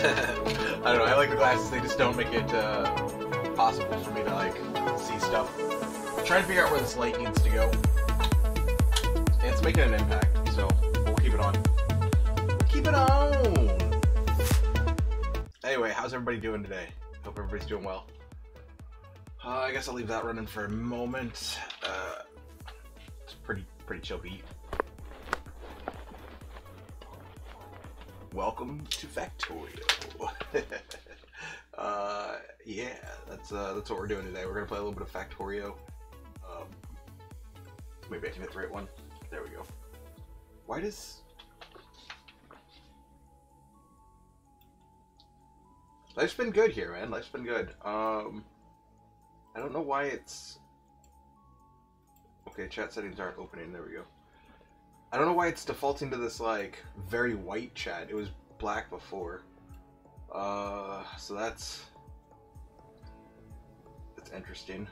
I don't know, I like the glasses, they just don't make it possible for me to like see stuff. I'm trying to figure out where this light needs to go. And it's making an impact, so we'll keep it on. Keep it on! Anyway, how's everybody doing today? Hope everybody's doing well. I guess I'll leave that running for a moment. It's pretty chill beat. Welcome to Factorio. Yeah, that's what we're doing today. We're gonna play a little bit of Factorio. Maybe I can hit the right one. There we go. Why does... Life's been good here, man. Life's been good. I don't know why it's... Okay, chat settings aren't opening. There we go. I don't know why it's defaulting to this, like, very white chat. It was black before. So that's interesting.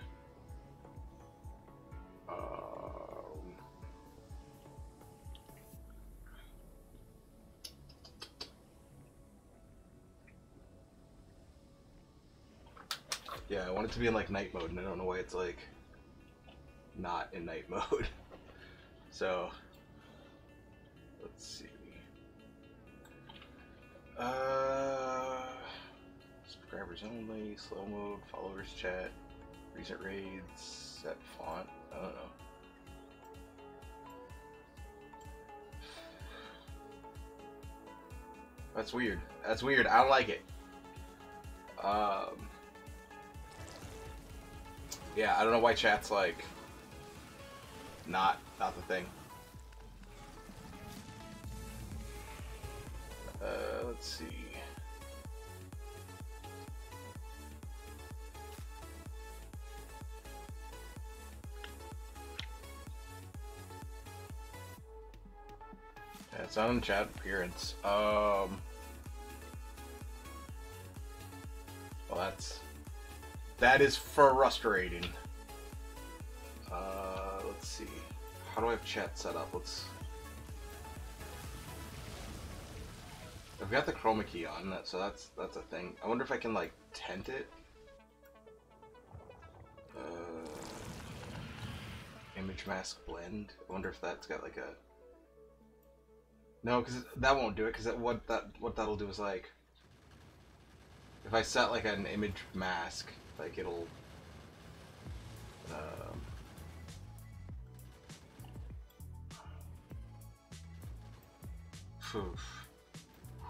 Yeah, I want it to be in, like, night mode, and I don't know why it's, like, not in night mode. So... Let's see. Subscribers only, slow mode, followers chat, recent raids, set font, I don't know. That's weird. That's weird. I don't like it. Yeah, I don't know why chat's like not the thing. Let's see. Yeah, it's not in chat appearance. Well, that is frustrating. Let's see. How do I have chat set up? I've got the chroma key on that, so that's a thing. I wonder if I can like tint it. Image mask blend. I wonder if that's got like a. No, because that won't do it. Because what that'll do is like, if I set like an image mask, like it'll.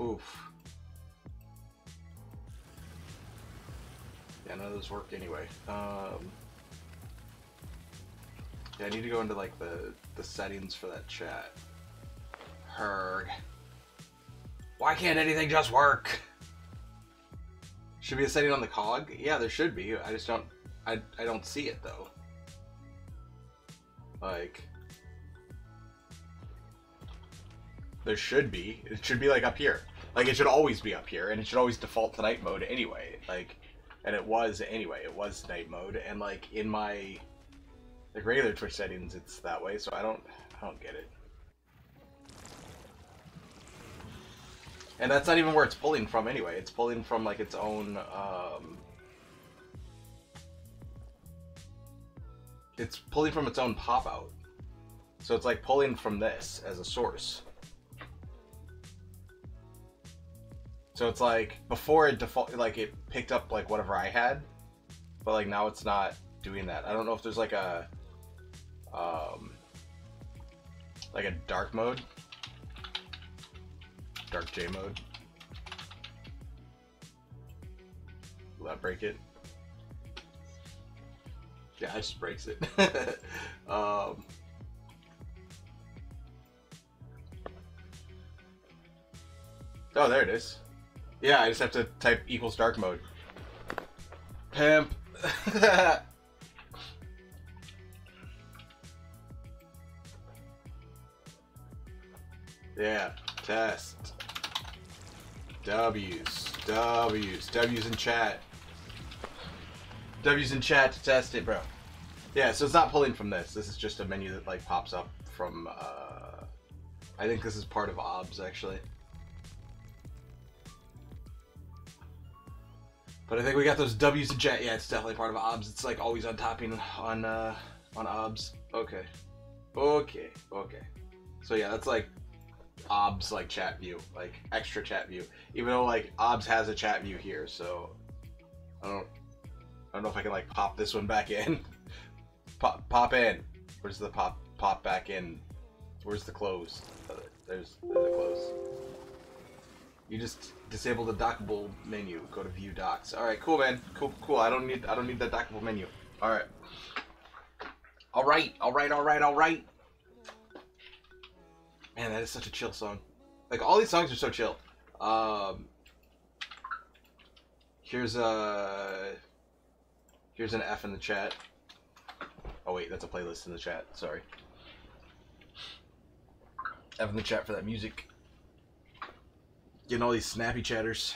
Oof. Yeah, none of those work anyway. Yeah, I need to go into like the settings for that chat. Herg. Why can't anything just work? Should be a setting on the cog? Yeah, there should be. I just don't I don't see it though. Like there should be. It should be like up here. Like it should always be up here, and it should always default to night mode anyway. Like, and it was anyway. It was night mode, and like in my like regular Twitch settings, it's that way. So I don't get it. And that's not even where it's pulling from anyway. It's pulling from like its own. It's pulling from its own pop out. So it's like pulling from this as a source. So it's like before it like it picked up like whatever I had, but like now it's not doing that. I don't know if there's like a dark mode, dark J mode. Will that break it? Yeah, it just breaks it. Oh, there it is. Yeah, I just have to type equals dark mode. Pimp. Yeah, test. W's in chat. W's in chat to test it, bro. Yeah, so it's not pulling from this. This is just a menu that like pops up from, I think this is part of OBS actually. But I think we got those W's in chat. Yeah, it's definitely part of OBS. It's like always on topping on OBS. Okay. Okay. Okay. So yeah, that's like OBS like chat view, like extra chat view. Even though like OBS has a chat view here, so I don't know if I can like pop this one back in. pop in. Where's the pop back in? Where's the close? There's the close. You just disable the dockable menu. Go to view docks. All right, cool, man. Cool. I don't need that dockable menu. All right. All right. Man, that is such a chill song. Like all these songs are so chill. Here's an F in the chat. Oh wait, that's a playlist in the chat. Sorry. F in the chat for that music. Getting all these snappy chatters.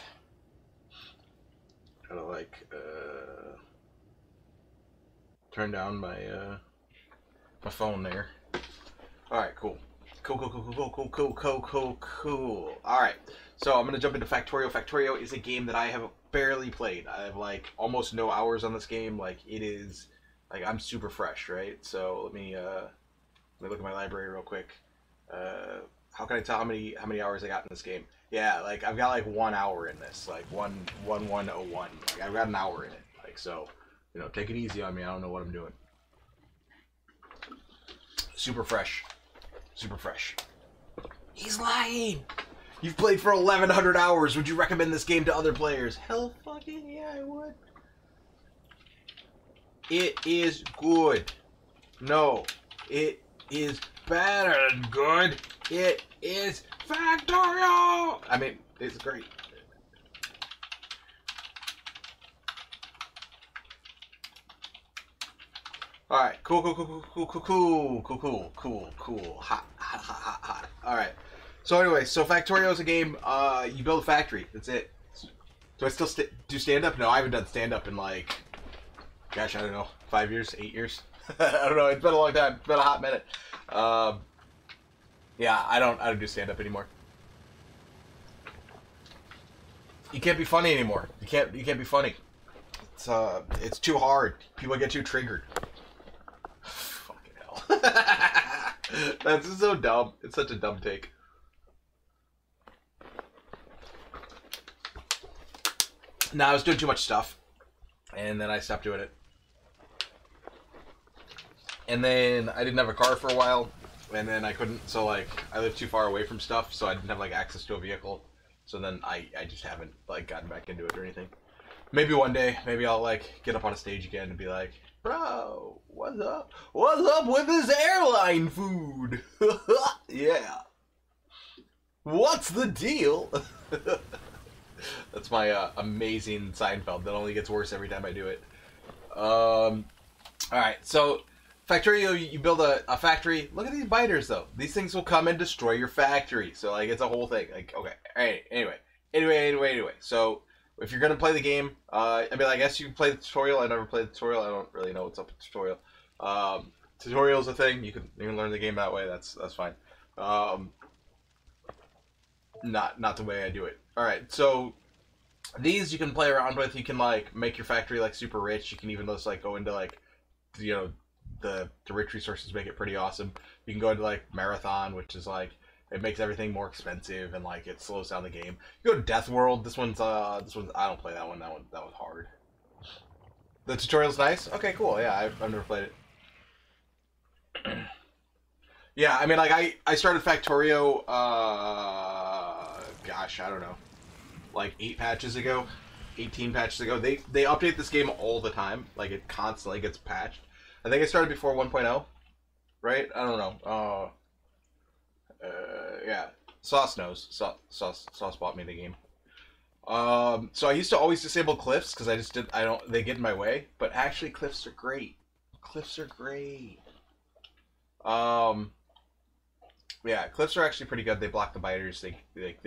Gotta like turn down my my phone there. All right, cool. Cool. All right, so I'm gonna jump into Factorio. Factorio is a game that I have barely played. I have like almost no hours on this game. Like it is, like I'm super fresh, right? So let me look at my library real quick. How can I tell how many hours I got in this game? Yeah, like I've got like 1 hour in this, like 1:01. Like I've got an hour in it. Like so, you know, take it easy on me. I don't know what I'm doing. Super fresh. He's lying. You've played for 1,100 hours. Would you recommend this game to other players? Hell fucking yeah, I would. It is good. No, it is better than good. It is Factorio. I mean, it's great. All right, cool. Hot. All right. So anyway, so Factorio is a game. You build a factory. That's it. Do I still do stand up? No, I haven't done stand up in like, gosh, I don't know, 5 years, 8 years. I don't know. It's been a long time. It's been a hot minute. Yeah, I don't do stand up anymore. You can't be funny anymore. You can't be funny. It's too hard. People get too triggered. Fucking hell. That's just so dumb. It's such a dumb take. Nah, I was doing too much stuff, and then I stopped doing it. And then I didn't have a car for a while, and then I couldn't. So like, I lived too far away from stuff, so I didn't have like access to a vehicle. So then I just haven't like gotten back into it or anything. Maybe one day, maybe I'll like get up on a stage again and be like, bro, what's up? What's up with this airline food? Yeah. What's the deal? That's my amazing Seinfeld that only gets worse every time I do it. Alright, so Factorio, you build a factory. Look at these biters, though. These things will come and destroy your factory. So, like, it's a whole thing. Like, okay. Alright, anyway. So, if you're going to play the game, I mean, I guess you can play the tutorial. I never played the tutorial. I don't really know what's up with the tutorial. Tutorial's a thing. You can learn the game that way. That's fine. Not the way I do it. Alright, so these you can play around with. You can, like, make your factory, like, super rich. You can even just, like, go into, like, you know, the rich resources make it pretty awesome. You can go into, like, Marathon, which is, like, it makes everything more expensive, and, like, it slows down the game. You go to Death World. This one's, I don't play that one. That one's hard. The tutorial's nice? Okay, cool. Yeah, I've never played it. Yeah, I mean, like, I started Factorio, gosh, I don't know, like 18 patches ago. They update this game all the time. Like, it constantly gets patched. I think I started before 1.0, right? I don't know. Yeah. Sauce knows. Sauce bought me the game. So I used to always disable cliffs because they get in my way. But actually, cliffs are great. Yeah, cliffs are actually pretty good. They block the biters. They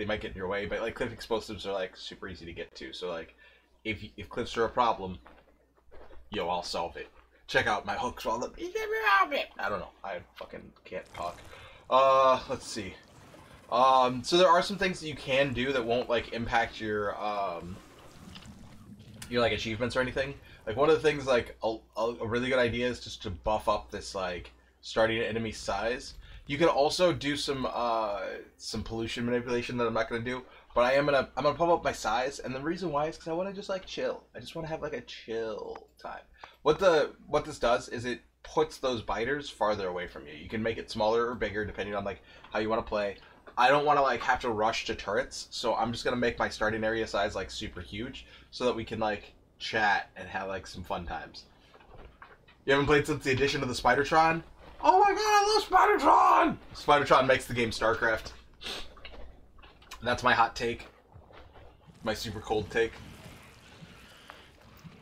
might get in your way, but like cliff explosives are like super easy to get to. So like, if cliffs are a problem, yo, I'll solve it. Check out my hooks while the I don't know. I fucking can't talk. Let's see. So there are some things that you can do that won't like impact your you know, like achievements or anything. Like one of the things, like a really good idea is just to buff up this like starting enemy size. You can also do some pollution manipulation that I'm not gonna do, but I'm gonna pump up my size, and the reason why is because I want to just like chill. I just want to have like a chill time. What this does is it puts those biters farther away from you. You can make it smaller or bigger depending on like how you want to play. I don't want to like have to rush to turrets, so I'm just gonna make my starting area size like super huge so that we can like chat and have like some fun times. You haven't played since the addition of the Spidertron? Oh my god, I love Spidertron! Spidertron makes the game StarCraft. That's my hot take. My super cold take.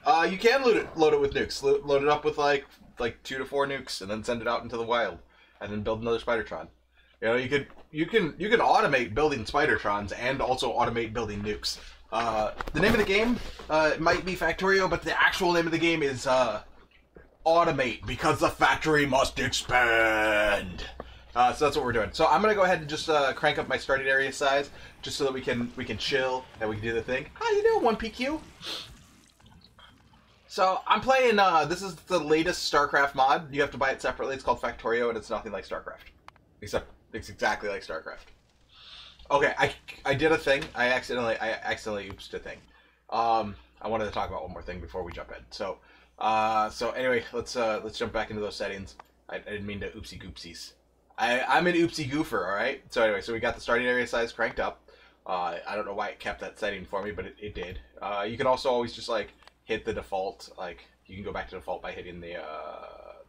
You can load it with nukes. Load it up with like 2 to 4 nukes, and then send it out into the wild, and then build another Spidertron. You know, you can automate building Spidertrons and also automate building nukes. The name of the game might be Factorio, but the actual name of the game is Automate, because the factory must expand. So that's what we're doing. So I'm gonna go ahead and just crank up my starting area size, just so that we can chill and we can do the thing. How you doing, 1PQ? So I'm playing. This is the latest StarCraft mod. You have to buy it separately. It's called Factorio, and it's nothing like StarCraft, except it's exactly like StarCraft. Okay, I did a thing. I accidentally oopsed a thing. I wanted to talk about one more thing before we jump in. So anyway, let's jump back into those settings. I didn't mean to oopsie goopsies. I'm an oopsie goofer, all right. So anyway, so we got the starting area size cranked up. I don't know why it kept that setting for me, but it did. You can also always just like hit the default. Like you can go back to default by hitting the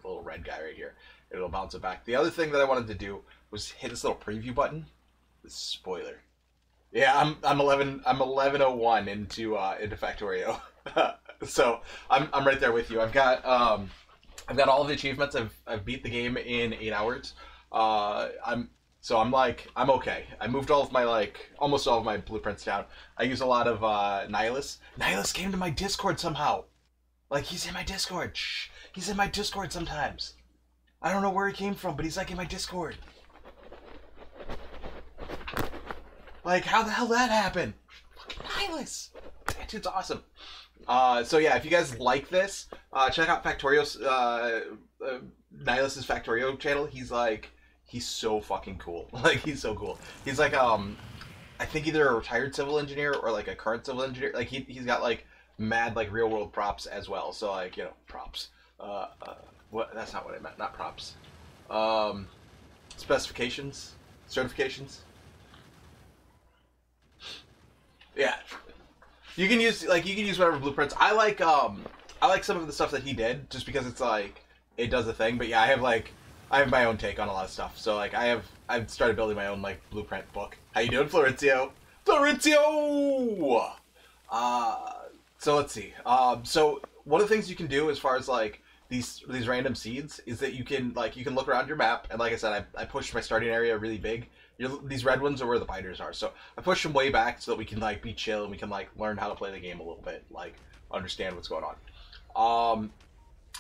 little red guy right here. It'll bounce it back. The other thing that I wanted to do was hit this little preview button. This spoiler. Yeah, I'm 1101 into Factorio. So I'm right there with you. I've got all of the achievements. I've beat the game in 8 hours. I'm okay. I moved all of my almost all of my blueprints down. I use a lot of Nihilus. Nihilus came to my Discord somehow. Like he's in my Discord. Shh. He's in my Discord sometimes. I don't know where he came from, but he's like in my Discord. Like, how the hell did that happen? Fucking Nihilus! That dude's awesome. So yeah, if you guys like this, check out Factorio's, Nihilus's Factorio channel. He's so fucking cool. Like, he's so cool. He's like, I think either a retired civil engineer or like a current civil engineer. Like, he's got like mad like real world props as well. So like, you know, props. What? That's not what I meant. Not props. Specifications, certifications. Yeah, you can use whatever blueprints. I like some of the stuff that he did just because it's like it does a thing. But yeah, I have my own take on a lot of stuff. So like I've started building my own like blueprint book. How you doing, Florencio? Florencio. So let's see. So one of the things you can do as far as like these random seeds is that you can look around your map, and like I said, I pushed my starting area really big. These red ones are where the biters are, so I pushed them way back so that we can like be chill and we can like learn how to play the game a little bit, like understand what's going on.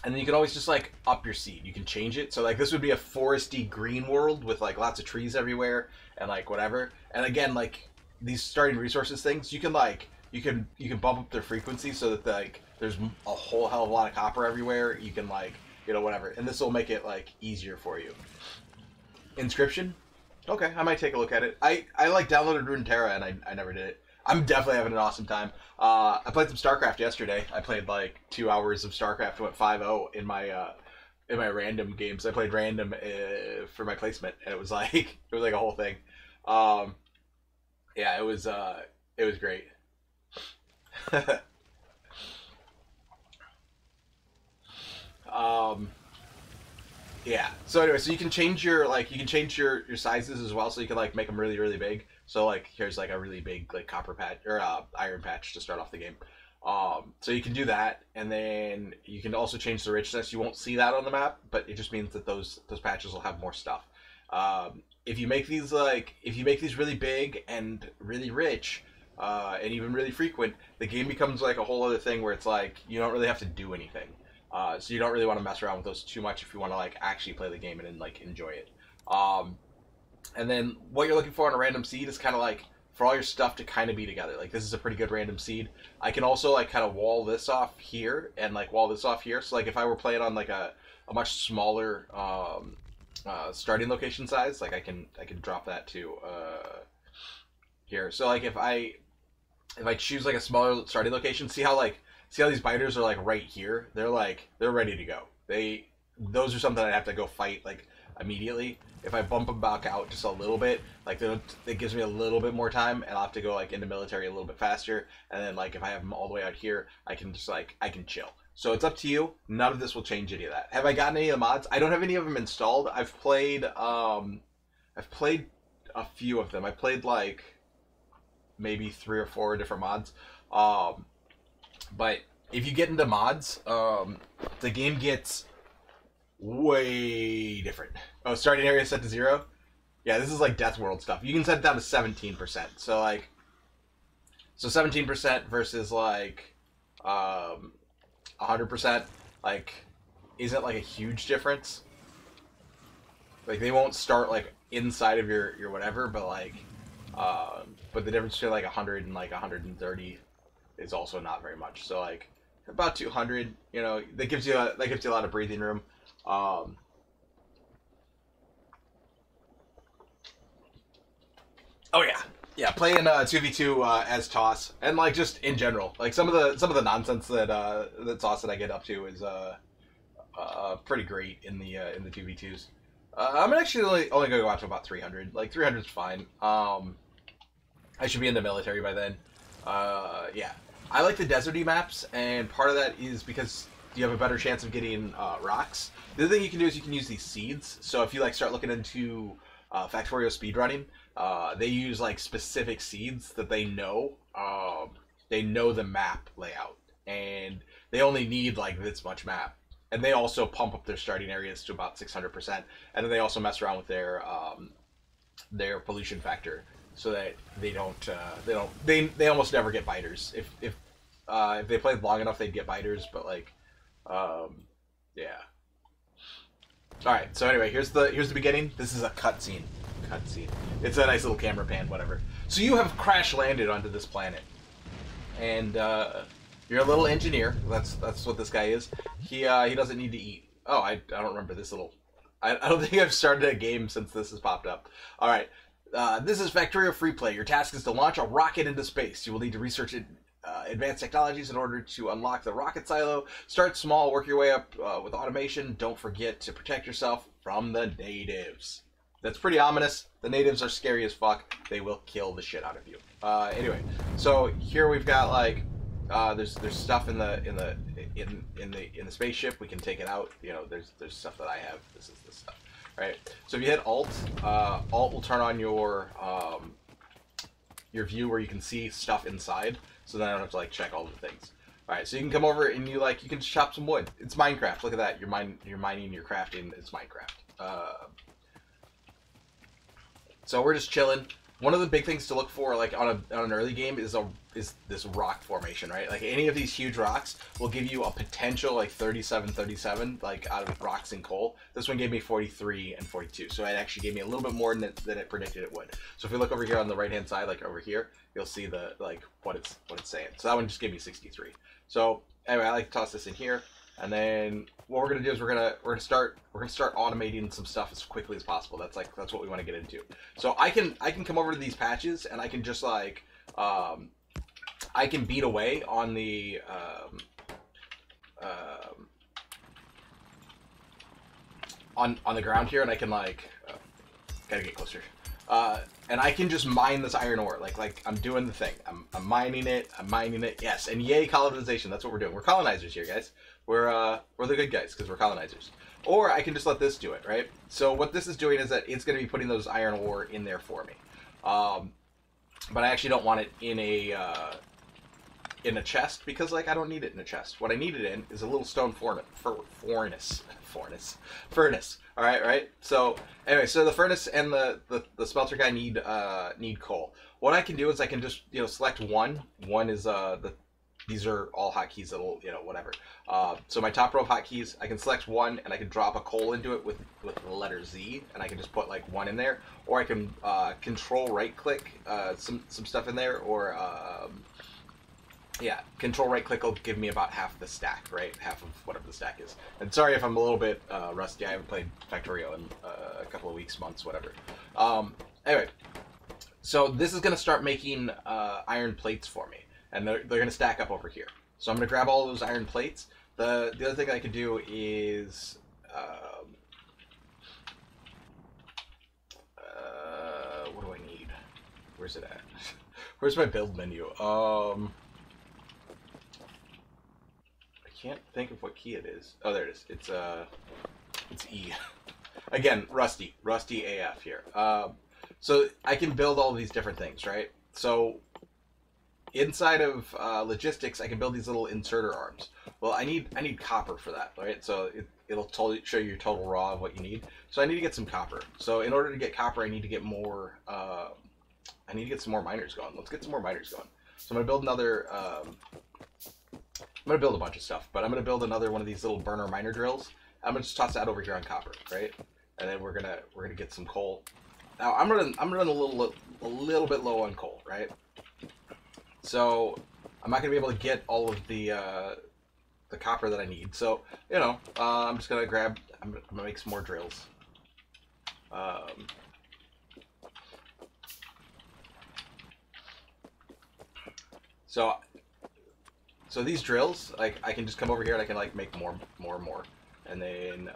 And then you can always just like up your seed. You can change it. So like this would be a foresty green world with like lots of trees everywhere and like whatever. And again, like these starting resources things, you can bump up their frequency so that like there's a whole hell of a lot of copper everywhere. You can like, you know, whatever. And this will make it like easier for you. Inscription. Okay, I might take a look at it. I like downloaded Runeterra and I never did it. I'm definitely having an awesome time. I played some StarCraft yesterday. I played like 2 hours of StarCraft and went 5-0 in my random games. I played random for my placement, and it was like a whole thing. Yeah, it was great. Yeah. So anyway, so you can change your sizes as well, so you can like make them really really big. So like here's like a really big like copper patch or iron patch to start off the game. So you can do that, and then you can also change the richness. You won't see that on the map, but it just means that those patches will have more stuff. If you make these really big and really rich, and even really frequent, the game becomes like a whole other thing where it's like you don't really have to do anything. So you don't really want to mess around with those too much if you want to like actually play the game and then like enjoy it. And then what you're looking for in a random seed is kind of like for all your stuff to kind of be together. Like, this is a pretty good random seed. I can also, like, kind of wall this off here and, like, wall this off here. So, like, if I were playing on, like, a much smaller starting location size, like, I can drop that to here. So, like, if I choose, like, a smaller starting location, see how these biters are, like, right here? They're ready to go. Those are something I'd have to go fight, like, immediately. If I bump them back out just a little bit, like, it gives me a little bit more time, and I'll have to go, like, into military a little bit faster. And then, like, if I have them all the way out here, I can just, like, I can chill. So it's up to you. None of this will change any of that. Have I gotten any of the mods? I don't have any of them installed. I've played a few of them. I played, like, maybe 3 or 4 different mods. But if you get into mods, the game gets way different. Oh, starting area set to 0. Yeah, this is like Death World stuff. You can set it down to 17%. So, like, 17% versus, like, 100%, like, isn't, like, a huge difference. Like, they won't start, like, inside of your whatever, but, like, but the difference between, like, 100 and, like, 130 is also not very much. So, like, about 200, you know, that gives you a lot of breathing room. Oh yeah, playing 2v2 as Toss, and, like, just in general, like, some of the nonsense that Toss that I get up to is pretty great in the 2v2s. I'm actually only gonna go out to about 300. Like, 300 is fine. I should be in the military by then. Yeah, I like the deserty maps, and part of that is because you have a better chance of getting rocks. The other thing you can do is you can use these seeds. So if you, like, start looking into Factorio speedrunning, they use, like, specific seeds that they know the map layout, and they only need, like, this much map. And they also pump up their starting areas to about 600%, and then they also mess around with their pollution factor, so that they almost never get biters. If they played long enough, they'd get biters, but, like, yeah. All right. So anyway, here's the beginning. This is a cutscene. It's a nice little camera pan, whatever. So you have crash landed onto this planet, and you're a little engineer. That's what this guy is. He doesn't need to eat. Oh, I don't remember this little. I don't think I've started a game since this has popped up. All right. This is Factorio Free Play. Your task is to launch a rocket into space. You will need to research it. Advanced technologies in order to unlock the rocket silo. Start small, work your way up with automation. Don't forget to protect yourself from the natives. That's pretty ominous. The natives are scary as fuck. They will kill the shit out of you. Anyway, so here we've got, like, there's stuff in the spaceship. We can take it out. You know, there's stuff that I have. This is this stuff, right? So if you hit Alt, Alt will turn on your view where you can see stuff inside. So then I don't have to, like, check all the things. All right, so you can come over and you can just chop some wood. It's Minecraft. Look at that. You're mining, you're crafting. It's Minecraft. So we're just chilling. One of the big things to look for, like, on an early game is this rock formation, right? Like, any of these huge rocks will give you a potential, like, 37, like, out of rocks and coal. This one gave me 43 and 42, so it actually gave me a little bit more than it predicted it would. So if you look over here on the right hand side, like over here, you'll see what it's saying. So that one just gave me 63. So anyway, I like to toss this in here, and then what we're gonna do is we're gonna start automating some stuff as quickly as possible. That's what we want to get into. So I can come over to these patches, and I can just, like, I can beat away on the on the ground here, and I can, like, gotta get closer. And I can just mine this iron ore, like I'm doing the thing. I'm mining it. Yes, and yay colonization. That's what we're doing. We're colonizers here, guys. We're the good guys because we're colonizers. Or I can just let this do it, right? So what this is doing is that it's going to be putting those iron ore in there for me. But I actually don't want it in a chest because, like, I don't need it in a chest. What I need it in is a little stone furnace. All right. So anyway, so the furnace and the smelter guy need coal. What I can do is I can just, select one. One is the These are all hotkeys that'll, you know, whatever. So my top row of hotkeys, I can select one and I can drop a coal into it with the letter Z, and I can just put like one in there, or I can control right click some stuff in there, or yeah, control right click will give me about half the stack, right? Half of whatever the stack is. And sorry if I'm a little bit rusty. I haven't played Factorio in a couple of weeks, months, whatever. Anyway, so this is going to start making iron plates for me, and they're going to stack up over here. So I'm going to grab all those iron plates. The other thing I could do is what do I need? Where's it at? Where's my build menu? Can't think of what key it is. Oh, there it is. It's E. Again, rusty AF here. So I can build all of these different things, right? So inside of logistics, I can build these little inserter arms. Well, I need copper for that, right? So it'll show you your total raw of what you need. So I need to get some copper. So in order to get copper, I need to get more. I need to get some more miners going. Let's get some more miners going. So I'm gonna build another. I'm going to build a bunch of stuff, but I'm going to build another one of these little burner miner drills. I'm going to just toss that over here on copper, right? And then we're gonna get some coal. Now I'm running a little bit low on coal, right? So I'm not going to be able to get all of the copper that I need. So you know, I'm just going to grab. I'm going to make some more drills. So these drills, like I can just come over here and I can like make more, and then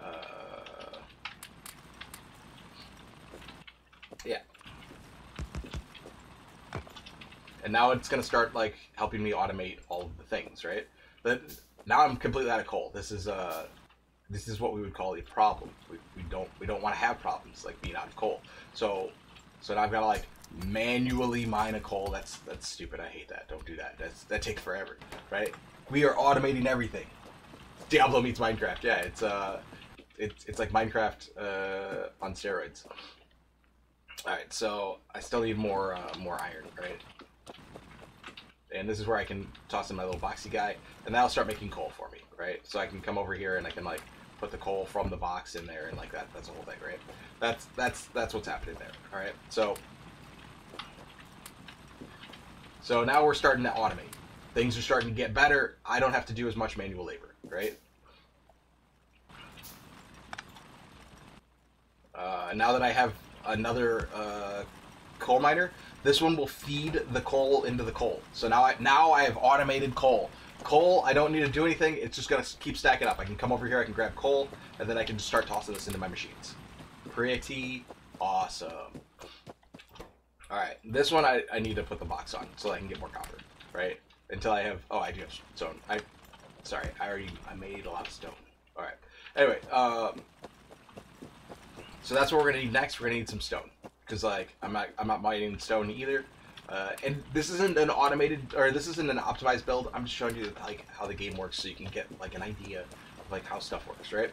yeah. And now it's gonna start like helping me automate all of the things, right? But now I'm completely out of coal. This is what we would call a problem. We don't want to have problems like being out of coal. So now I've got to like manually mine a coal. That's stupid. I hate that. Don't do that. That takes forever, right? We are automating everything. Diablo meets Minecraft. Yeah, it's like Minecraft on steroids. All right, so I still need more iron, right? And this is where I can toss in my little boxy guy, and that'll start making coal for me, right? So I can come over here and I can like put the coal from the box in there, and like that's the whole thing, right? That's what's happening there. All right, so now we're starting to automate. Things are starting to get better. I don't have to do as much manual labor, right? Now that I have another coal miner, this one will feed the coal into the coal. So now I have automated coal. Coal, I don't need to do anything. It's just going to keep stacking up. I can come over here, I can grab coal, and then I can just start tossing this into my machines. Pretty awesome. Alright, this one I need to put the box on so I can get more copper, right? Until I have... Oh, I do have stone. Sorry, I made a lot of stone. Alright. Anyway, so that's what we're going to need next. We're going to need some stone. Because, like, I'm not mining stone either. And this isn't an automated, or this isn't an optimized build. I'm just showing you, like, how the game works so you can get, like, an idea of, like, how stuff works, right?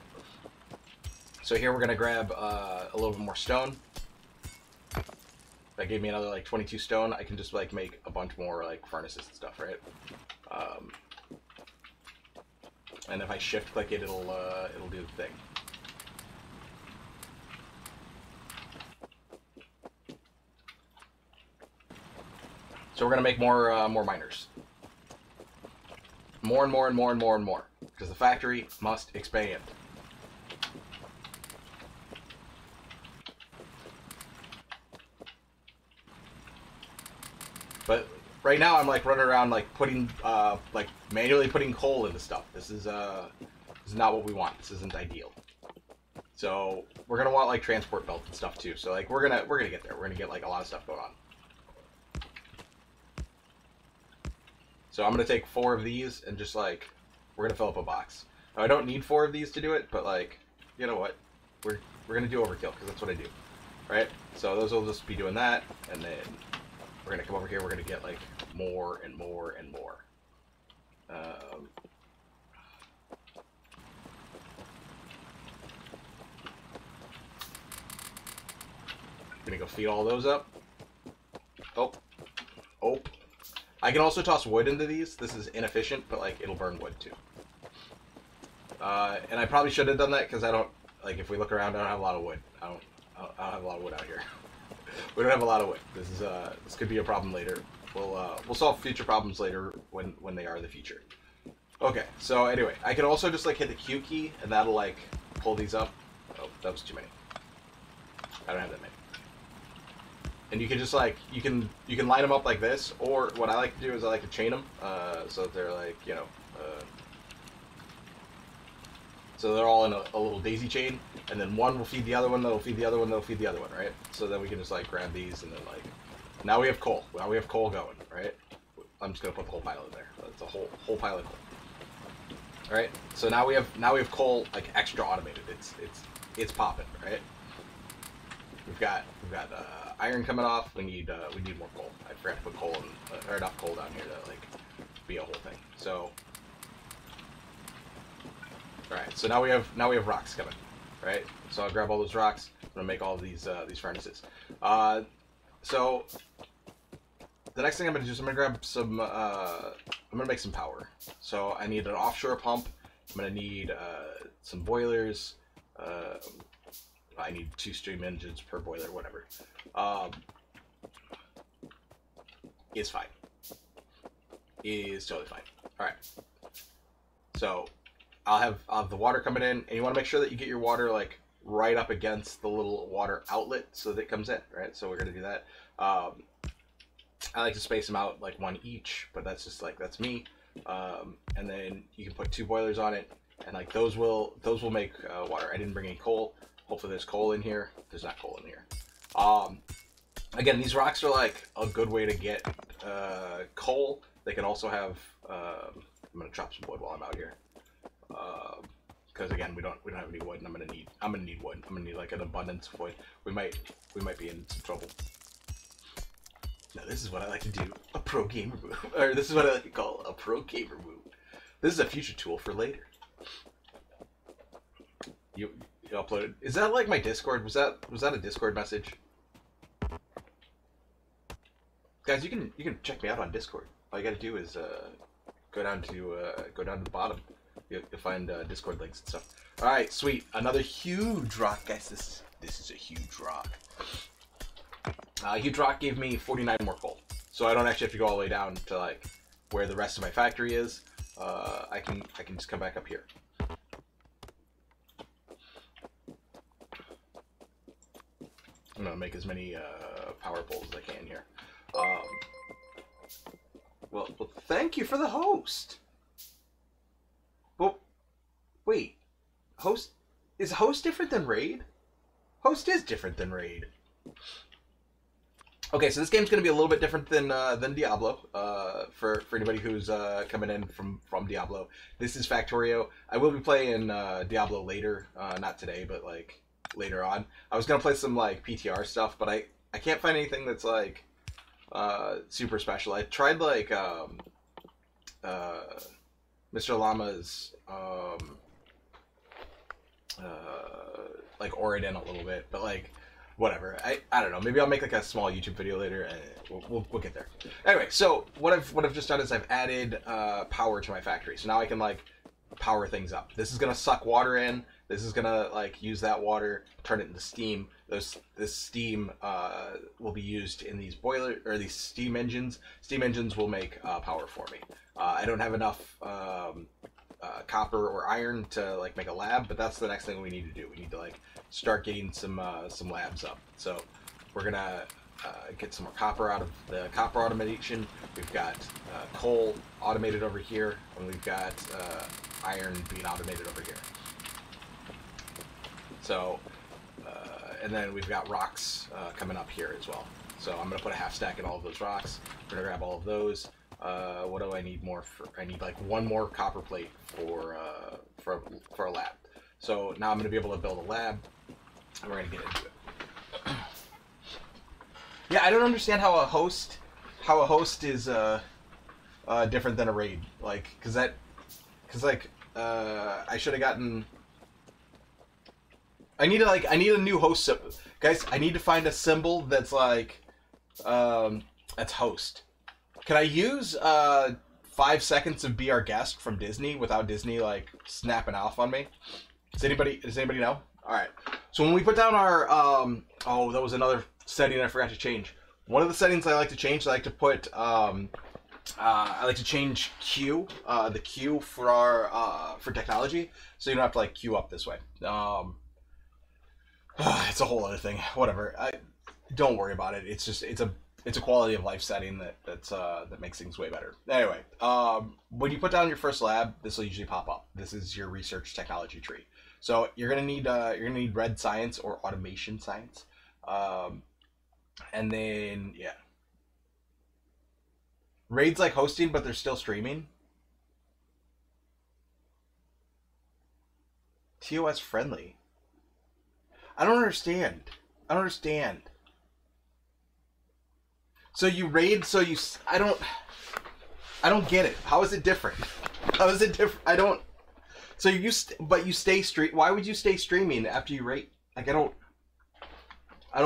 So here we're going to grab a little bit more stone. That gave me another, like, 22 stone. I can just, like, make a bunch more, like, furnaces and stuff, right? And if I shift click it, it'll do the thing. So we're gonna make more miners. More and more and more and more and more. Because the factory must expand. But right now I'm like running around like putting like manually putting coal into stuff. This is not what we want. This isn't ideal. So we're gonna want like transport belts and stuff too. So like we're gonna get there. We're gonna get like a lot of stuff going on. So I'm gonna take 4 of these and just like we're gonna fill up a box. Now, I don't need 4 of these to do it, but like you know what, we're gonna do overkill because that's what I do, right? So those will just be doing that, and then we're gonna come over here. We're gonna get like more and more and more. I'm gonna go feed all those up. Oh. I can also toss wood into these. This is inefficient, but like it'll burn wood too. And I probably should have done that because I don't like. If we look around, I don't have a lot of wood. I don't have a lot of wood out here. We don't have a lot of wood. This could be a problem later. We'll solve future problems later when they are the future. Okay, so anyway, I can also just like hit the Q key and that'll like pull these up. Oh, that was too many. I don't have that many. And you can just like you can line them up like this, or what I like to do is I like to chain them so that they're like, you know, so they're all in a little daisy chain, and then one will feed the other one, that'll feed the other one, that'll feed the other one, right? So then we can just like grab these and then like, now we have coal. Now we have coal going, right? I'm just gonna put the whole pile in there. That's a whole pile of coal. All right. So now we have coal like extra automated. It's popping, right? We've got iron coming off. We need more coal. I forgot to put coal in, or enough coal down here to like be a whole thing. So. Alright, so now we have rocks coming, right? So I'll grab all those rocks. I'm gonna make all of these furnaces. So the next thing I'm gonna do is I'm gonna grab some. I'm gonna make some power. So I need an offshore pump. I'm gonna need some boilers. I need 2 steam engines per boiler, whatever. Is fine. Is totally fine. All right. So. I'll have the water coming in, and you want to make sure that you get your water like right up against the little water outlet so that it comes in, right? So we're gonna do that. I like to space them out like one each, but that's just like that's me. And then you can put 2 boilers on it, and like those will make water. I didn't bring any coal. Hopefully there's coal in here. There's not coal in here. Again, these rocks are like a good way to get coal. They can also have. I'm gonna chop some wood while I'm out here. Because again, we don't have any wood, and I'm gonna need wood. I'm gonna need like an abundance of wood. We might be in some trouble. Now this is what I like to do, a pro gamer move, or this is what I like to call a pro gamer move. This is a future tool for later. You uploaded? Is that like my Discord? Was that a Discord message? Guys, you can check me out on Discord. All you gotta do is go down to the bottom. You'll find Discord links and stuff. All right, sweet. Another huge rock, guys. This is a huge rock. Huge rock gave me 49 more coal, so I don't actually have to go all the way down to like where the rest of my factory is. I can just come back up here. I'm gonna make as many power poles as I can here. Well, thank you for the host. Well, wait, is host different than raid? Host is different than raid. Okay, so this game's gonna be a little bit different than Diablo. For anybody who's coming in from Diablo, this is Factorio. I will be playing Diablo later, not today, but like later on. I was gonna play some like PTR stuff, but I can't find anything that's like super special. I tried like Mr. Llama's like Oridon a little bit, but like whatever. I don't know. Maybe I'll make like a small YouTube video later, and we'll get there. Anyway, so what I've just done is I've added power to my factory, so now I can like power things up. This is gonna suck water in. This is gonna like use that water, turn it into steam. This steam will be used in these boiler or these steam engines. Steam engines will make power for me. I don't have enough copper or iron to like make a lab, but that's the next thing we need to do. We need to like start getting some labs up. So we're gonna get some more copper out of the copper automation. We've got coal automated over here, and we've got iron being automated over here. So, and then we've got rocks coming up here as well. So I'm gonna put a half stack in all of those rocks. We're gonna grab all of those. What do I need more for? I need like one more copper plate for a lab. So now I'm gonna be able to build a lab, and we're gonna get into it. Yeah, I don't understand how a host is different than a raid. Like, cause I should have gotten. I need a new host symbol, guys. I need to find a symbol that's like that's host. Can I use 5 seconds of Be Our Guest from Disney without Disney like snapping off on me? Does anybody know? All right. So when we put down our oh, that was another setting I forgot to change. One of the settings I like to change, I like to put I like to change queue, the queue for our for technology, so you don't have to like queue up this way. It's a whole other thing. Whatever. Don't worry about it. It's just it's a quality of life setting that makes things way better. Anyway, when you put down your first lab, this will usually pop up. This is your research technology tree. So you're gonna need red science or automation science, and then yeah, Raid's like hosting, but they're still streaming. TOS friendly. I don't understand. I don't understand. So you raid, so you... I don't get it. How is it different? How is it different? I don't... So you... But you stay stream... Why would you stay streaming after you raid? Like, I don't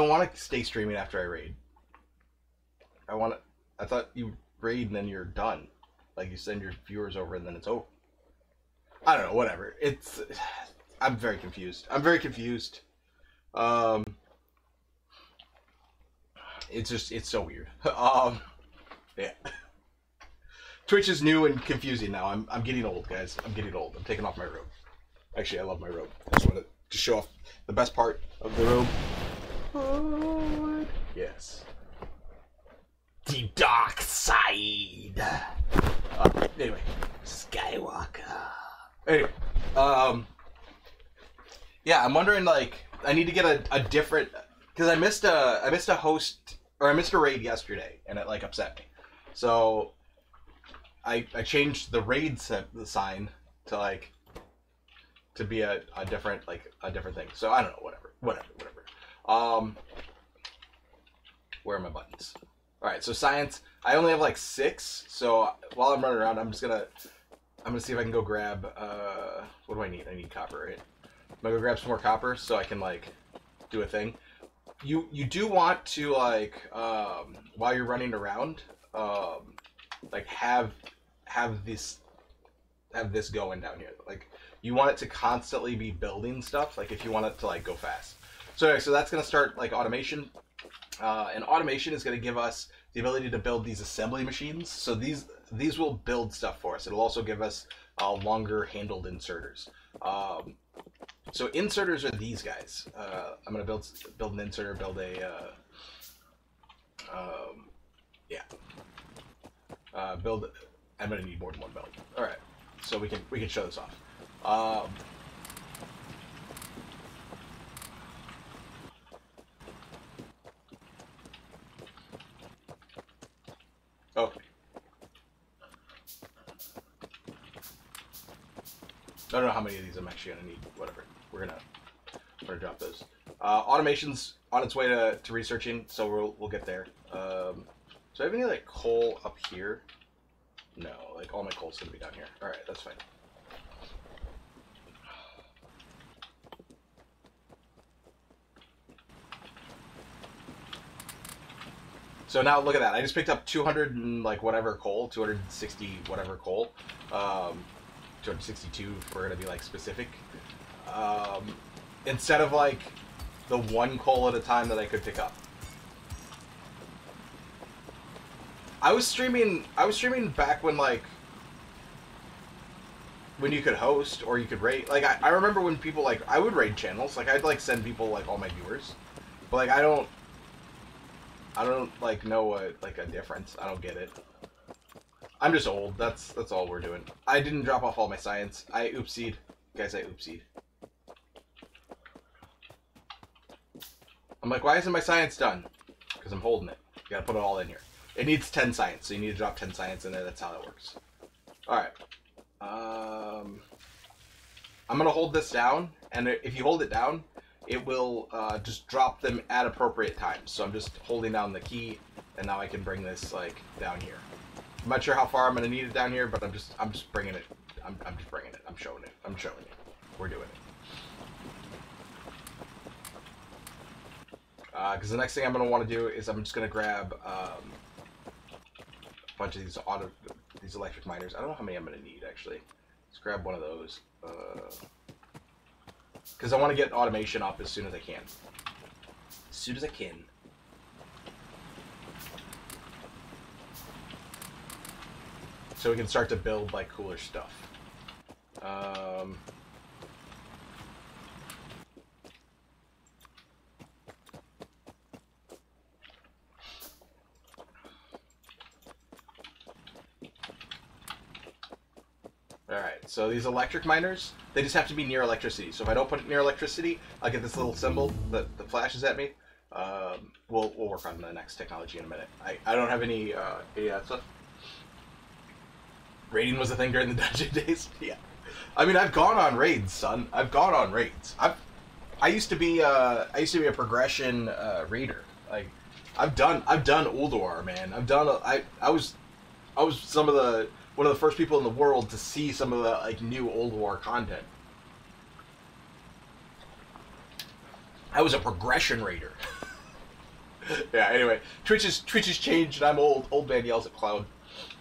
want to stay streaming after I raid. I thought you raid and then you're done. Like, you send your viewers over and then it's over. I don't know, whatever. It's... I'm very confused. It's so weird. Yeah. Twitch is new and confusing now. I'm getting old, guys. I'm getting old. I'm taking off my robe. Actually, I love my robe. I just want to show off the best part of the robe. Oh, yes. The dark side. Anyway, Skywalker. Anyway, yeah, I'm wondering, like, I need to get a different, because I missed a host, or I missed a raid yesterday, and it like upset me. So I changed the raid sign to like to be a different thing. So I don't know, whatever. Where are my buttons? All right, so science. I only have like 6. So while I'm running around, I'm gonna see if I can go grab. What do I need? I need copper, right? I'm gonna go grab some more copper so I can like do a thing. You do want to like while you're running around, like have this going down here. Like you want it to constantly be building stuff. Like if you want it to like go fast. So anyway, so that's gonna start like automation, and automation is gonna give us the ability to build these assembly machines. So these will build stuff for us. It'll also give us longer handled inserters. So inserters are these guys. I'm gonna build an inserter, build a build. I'm gonna need more than one build. All right, so we can show this off. Okay. I don't know how many of these I'm actually gonna need. Whatever. We're gonna drop those. Automation's on its way to researching, so we'll get there. So I have any like coal up here? No, like all my coal's gonna be down here. All right, that's fine. So now look at that. I just picked up 200 and like whatever coal, 260 whatever coal. 262 if we're gonna be like specific. Instead of like the one coal at a time that I could pick up. I was streaming back when like when you could host or you could raid. Like I remember when people like I would raid channels. Like I'd like send people like all my viewers. But like I don't like know like a difference. I don't get it. I'm just old. That's all we're doing. I didn't drop off all my science. I oopsied. Guys, I oopsied. I'm like, why isn't my science done? Because I'm holding it. You gotta put it all in here. It needs 10 science, so you need to drop 10 science in there. That's how that works. Alright. I'm gonna hold this down, and if you hold it down, it will just drop them at appropriate times. So I'm just holding down the key, and now I can bring this like down here. I'm not sure how far I'm gonna need it down here, but I'm just bringing it. I'm just bringing it. I'm showing it. We're doing it. Because the next thing I'm gonna want to do is I'm just gonna grab bunch of these electric miners. I don't know how many I'm gonna need actually. Let's grab one of those. Because I want to get automation up as soon as I can. As soon as I can. So we can start to build like cooler stuff. Alright, so these electric miners, they just have to be near electricity. So if I don't put it near electricity, I'll get this little symbol that flashes at me. We'll work on the next technology in a minute. I don't have any of that stuff. Raiding was a thing during the dungeon days. Yeah, I mean I've gone on raids, son. I've gone on raids. I used to be a progression raider. Like I've done Ulduar, man. I was one of the first people in the world to see some of the like new Ulduar content. I was a progression raider. Yeah. Anyway, Twitch has changed, and I'm old. Old man yells at cloud.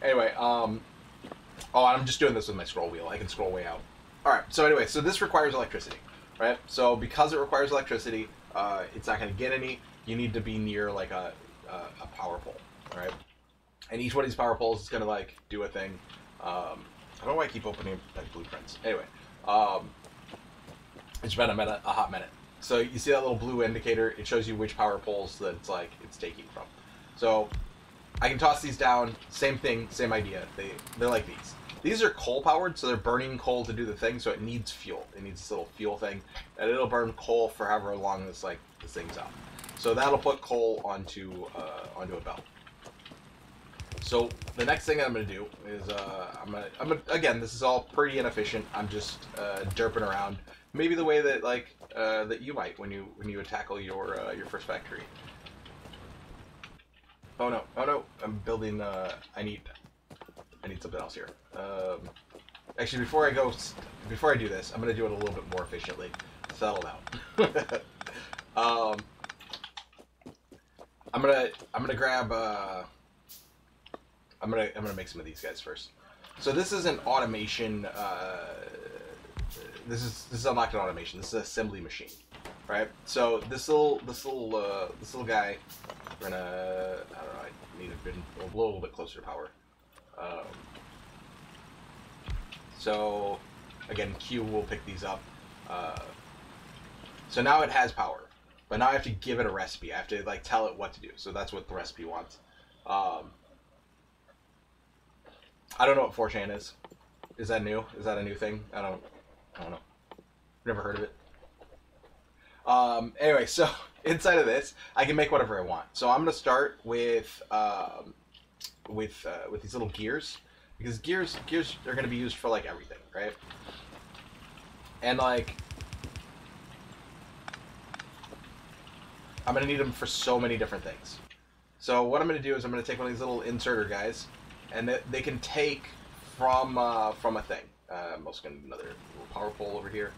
Anyway, oh, I'm just doing this with my scroll wheel. I can scroll way out. All right. So anyway, so this requires electricity, right? So because it requires electricity, it's not going to get any. You need to be near like a power pole, all right? And each one of these power poles is going to like do a thing. I don't know why I keep opening like blueprints. Anyway, it's been a hot minute. So you see that little blue indicator? It shows you which power poles that it's taking from. So I can toss these down. Same thing, same idea. They're like these. These are coal powered, so they're burning coal to do the thing. So it needs fuel. It needs this little fuel thing, and it'll burn coal for however long this thing's up. So that'll put coal onto a belt. So the next thing I'm gonna do is I'm gonna again, this is all pretty inefficient. I'm just derping around, maybe the way that that you might when you tackle your first factory. Oh no, I'm building. I need something else here. Actually, before I do this, I'm gonna do it a little bit more efficiently. Settle down. I'm gonna grab. I'm gonna make some of these guys first. So this is an automation. This is unlocked in automation. This is an assembly machine, right? So this little guy. We're gonna. I don't know. I need to be a little bit closer to power. So again, Q will pick these up. So now it has power, but now I have to give it a recipe. I have to like tell it what to do. So that's what the recipe wants. I don't know what 4chan is. Is that new? Is that a new thing? I don't know. Never heard of it. Anyway, so inside of this, I can make whatever I want. So I'm gonna start with these little gears, because gears are gonna be used for like everything, right? And like I'm gonna need them for so many different things. So what I'm gonna do is I'm gonna take one of these little inserter guys, and they can take from a thing. I'm also gonna another little power pole over here.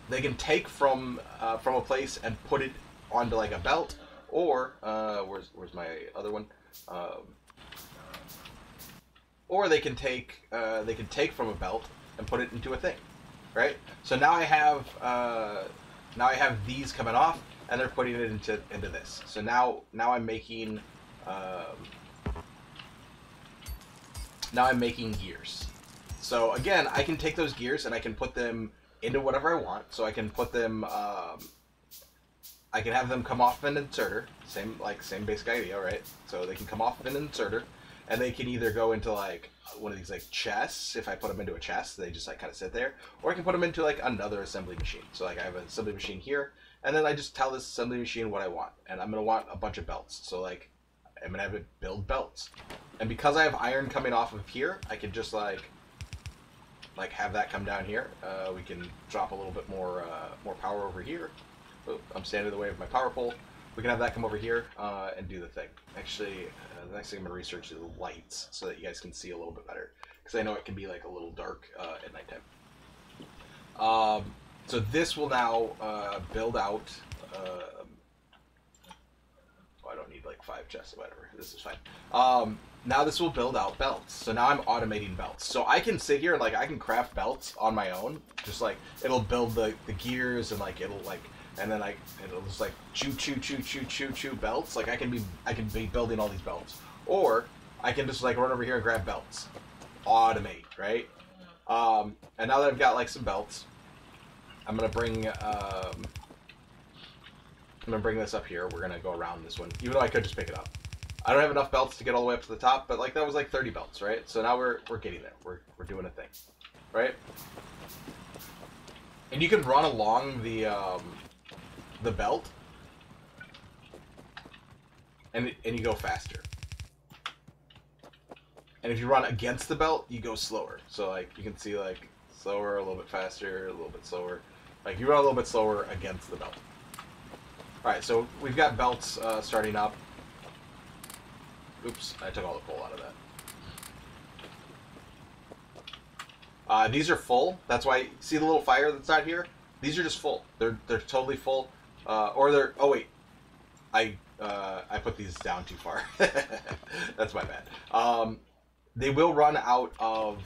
They can take from a place and put it onto like a belt, or where's my other one? Or they can take from a belt and put it into a thing, right? So now I have these coming off, and they're putting it into this. So now I'm making gears. So again, I can take those gears and I can put them into whatever I want. So I can put them, I can have them come off of an inserter. Same basic idea, right? So they can come off of an inserter, and they can either go into like one of these like chests. If I put them into a chest, they just like kind of sit there, or I can put them into like another assembly machine. So like I have an assembly machine here, and then I just tell this assembly machine what I want, and I'm gonna want a bunch of belts. So like I'm gonna have it build belts, and because I have iron coming off of here, I can just like have that come down here. We can drop a little bit more power over here. Oh, I'm standing in the way of my power pole. We can have that come over here and do the thing. Actually, the next thing I'm going to research is the lights, so that you guys can see a little bit better, because I know it can be like a little dark at nighttime. So this will now build out. Oh, I don't need like like 5 chests, whatever. This is fine. Now this will build out belts. So now I'm automating belts. So I can sit here and like I can craft belts on my own. Just like it'll build the gears and like it'll like and then like it'll just like chew belts. Like I can be building all these belts. Or I can just like run over here and grab belts. Automate, right? And now that I've got like some belts, I'm gonna bring this up here. We're gonna go around this one, even though I could just pick it up. I don't have enough belts to get all the way up to the top, but like that was like 30 belts, right? So now we're getting there. We're doing a thing, right? And you can run along the belt, and you go faster. And if you run against the belt, you go slower. So like you can see like slower, a little bit faster, a little bit slower. Like you run a little bit slower against the belt. All right, so we've got belts starting up. Oops, I took all the coal out of that. These are full. That's why, see the little fire that's out here? These are just full. They're totally full. Or they're, oh wait. I put these down too far. That's my bad. They will run out of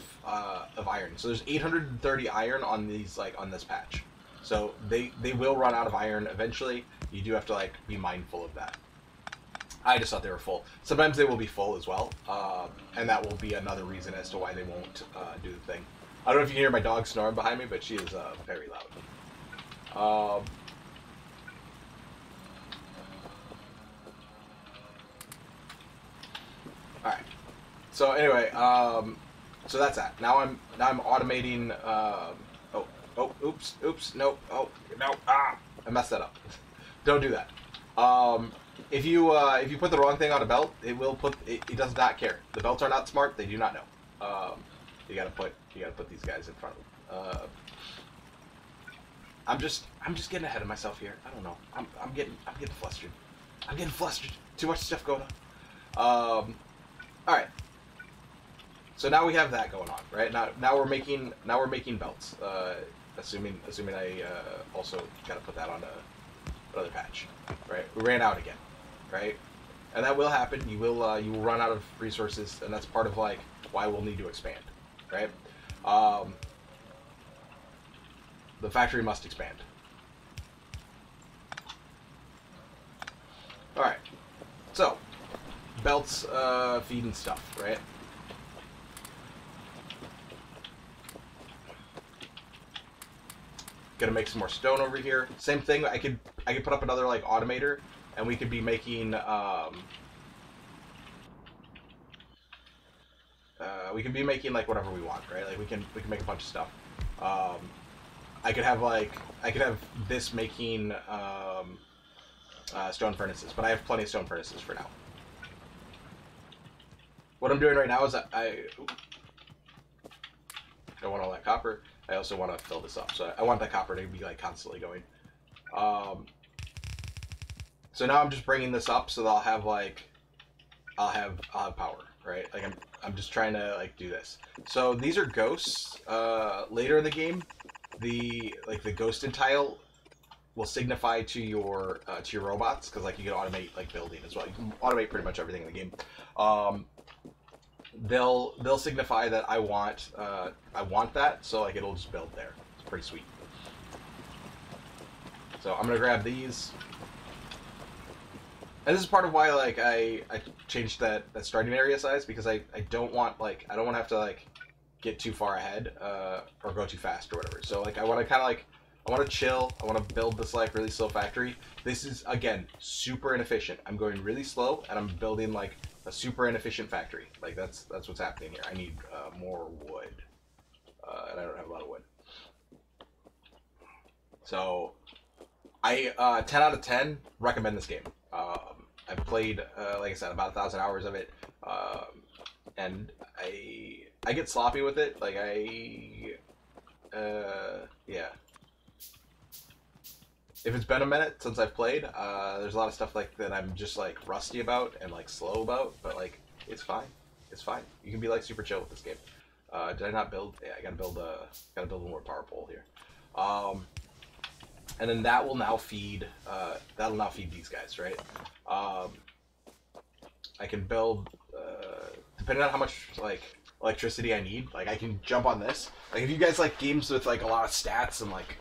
iron. So there's 830 iron on these, like, on this patch. So they will run out of iron eventually. You do have to, like, be mindful of that. I just thought they were full. Sometimes they will be full as well, and that will be another reason as to why they won't do the thing. I don't know if you can hear my dog snoring behind me, but she is very loud. Alright. So anyway, so that's that. Now I'm automating. Oops, no, I messed that up. Don't do that. If you put the wrong thing on a belt, it will put it does not care. The belts are not smart; they do not know. You gotta put these guys in front of them. I'm just getting ahead of myself here. I don't know. I'm getting flustered. I'm getting flustered. Too much stuff going on. All right. So now we have that going on, right? Now we're making belts. Assuming I also gotta put that on another patch, right? We ran out again, right? And that will happen. You will run out of resources, and that's part of like why we'll need to expand, right? The factory must expand. All right. So belts, feeding stuff, right? Gonna make some more stone over here. Same thing. I could put up another like automator, and we could be making like whatever we want, right? Like we can make a bunch of stuff. I could have this making stone furnaces, but I have plenty of stone furnaces for now. What I'm doing right now is I don't want all that copper. I also want to fill this up, so I want that copper to be like constantly going. So now I'm just bringing this up so that I'll have power, right? Like I'm just trying to like do this. So these are ghosts. Later in the game, the ghosted tile will signify to your robots, because like you can automate like building as well. You can automate pretty much everything in the game. They'll signify that I want that, so like it'll just build there. It's pretty sweet. So I'm gonna grab these, and this is part of why like I changed that starting area size, because I don't want to have to like get too far ahead or go too fast or whatever. So like I want to chill. I want to build this like really slow factory. This is again super inefficient. I'm going really slow, and I'm building like a super inefficient factory. Like that's what's happening here. I need more wood, and I don't have a lot of wood. So I 10 out of 10 recommend this game. I've played like I said about 1,000 hours of it, and I get sloppy with it. Like yeah. If it's been a minute since I've played, there's a lot of stuff like that I'm just like rusty about and like slow about, but like it's fine. It's fine. You can be like super chill with this game. Did I not build? Yeah, I gotta build one more power pole here. And then that will now feed these guys, right? I can build depending on how much like electricity I need. Like I can jump on this. Like if you guys like games with like a lot of stats and like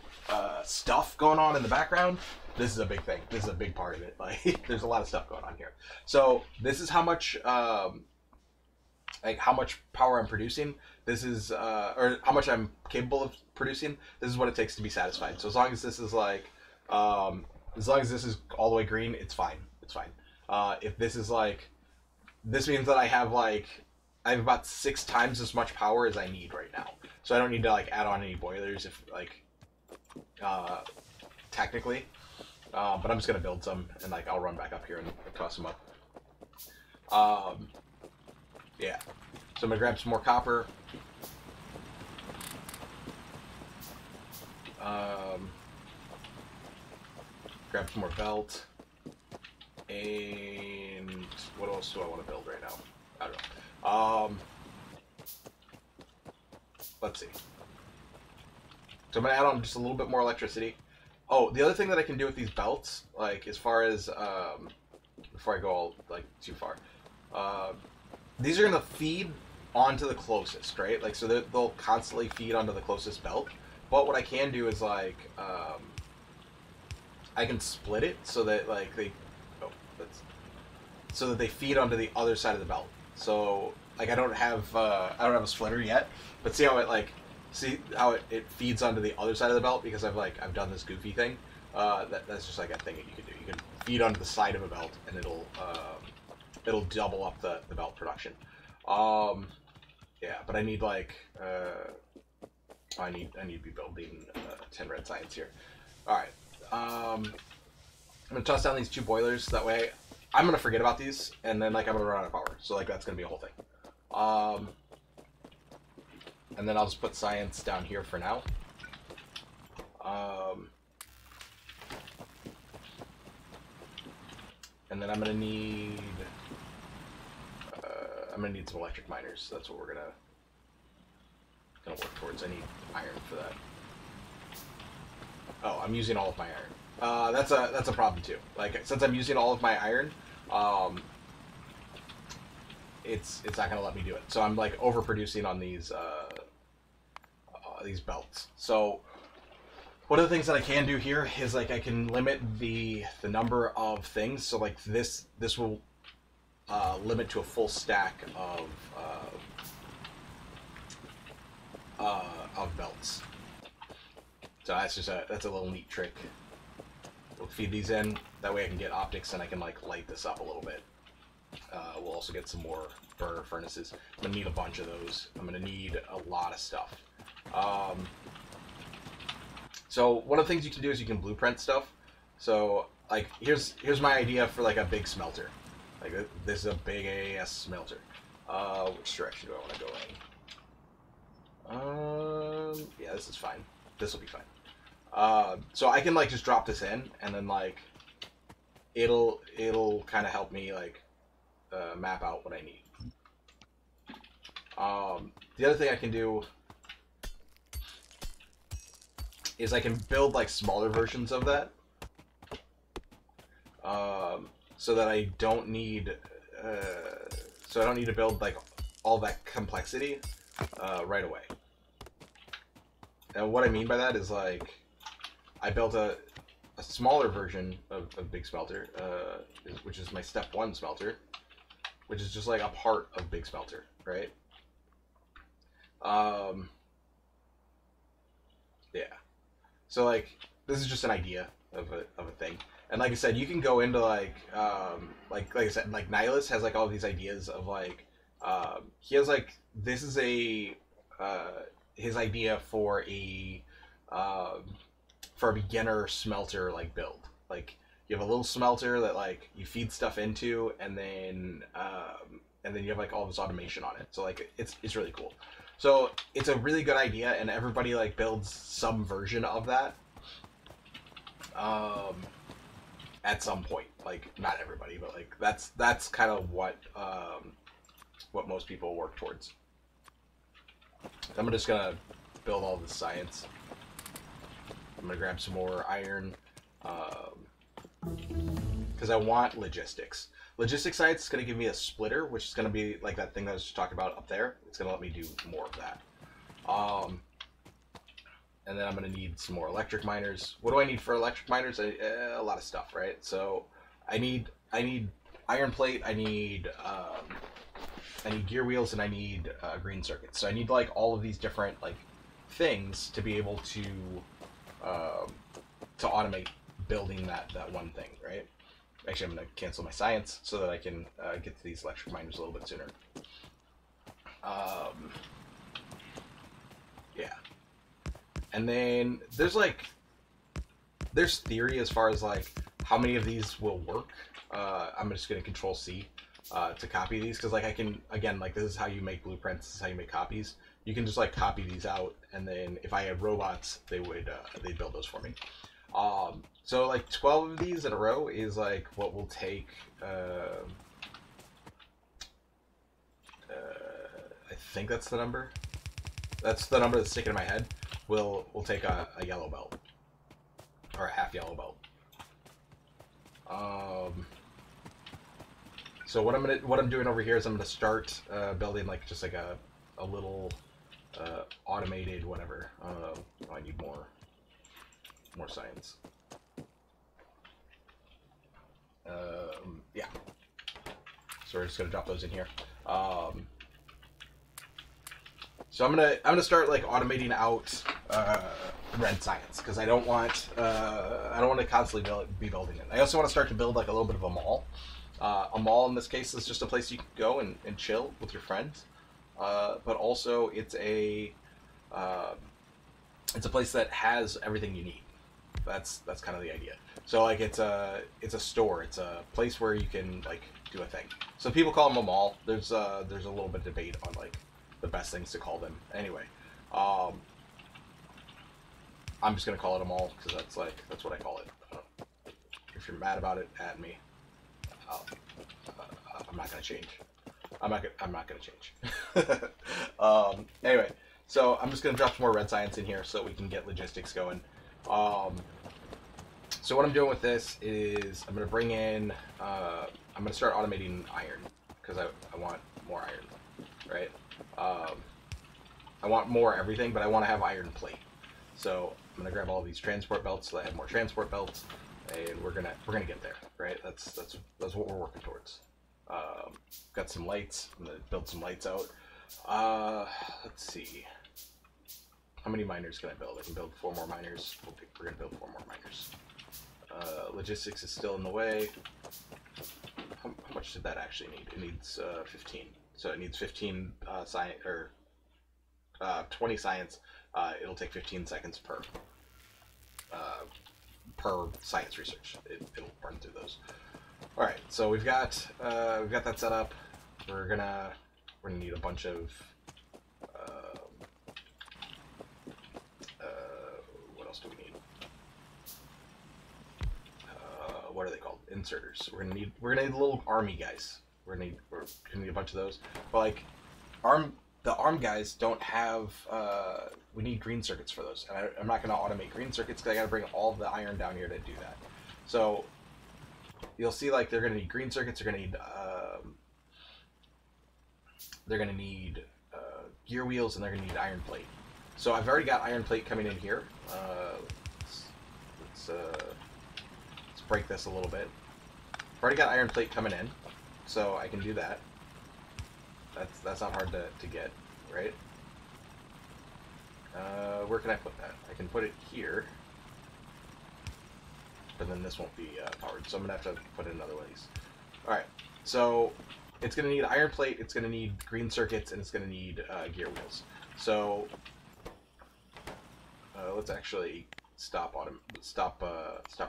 stuff going on in the background, this is a big thing. This is a big part of it. Like there's a lot of stuff going on here. So this is how much like how much power I'm producing. This is or how much I'm capable of producing. This is what it takes to be satisfied. So as long as this is like as long as this is all the way green, it's fine. It's fine. If this is like, this means that I have about 6 times as much power as I need right now. So I don't need to like add on any boilers if like technically. But I'm just gonna build some and like I'll run back up here and toss them up. Yeah. So I'm gonna grab some more copper. Grab some more belt. And what else do I want to build right now? I don't know. Let's see. So I'm gonna add on just a little bit more electricity. Oh, the other thing that I can do with these belts, like as far as before I go all like too far, these are gonna feed onto the closest, right? Like so they'll constantly feed onto the closest belt. But what I can do is like I can split it so that like so that they feed onto the other side of the belt. So like I don't have a splitter yet, but see how it feeds onto the other side of the belt because I've done this goofy thing. That's just like a thing that you can do. You can feed onto the side of a belt and it'll double up the belt production. Yeah, but I need like I need to be building 10 red science here. All right. I'm gonna toss down these 2 boilers. That way, I'm gonna forget about these, and then like I'm gonna run out of power. So like that's gonna be a whole thing. And then I'll just put science down here for now. And then I'm gonna need some electric miners. That's what we're gonna work towards. I need iron for that. Oh, I'm using all of my iron. That's a problem too. Like since I'm using all of my iron, it's not gonna let me do it. So I'm like overproducing on these belts. So one of the things that I can do here is like I can limit the number of things. So like this will limit to a full stack of belts. So that's a little neat trick. We'll feed these in. That way I can get optics and I can like light this up a little bit. We'll also get some more burner furnaces. I'm gonna need a bunch of those. I'm gonna need a lot of stuff. So one of the things you can do is you can blueprint stuff. So like here's my idea for like a big smelter. Like this is a big ass smelter. Which direction do I want to go in? Yeah, this is fine. This will be fine. So I can like just drop this in, and then like it'll kind of help me like map out what I need. The other thing I can do is I can build like smaller versions of that, so that I don't need to build like all that complexity right away. And what I mean by that is like I built a smaller version of Big Smelter, which is my step 1 smelter, which is just like a part of Big Smelter, right? Yeah. So like this is just an idea of a thing. And like I said, you can go into like I said, like Nihilus has like all these ideas of like he has like this is a his idea for a beginner smelter like build. Like you have a little smelter that like you feed stuff into, and then you have like all this automation on it. So like it's really cool. So it's a really good idea, and everybody like builds some version of that. At some point, like not everybody, but like that's kind of what most people work towards. I'm just gonna build all this science. I'm gonna grab some more iron because I want logistics. Logistics science is going to give me a splitter, which is going to be like that thing that I was just talking about up there. It's going to let me do more of that. And then I'm going to need some more electric miners. What do I need for electric miners? A lot of stuff, right? So I need iron plate. I need gear wheels, and I need green circuits. So I need like all of these different like things to be able to automate building that one thing, right? Actually, I'm going to cancel my science so that I can get to these electric miners a little bit sooner. Yeah. And then there's theory as far as like how many of these will work. I'm just going to Control C to copy these, because like I can, again, like this is how you make blueprints, this is how you make copies. You can just like copy these out, and then if I had robots, they'd build those for me. So like 12 of these in a row is like what will take. I think that's the number. That's the number that's sticking in my head. We'll take a yellow belt or a half yellow belt. So what I'm doing over here is I'm gonna start building like just like a little automated whatever. I need more science. Yeah. So we're just gonna drop those in here. So I'm gonna start like automating out red science, because I don't want to constantly be building it. I also want to start to build like a little bit of a mall. A mall in this case is just a place you can go and chill with your friends, but also it's a place that has everything you need. That's kind of the idea. So like it's a store. It's a place where you can like do a thing. So people call them a mall. There's a little bit of debate on like the best things to call them. Anyway, I'm just gonna call it a mall because that's what I call it. If you're mad about it, at me. I'm not gonna change. I'm not gonna change. Anyway, so I'm just gonna drop some more red science in here so that we can get logistics going. So what I'm doing with this is I'm gonna bring in. I'm gonna start automating iron because I want more iron, right? I want more everything, but I want to have iron plate. So I'm gonna grab all these transport belts so I have more transport belts, and we're gonna get there, right? That's what we're working towards. Got some lights. I'm gonna build some lights out. Let's see. How many miners can I build? I can build 4 more miners. We're gonna build 4 more miners. Logistics is still in the way. How much did that actually need? It needs 15. So it needs 15 science, or 20 science. It'll take 15 seconds per science research. It'll burn through those. All right, so we've got that set up. We're gonna need a bunch of what else do we need? What are they called? Inserters. We're gonna need little army guys. We're gonna need a bunch of those. But like the arm guys don't have. We need green circuits for those, and I'm not gonna automate green circuits because I gotta bring all the iron down here to do that. So you'll see like they're gonna need green circuits. They're gonna need gear wheels, and they're gonna need iron plate. So I've already got iron plate coming in here. Let's break this a little bit. I've already got iron plate coming in, so I can do that. That's not hard to get, right? Where can I put that? I can put it here, but then this won't be powered, so I'm gonna have to put in another one of these. All right, so it's gonna need iron plate, it's gonna need green circuits, and it's gonna need gear wheels. So let's actually stop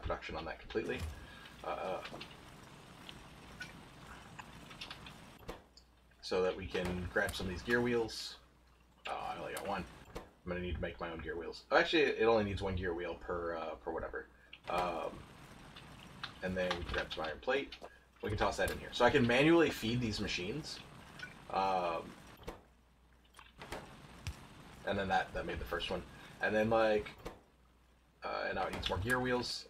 production on that completely. So that we can grab some of these gear wheels. Oh, I only got one. I'm gonna need to make my own gear wheels. Actually, it only needs 1 gear wheel per whatever. And then we can grab some iron plate. We can toss that in here. So I can manually feed these machines. And then that made the first one. And then like, and now it needs more gear wheels.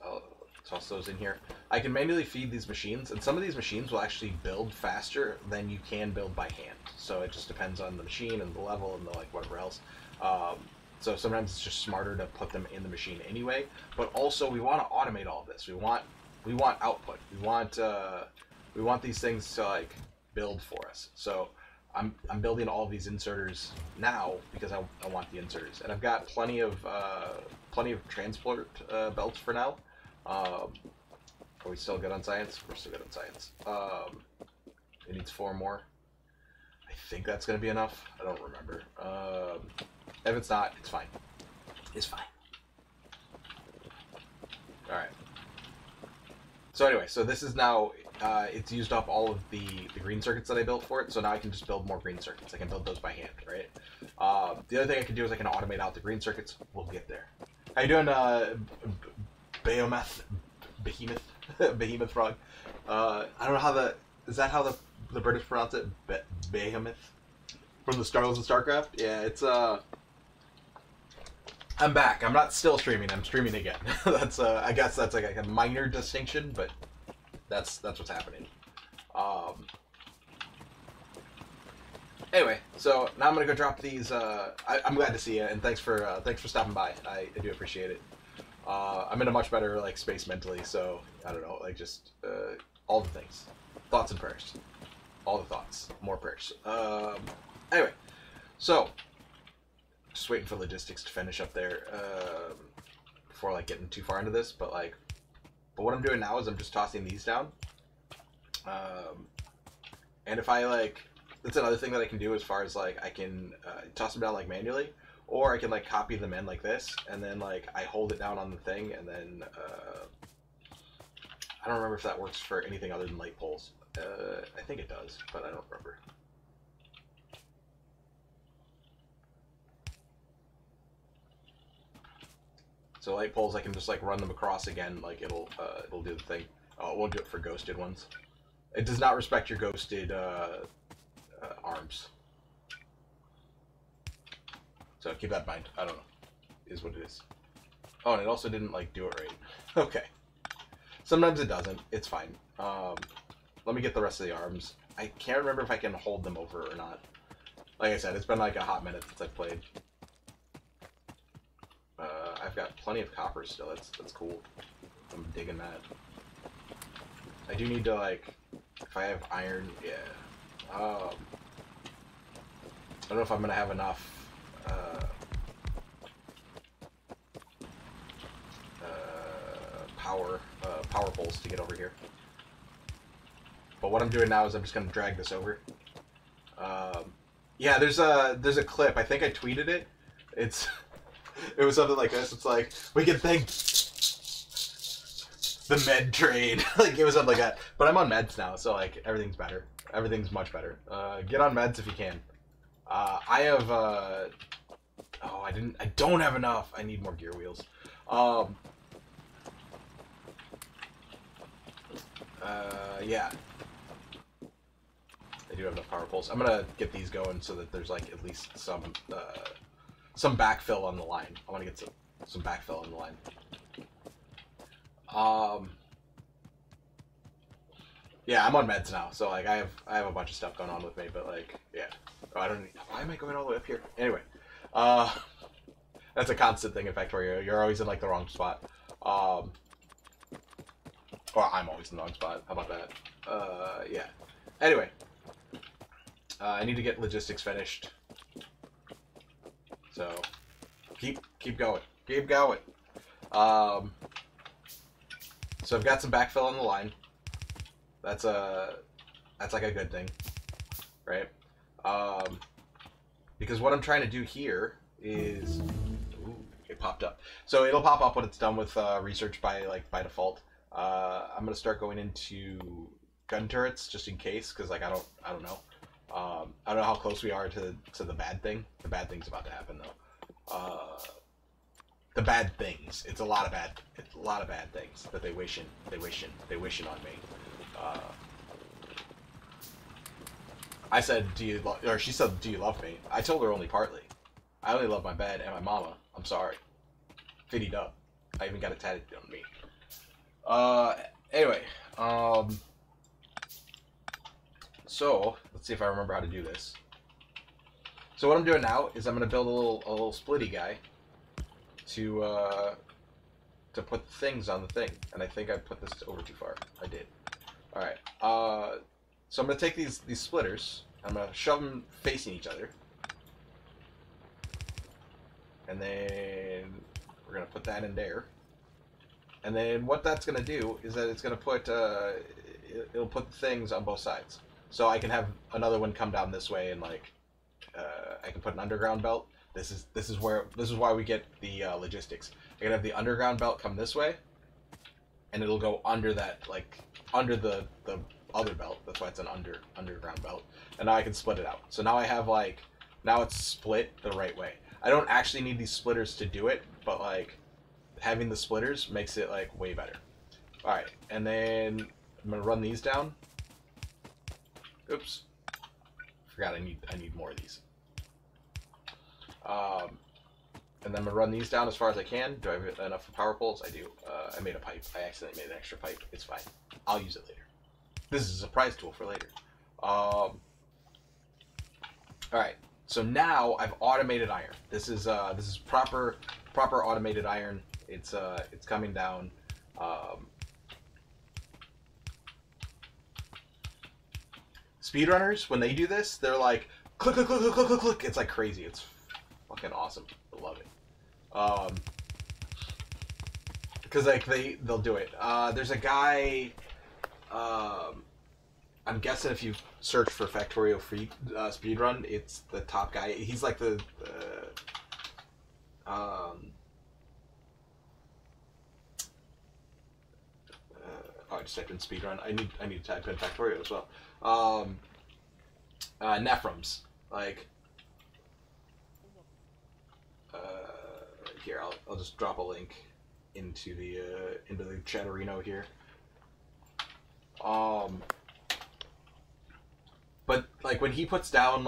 Toss those in here. I can manually feed these machines, and some of these machines will actually build faster than you can build by hand. So it just depends on the machine and the level and the like whatever else. So sometimes it's just smarter to put them in the machine anyway. But also we want to automate all of this. We want output. We want these things to like build for us. So I'm building all of these inserters now because I want the inserters, and I've got plenty of transport belts for now. Are we still good on science? We're still good on science. It needs 4 more. I think that's gonna be enough. I don't remember. If it's not, it's fine. It's fine. All right. So anyway, so this is now. It's used up all of the green circuits that I built for it, so now I can just build more green circuits. I can build those by hand, right? The other thing I can do is I can automate out the green circuits. We'll get there. How you doing, Behemoth frog? I don't know how is that how the British pronounce it? Behemoth? From the Star Wars and StarCraft? Yeah, it's, I'm back. I'm not still streaming. I'm streaming again. That's, I guess that's like a minor distinction, but that's what's happening. Anyway, so now I'm gonna go drop these. I'm glad to see you, and thanks for stopping by. I do appreciate it. I'm in a much better like space mentally, so I don't know, like just all the things, thoughts and prayers, all the thoughts, more prayers. Anyway, so just waiting for logistics to finish up there before like getting too far into this. But what I'm doing now is I'm just tossing these down, and if I like. That's another thing that I can do as far as like I can toss them down like manually, or I can like copy them in like this, and then like I hold it down on the thing, and then I don't remember if that works for anything other than light poles. I think it does, but I don't remember. So light poles, I can just like run them across again, like it'll do the thing. Oh, it won't do it for ghosted ones. It does not respect your ghosted arms. So keep that in mind. I don't know. It is what it is. Oh, and it also didn't like do it right. Okay. Sometimes it doesn't. It's fine. Let me get the rest of the arms. I can't remember if I can hold them over or not. Like I said, it's been like a hot minute since I've played. I've got plenty of copper still. That's cool. I'm digging that. I do need to like, if I have iron, yeah. I don't know if I'm gonna have enough power poles to get over here. But what I'm doing now is I'm just gonna drag this over. Yeah, there's a clip. I think I tweeted it. It was something like this. It's like, we can thank the med trade. Like, it was something like that. But I'm on meds now, so like everything's better. Everything's much better. Get on meds if you can. I have oh, I don't have enough. I need more gear wheels. Yeah. I do have enough power poles. I'm gonna get these going so that there's like at least some backfill on the line. I want to get some backfill on the line. Yeah, I'm on meds now, so like I have a bunch of stuff going on with me, but like yeah. Oh, I don't need, why am I going all the way up here? Anyway, that's a constant thing in Factorio. You're always in like the wrong spot. Or I'm always in the wrong spot. How about that? Yeah. Anyway, I need to get logistics finished. So keep going. Keep going. So I've got some backfill on the line. That's like a good thing, right? Because what I'm trying to do here is, ooh, it popped up. So it'll pop up when it's done with research by default. I'm gonna start going into gun turrets just in case, because like I don't know. I don't know how close we are to the bad thing. The bad thing's about to happen though. The bad things. It's a lot of bad things that they wishing on me. I said, "Do you?" Or she said, "Do you love me?" I told her only partly. I only love my bed and my mama. I'm sorry. Fitty dub. I even got it tatted on me. Anyway, so let's see if I remember how to do this. So what I'm doing now is I'm gonna build a little splitty guy to put things on the thing, and I think I put this over too far. I did. All right. So I'm gonna take these splitters. I'm gonna shove them facing each other, and then we're gonna put that in there. And then what that's gonna do is that it's gonna put it'll put things on both sides. So I can have another one come down this way, and like I can put an underground belt. This is why we get the logistics. I can have the underground belt come this way, and it'll go under that, like under the other belt. That's why it's an underground belt. And now I can split it out. So now I have like, now it's split the right way. I don't actually need these splitters to do it, but like having the splitters makes it like way better. All right, and then I'm gonna run these down. Oops, forgot I need more of these. And then I'm gonna run these down as far as I can. Do I have enough power poles? I do. I made a pipe. I accidentally made an extra pipe. It's fine. I'll use it later. This is a surprise tool for later. All right. So now I've automated iron. This is proper automated iron. It's coming down. Speedrunners, when they do this, they're like click click click click click click click. It's like crazy. It's fucking awesome. I love it. Because like they'll do it. There's a guy. I'm guessing if you search for Factorio Free speedrun, it's the top guy. He's like the oh, I just typed in speedrun. I need to type in Factorio as well. Nephrums, like here I'll just drop a link into the chatterino here. But like when he puts down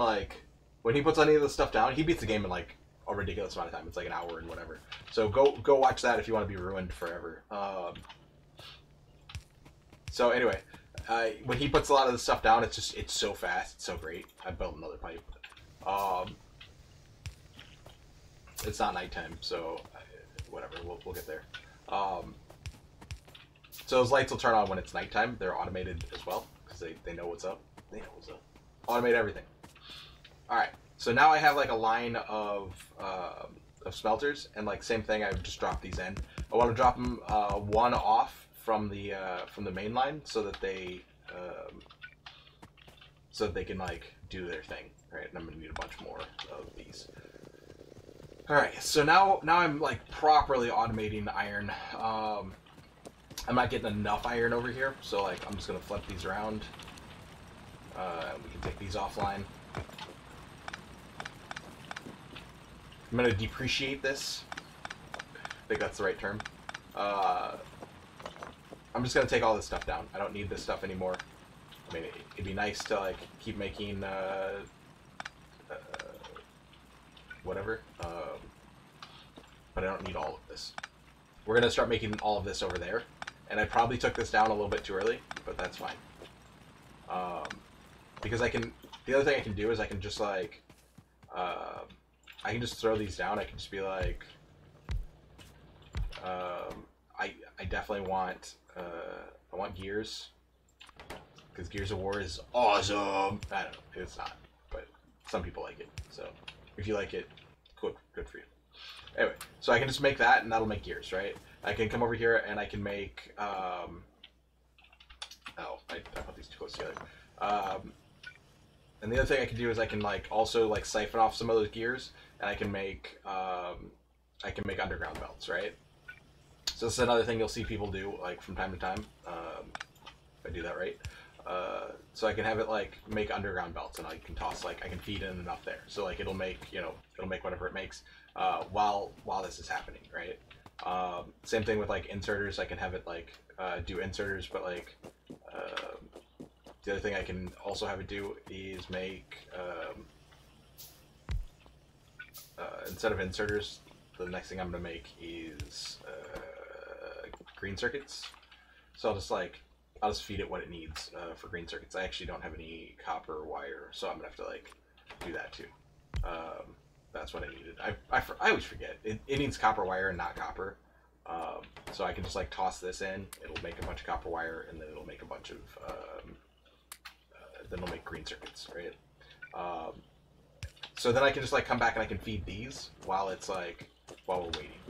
when he puts any of this stuff down, he beats the game in like a ridiculous amount of time. It's like an hour and whatever. So go watch that if you want to be ruined forever. So anyway, when he puts a lot of the stuff down, it's so fast. It's so great. I built another pipe. It's not nighttime, so whatever. We'll get there. So those lights will turn on when it's nighttime. They're automated as well because they know what's up. They know what's up. Automate everything. All right. So now I have like a line of smelters, and like same thing. I've just dropped these in. I want to drop them one off from the main line so that they can like do their thing, right? And I'm gonna need a bunch more of these. All right. So now I'm like properly automating the iron. I'm not getting enough iron over here, so like I'm just gonna flip these around. We can take these offline. I'm gonna depreciate this. I think that's the right term. I'm just gonna take all this stuff down. I don't need this stuff anymore. I mean, it'd be nice to like keep making whatever, but I don't need all of this. We're gonna start making all of this over there. And I probably took this down a little bit too early, but that's fine. Because the other thing I can do is I can just like, I can just throw these down. I can just be like, I definitely want, I want Gears. Because Gears of War is awesome. I don't know, it's not, but some people like it. So if you like it, good for you. Anyway, so I can just make that, and that'll make Gears, right? I can come over here and I can make, oh, I put these too close together. And the other thing I can do is I can like also like siphon off some of those gears, and I can make underground belts, right? So this is another thing you'll see people do like from time to time, if I do that right. So I can have it like make underground belts, and I can toss like, I can feed in enough there. So like it'll make, it'll make whatever it makes, while this is happening, right? Same thing with like inserters. I can have it like do inserters, but like the other thing I can also have it do is make instead of inserters, the next thing I'm gonna make is green circuits. So I'll just feed it what it needs for green circuits. I actually don't have any copper wire, so I'm gonna have to like do that too. That's what I needed. I always forget. It needs copper wire and not copper. So I can just like toss this in. It'll make a bunch of copper wire, and then it'll make a bunch of then it'll make green circuits, right? So then I can just like come back and I can feed these while it's like while we're waiting,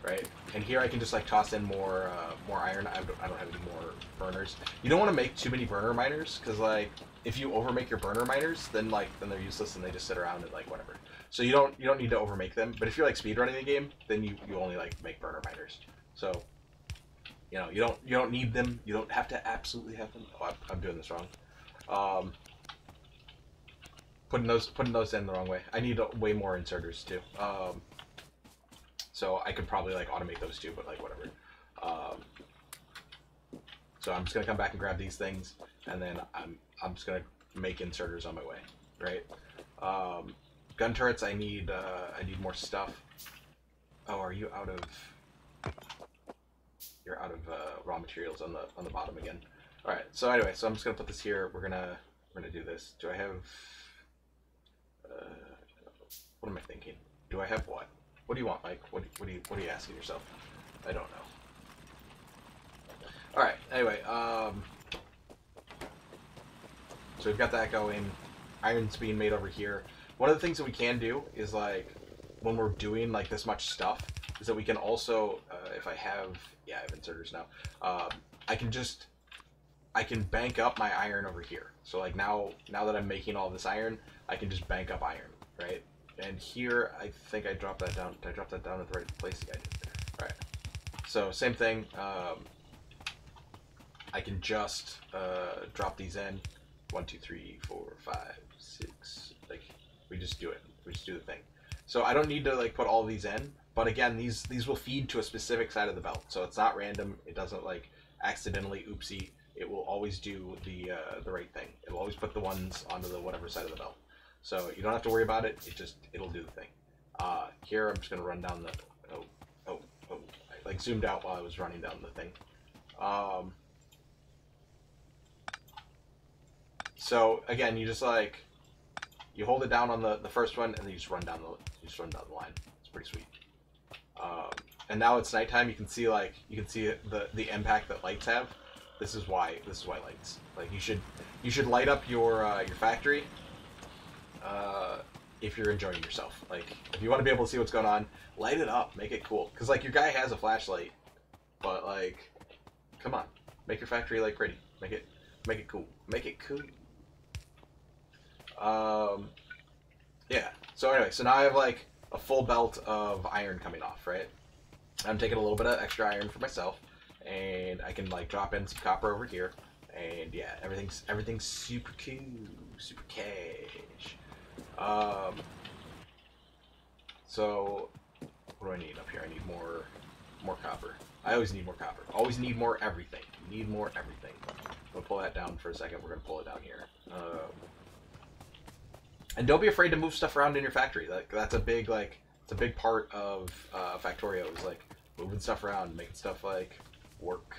right? And here I can just like toss in more iron. I don't have any more burners. You don't want to make too many burner miners because like if you overmake your burner miners, then they're useless and they just sit around and like whatever. So you don't need to overmake them. But if you're like speedrunning the game, then you only like make burner miners. So you don't need them. You don't have to absolutely have them. Oh, I'm doing this wrong. Putting those in the wrong way. I need way more inserters too. So I could probably like automate those too, but like whatever. So I'm just gonna come back and grab these things, and then I'm just gonna make inserters on my way, right? Gun turrets. I need more stuff. Oh, are you out of? You're out of raw materials on the bottom again. All right. So anyway, so I'm just gonna put this here. We're gonna do this. Do I have? What am I thinking? Do I have what? What do you want, Mike? What are you asking yourself? I don't know. All right. Anyway, so we've got that going. Iron's being made over here. One of the things that we can do is like when we're doing like this much stuff is that we can also, if I have inserters now. I can bank up my iron over here. So like now that I'm making all this iron, I can just bank up iron, right? And here, I think I dropped that down. Did I drop that down at the right place? Yeah, I did. All right. So same thing. I can just drop these in. 1, 2, 3, 4, 5, 6. Like we just do it. We just do the thing. So I don't need to like put all these in. But again, these will feed to a specific side of the belt. So it's not random. It doesn't like accidentally oopsie. It will always do the right thing. It will always put the ones onto the whatever side of the belt. So you don't have to worry about it. It'll do the thing. Here I'm just gonna run down the I like zoomed out while I was running down the thing. So again, you just like you hold it down on the first one, and then you just run down the line. It's pretty sweet. And now it's nighttime. You can see the impact that lights have. This is why lights. Like you should light up your factory. If you're enjoying yourself, like if you want to be able to see what's going on, light it up, make it cool. Cause like your guy has a flashlight, but like, come on, make your factory like pretty, make it cool, make it cool. Yeah. So anyway, so now I have like a full belt of iron coming off, right? I'm taking a little bit of extra iron for myself, and I can like drop in some copper over here, and yeah, everything's super cool, super cash. So what do I need up here? I need more copper. I always need more copper. Always need more everything. Need more everything. I'm gonna pull that down for a second. We're gonna pull it down here. And don't be afraid to move stuff around in your factory. That's a big it's a big part of Factorio is like moving stuff around, making stuff like work.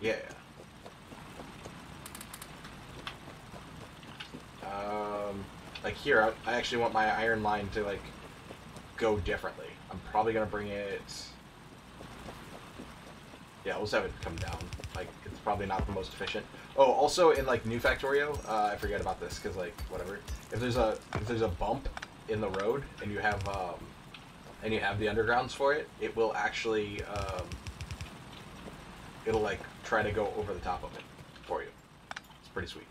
Yeah. Like here, I actually want my iron line to like go differently. I'm probably gonna bring it. Yeah, we'll just have it come down. Like it's probably not the most efficient. Oh, also in like new Factorio, I forget about this because like whatever. If there's a bump in the road and you have the undergrounds for it, it will actually it'll like try to go over the top of it for you. It's pretty sweet.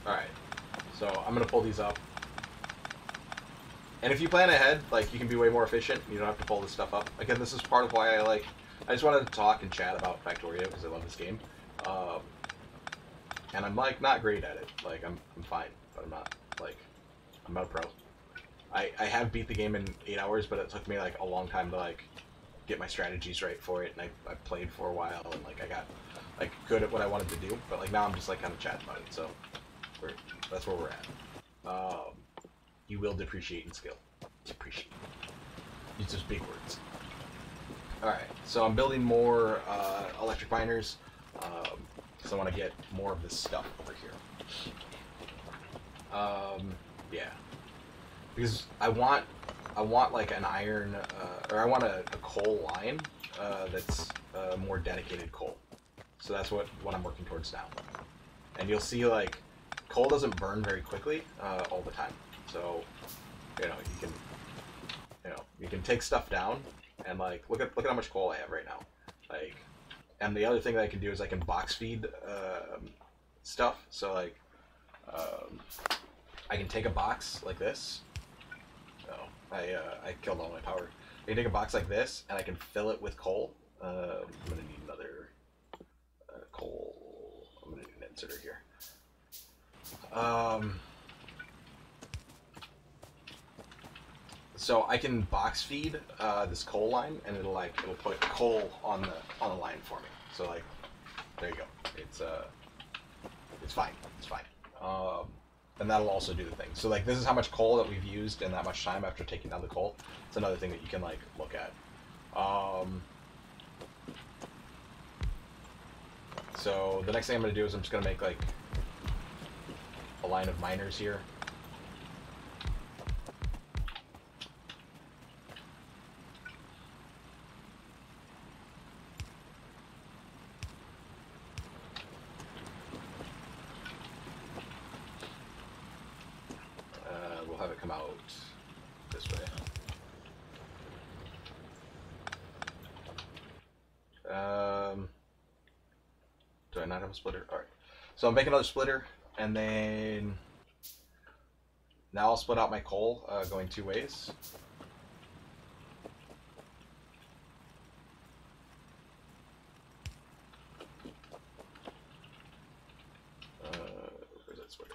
Alright, so I'm going to pull these up. And if you plan ahead, like, you can be way more efficient. You don't have to pull this stuff up. Again, this is part of why I just wanted to talk and chat about Factorio, because I love this game. And I'm, like, not great at it. Like, I'm fine, but I'm not a pro. I have beat the game in 8 hours, but it took me, like, a long time to, like, get my strategies right for it, and I played for a while, and, like, I got, like, good at what I wanted to do. But, like, now I'm just, like, kind of chatting about it, so... that's where we're at. he will depreciate in skill. Depreciate. Use those big words. Alright, so I'm building more electric miners, because I want to get more of this stuff over here. Yeah. Because I want like an iron, or I want a coal line that's more dedicated coal. So that's what I'm working towards now. And you'll see, like, coal doesn't burn very quickly all the time. So, you can take stuff down and, like, look at how much coal I have right now. Like, and the other thing that I can do is I can box feed stuff. So, like, I can take a box like this. Oh, I killed all my power. I can take a box like this and I can fill it with coal. I'm gonna need another coal. I'm gonna need an inserter here. So I can box feed this coal line, and it'll put coal on the line for me. So, like, there you go. It's fine. It's fine. And that'll also do the thing. So, like, this is how much coal that we've used in that much time after taking down the coal. It's another thing that you can, like, look at. So the next thing I'm gonna do is I'm just gonna make, like, a line of miners here. We'll have it come out this way. Do I not have a splitter? Alright. So I'm making another splitter, and then now I'll split out my coal going two ways. Where's that splitter?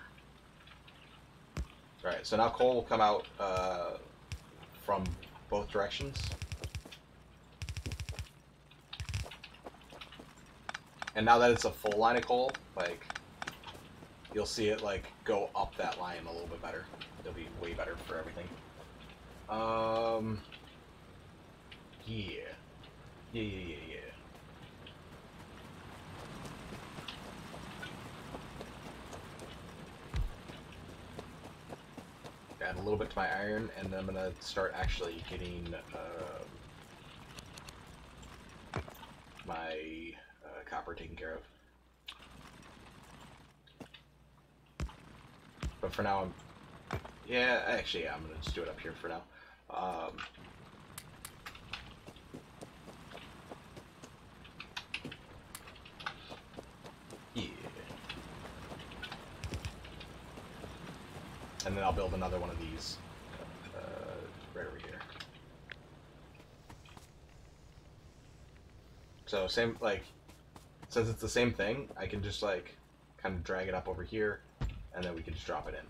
Alright, so now coal will come out from both directions. And now that it's a full line of coal, like, you'll see it, like, go up that line a little bit better. It'll be way better for everything. Yeah. Yeah. Add a little bit to my iron, and then I'm gonna start actually getting my copper taken care of. But for now, I'm gonna just do it up here for now. Yeah. And then I'll build another one of these right over here. So same, like, since it's the same thing, I can just, like, kind of drag it up over here, and then we can just drop it in,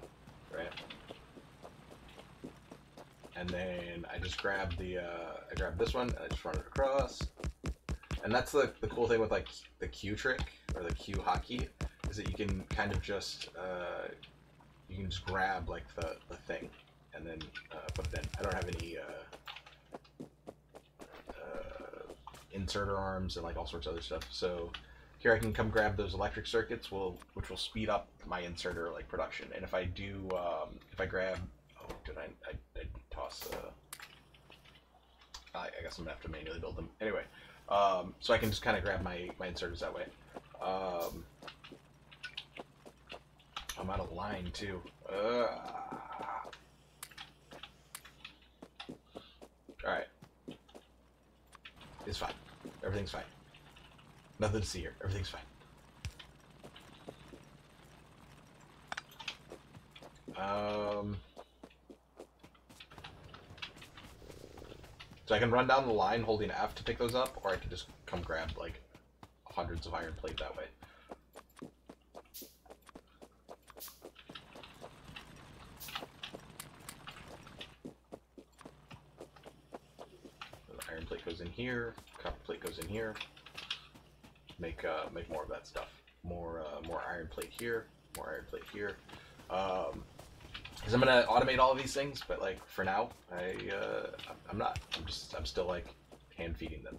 right? And then I just grab I grab this one, and I just run it across. And that's the cool thing with, like, the Q trick, or the Q hotkey, is that you can kind of just, you can just grab, like, the thing, and then put it in. I don't have any inserter arms and, like, all sorts of other stuff, so here I can come grab those electric circuits, which will speed up my inserter, like, production. And if I do, if I grab, oh, did I toss, I guess I'm gonna have to manually build them. Anyway, so I can just kind of grab my inserters that way. I'm out of line, too. Alright. It's fine. Everything's fine. Nothing to see here. Everything's fine. So I can run down the line holding F to pick those up, or I can just come grab, like, hundreds of iron plate that way. The iron plate goes in here, copper plate goes in here. Make more of that stuff. More iron plate here, more iron plate here. Because I'm gonna automate all of these things, but like for now, I'm not. I'm still like hand feeding them.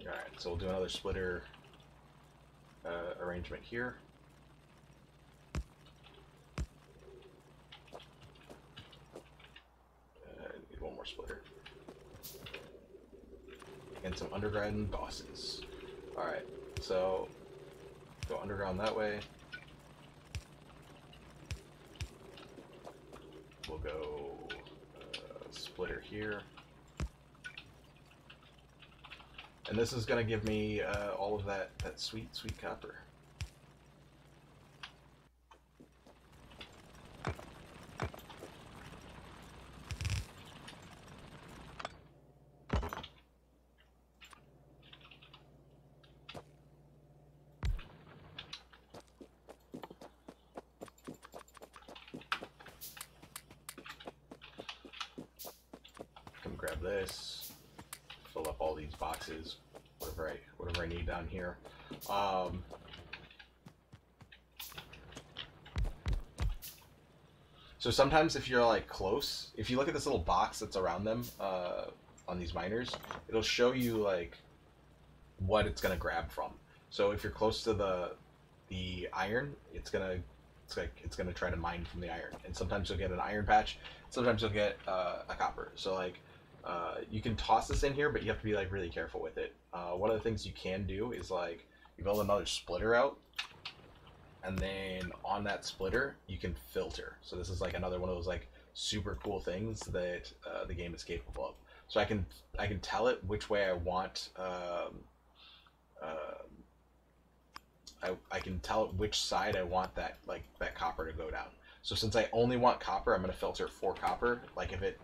All right, so we'll do another splitter arrangement here. Need one more splitter. And some underground bosses. Alright, so go underground that way. We'll go splitter here. And this is going to give me all of that sweet, sweet copper. Come grab this, fill up all these boxes, whatever I need down here. So sometimes if you're like close, if you look at this little box that's around them on these miners, it'll show you like what it's gonna grab from. So if you're close to the iron, it's gonna try to mine from the iron, and sometimes you'll get an iron patch, sometimes you'll get a copper. So like you can toss this in here, but you have to be like really careful with it. One of the things you can do is like you build another splitter out, and then on that splitter you can filter. So this is like another one of those like super cool things that the game is capable of. So I can tell it which way I want. I can tell it which side I want that copper to go down. So since I only want copper, I'm going to filter for copper. Like if it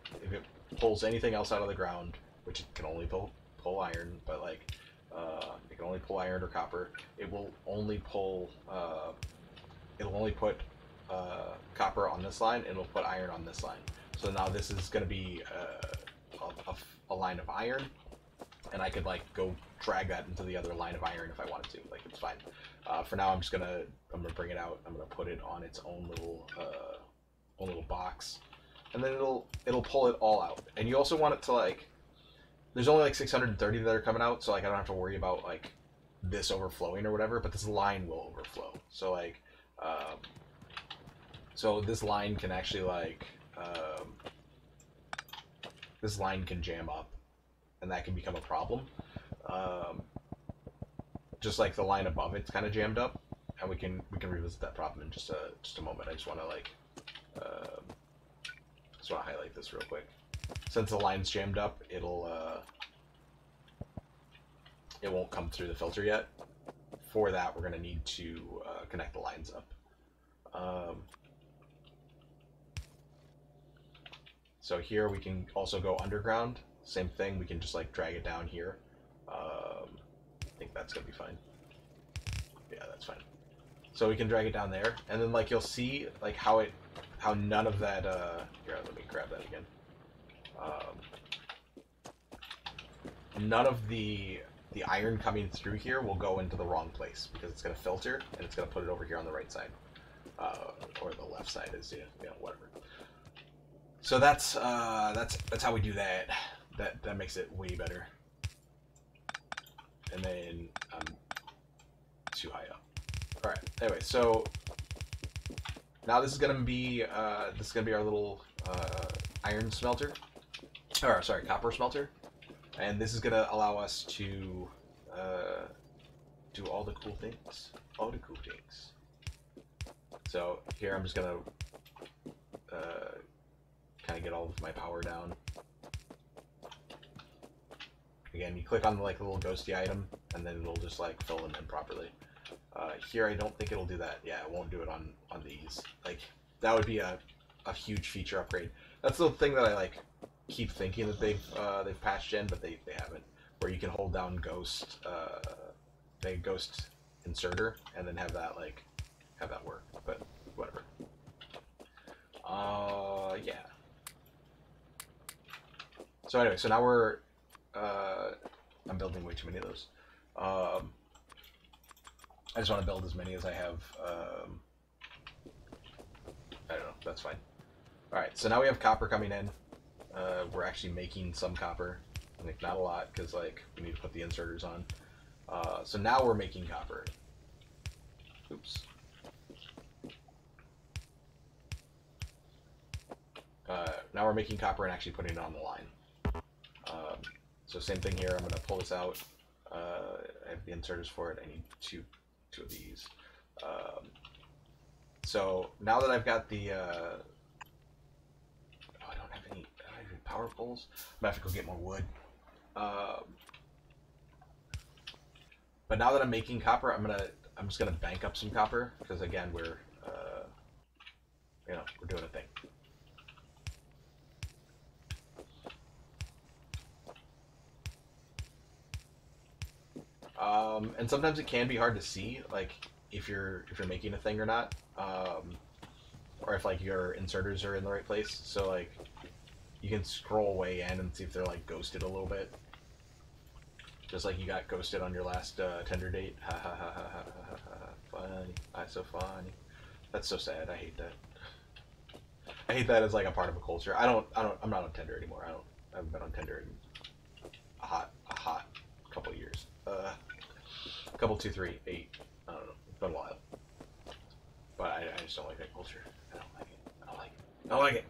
pulls anything else out of the ground, which it can only pull iron, but like it can only pull iron or copper. It will only pull. It'll only put copper on this line, and it'll put iron on this line. So now this is going to be a line of iron, and I could like go drag that into the other line of iron if I wanted to. Like it's fine. For now, I'm gonna bring it out. I'm gonna put it on its own little box, and then it'll pull it all out. And you also want it to like. There's only like 630 that are coming out, so like I don't have to worry about like this overflowing or whatever. But this line will overflow. So like, so this line can actually like, this line can jam up, and that can become a problem. Just like the line above it's kind of jammed up, and we can revisit that problem in just a moment. I just want to like highlight this real quick. Since the line's jammed up, it won't come through the filter yet. For that, we're going to need to connect the lines up. So here we can also go underground. Same thing. We can just like drag it down here. I think that's gonna be fine. Yeah, that's fine. So we can drag it down there, and then like you'll see like how none of that. Here, let me grab that again. None of the iron coming through here will go into the wrong place because it's gonna filter and it's gonna put it over here on the right side, or the left side is whatever. So that's how we do that. That makes it way better. And then I'm too high up. All right. Anyway, so now this is gonna be our little iron smelter, or sorry, copper smelter, and this is gonna allow us to do all the cool things. All the cool things. So here I'm just gonna kind of get all of my power down. Again, you click on the like little ghosty item, and then it'll just like fill them in properly. Here, I don't think it'll do that. Yeah, it won't do it on these. Like that would be a huge feature upgrade. That's the thing that I like keep thinking that they've patched in, but they haven't. Where you can hold down ghost, the ghost inserter, and then have that work. But whatever. Yeah. So anyway, so now we're I'm building way too many of those. I just want to build as many as I have. I don't know. That's fine. All right. So now we have copper coming in. We're actually making some copper. Like not a lot because like we need to put the inserters on. So now we're making copper. Oops. Now we're making copper and actually putting it on the line. So same thing here. I'm going to pull this out. I have the inserters for it. I need two of these. So now that I've got the, oh, I don't have any power poles. I'm gonna have to go get more wood. But now that I'm making copper, I'm just gonna bank up some copper because again we're, we're doing a thing. And sometimes it can be hard to see, like if you're making a thing or not, or if like your inserters are in the right place. So like you can scroll way in and see if they're like ghosted a little bit, just like you got ghosted on your last Tinder date. Ha ha ha ha ha ha ha. Funny, so funny. That's so sad. I hate that. I hate that as like a part of a culture. I'm not on Tinder anymore. I haven't been on Tinder in a hot couple of years. Couple 2, 3, 8. I don't know. It's been a while. But I just don't like that culture. I don't like it. I don't like it.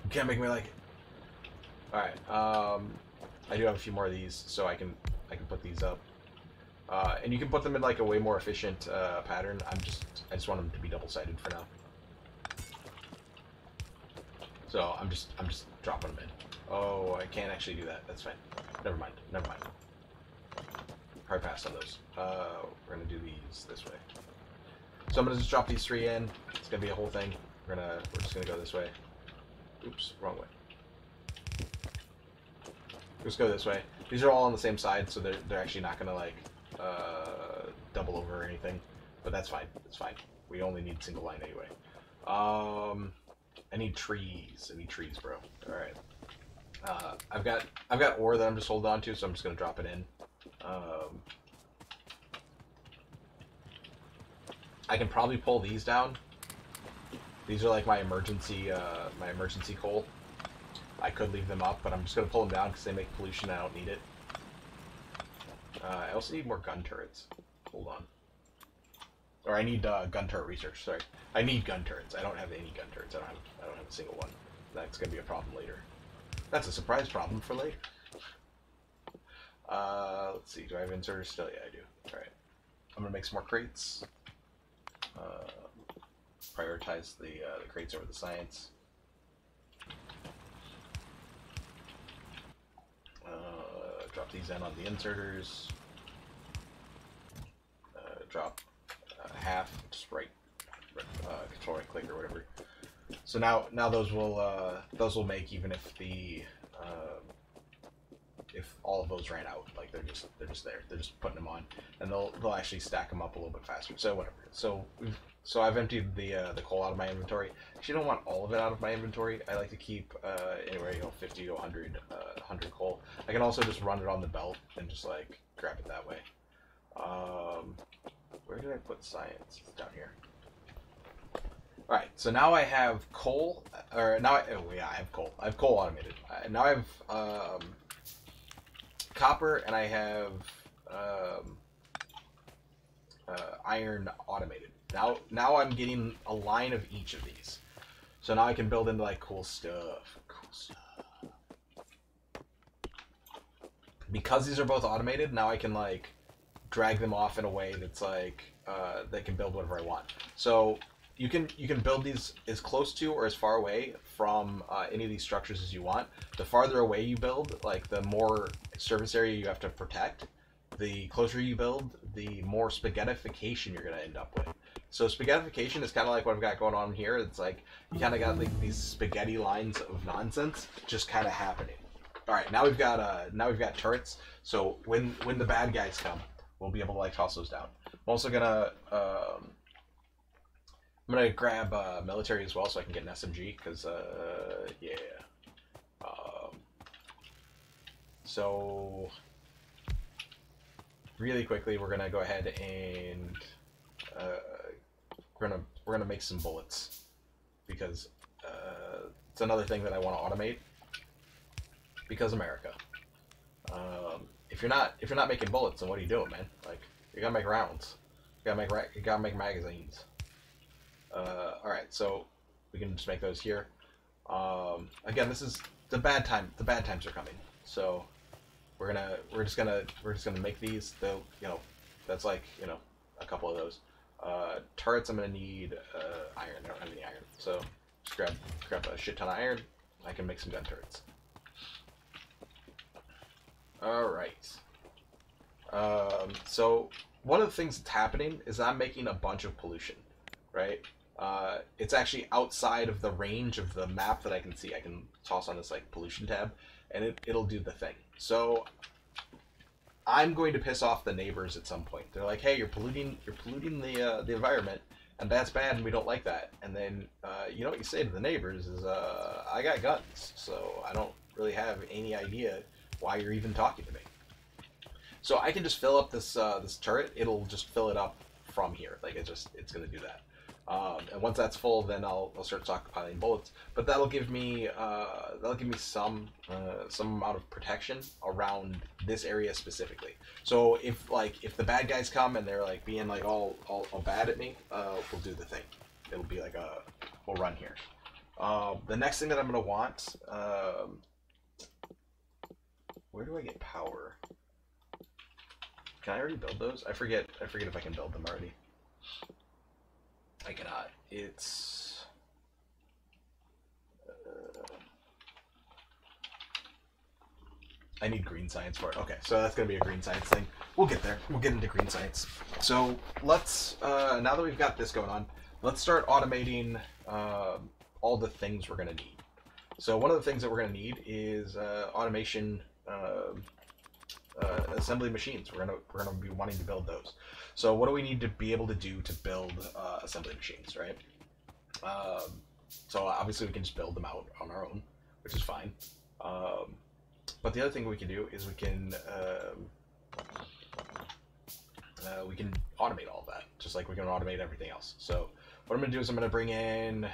You can't make me like it. Alright. I do have a few more of these, so I can put these up. And you can put them in like a way more efficient pattern. I just want them to be double-sided for now. So I'm just dropping them in. Oh, I can't actually do that. That's fine. Never mind. Hard pass on those. We're gonna do these this way. So I'm gonna just drop these 3 in. It's gonna be a whole thing. We're just gonna go this way. Oops, wrong way. Just go this way. These are all on the same side, so they're actually not gonna like double over or anything. But that's fine. It's fine. We only need single line anyway. I need trees. Bro. All right. I've got ore that I'm just holding on to, so I'm just gonna drop it in. I can probably pull these down. These are like my emergency coal. I could leave them up, but I'm just gonna pull them down because they make pollution. I don't need it. I also need more gun turrets. Hold on. Or I need gun turret research. Sorry, I need gun turrets. I don't have any gun turrets. I don't have a single one. That's gonna be a problem later. That's a surprise problem for later. Let's see. Do I have inserters still? Yeah, I do. All right. I'm gonna make some more crates. Prioritize the crates over the science. Drop these in on the inserters. Drop half, just control right click or whatever. So now those will make even if if all of those ran out, like they're just there. They're just putting them on, and they'll actually stack them up a little bit faster. So whatever. So I've emptied the coal out of my inventory. Actually, I don't want all of it out of my inventory. I like to keep anywhere 50 to 100 coal. I can also just run it on the belt and just like grab it that way. Where did I put science? It's down here. All right, so now I have coal, or now I have coal. I have coal automated. Now I have copper, and I have iron automated. Now I'm getting a line of each of these, so now I can build into like cool stuff. Because these are both automated, now I can like drag them off in a way that's like they can build whatever I want. So you can build these as close to or as far away from any of these structures as you want. The farther away you build, like the more surface area you have to protect. The closer you build, the more spaghettification you're going to end up with. So spaghettification is kind of like what I've got going on here. It's like you kind of got like these spaghetti lines of nonsense just kind of happening. All right, now we've got turrets. So when the bad guys come, we'll be able to like toss those down. I'm also gonna grab military as well, so I can get an SMG because yeah. So really quickly, we're gonna go ahead and we're gonna make some bullets because it's another thing that I want to automate because America. If you're not making bullets, then what are you doing, man? Like, you gotta make rounds. You gotta make magazines. All right, so we can just make those here. Again, this is the bad time. The bad times are coming. So we're just gonna make these. They'll, that's like, a couple of those. Turrets, I'm gonna need iron. I don't have any iron, so just grab a shit ton of iron. I can make some gun turrets. All right. So one of the things that's happening is I'm making a bunch of pollution, right? It's actually outside of the range of the map that I can see. I can toss on this like pollution tab, and it'll do the thing. So I'm going to piss off the neighbors at some point. They're like, "Hey, you're polluting the environment, and that's bad, and we don't like that." And then you know what you say to the neighbors is, "I got guns, so I don't really have any idea why you're even talking to me." So I can just fill up this this turret. It'll just fill it up from here. Like it's gonna do that. And once that's full, then I'll start stockpiling bullets. But that'll give me some amount of protection around this area specifically. So if the bad guys come and they're like being like all bad at me, we'll do the thing. It'll be like we'll run here. The next thing that I'm gonna want, where do I get power? Can I already build those? I forget if I can build them already. I cannot. It's I need green science for it. Okay, so that's gonna be a green science thing. We'll get there. We'll get into green science. So let's now that we've got this going on, let's start automating all the things we're gonna need. So one of the things that we're gonna need is automation. Assembly machines. We're gonna be wanting to build those. So what do we need to be able to do to build assembly machines, right? So obviously we can just build them out on our own, which is fine. But the other thing we can do is we can automate all of that, just like we can automate everything else. So what I'm gonna do is I'm gonna bring in. I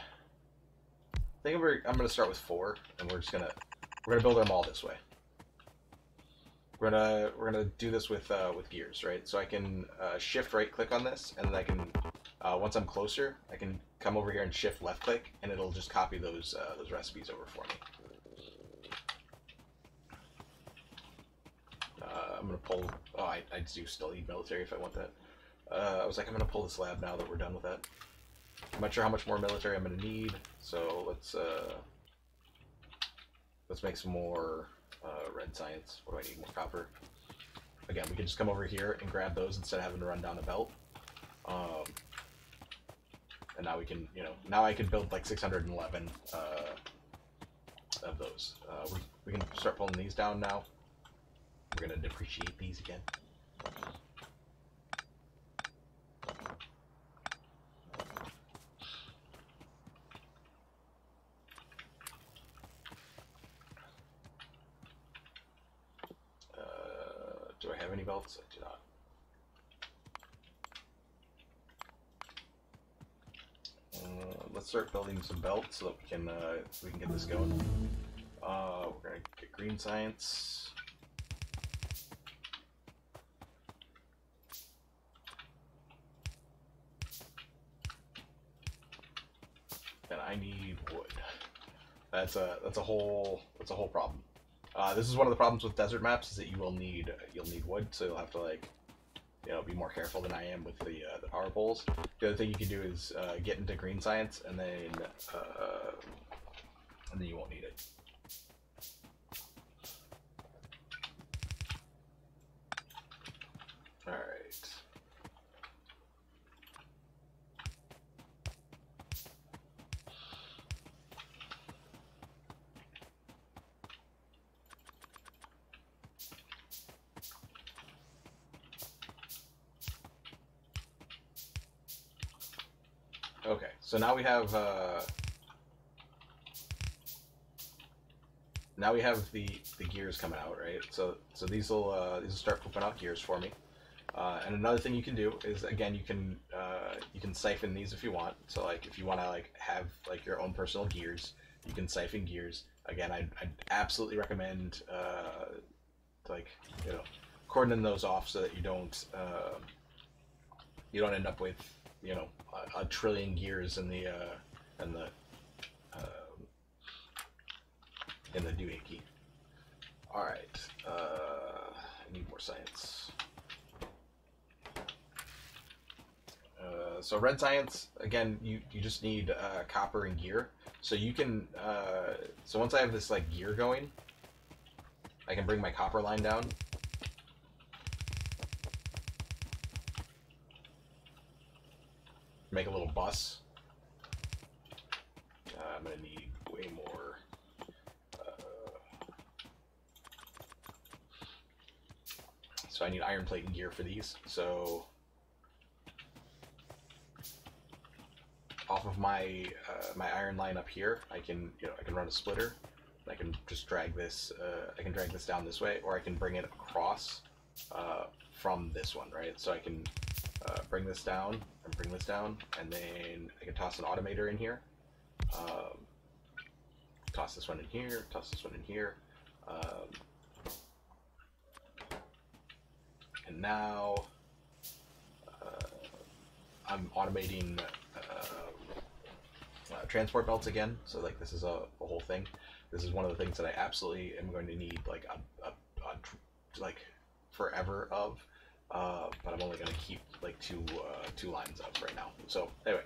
think I'm gonna start with 4, and we're gonna build them all this way. We're gonna do this with gears, right? So I can shift right click on this, and then I can once I'm closer, I can come over here and shift left click, and it'll just copy those recipes over for me. I'm gonna pull. Oh, I do still need military if I want that. I was like, I'm gonna pull this lab now that we're done with that. I'm not sure how much more military I'm gonna need, so let's make some more. Red science. What do I need? More copper. Again, we can just come over here and grab those instead of having to run down a belt. And now we can, now I can build like 611 of those. We can start pulling these down now. We're gonna depreciate these again. Do I have any belts? I do not. Let's start building some belts so that we can get this going. We're gonna get green science. And I need wood. That's a whole problem. This is one of the problems with desert maps, is that you'll need wood, so you'll have to be more careful than I am with the power poles. The other thing you can do is get into green science, and then you won't need it. All right. Okay, so now we have now we have the gears coming out, right? So these will start pooping out gears for me. And another thing you can do is, again, you can siphon these if you want. So like if you want to like have like your own personal gears, you can siphon gears. Again, I'd absolutely recommend like, you know, cordoning those off so that you don't end up with, you know, a trillion gears in the doohickey. All right, I need more science. So red science, again, you just need copper and gear. So you can, so once I have this like gear going, I can bring my copper line down. Make a little bus. I'm gonna need way more. So I need iron plate and gear for these. So off of my my iron line up here, I can run a splitter. I can just drag this. I can drag this down this way, or I can bring it across from this one, right? So I can bring this down and bring this down, and then I can toss an automator in here. Toss this one in here. Toss this one in here. And now I'm automating transport belts again. So like this is a whole thing. This is one of the things that I absolutely am going to need like like forever of. But I'm only going to keep like two lines up right now. So anyway,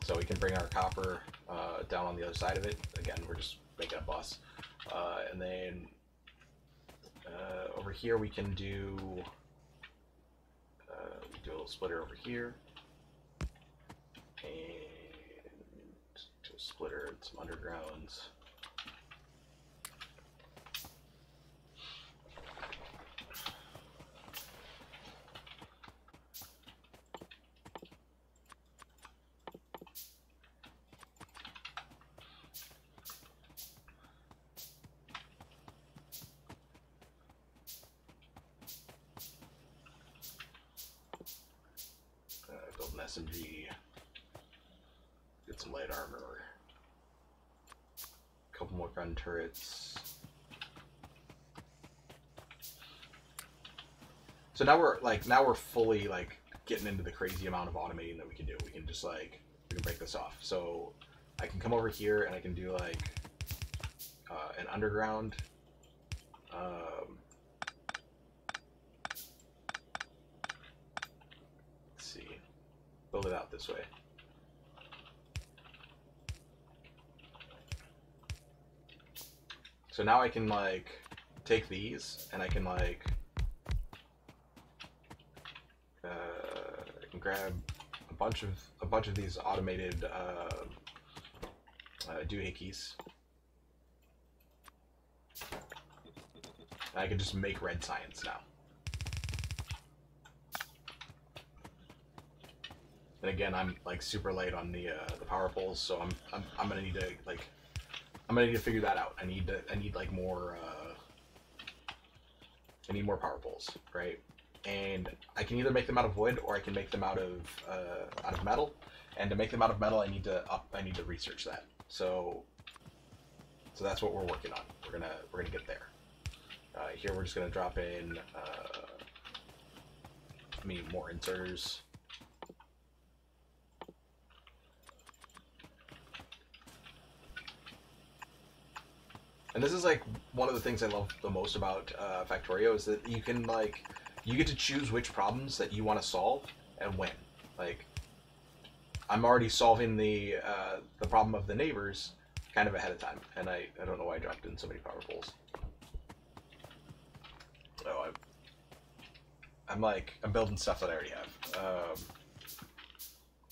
so we can bring our copper down on the other side of it. Again, we're just making a bus, and then over here we can do a little splitter over here, and do a splitter and some undergrounds. Build an SMG, get some light armor, a couple more gun turrets. So now we're fully like getting into the crazy amount of automating that we can do. We can just like, we can break this off. So I can come over here and I can do like an underground. Let's see, build it out this way. So now I can like take these and I can like I can grab a bunch of these automated doohickeys. I can just make red science now. And again, I'm like super late on the power poles, so I'm gonna need to like figure that out. I need like more I need more power poles, right? And I can either make them out of wood or I can make them out of metal. And to make them out of metal, I need to research that. So that's what we're working on. We're gonna get there. Here we're just gonna drop in more inserters. And this is like one of the things I love the most about Factorio is that you get to choose which problems that you want to solve and when. Like, I'm already solving the problem of the neighbors kind of ahead of time, and I don't know why I dropped in so many power poles. Oh, I'm building stuff that I already have.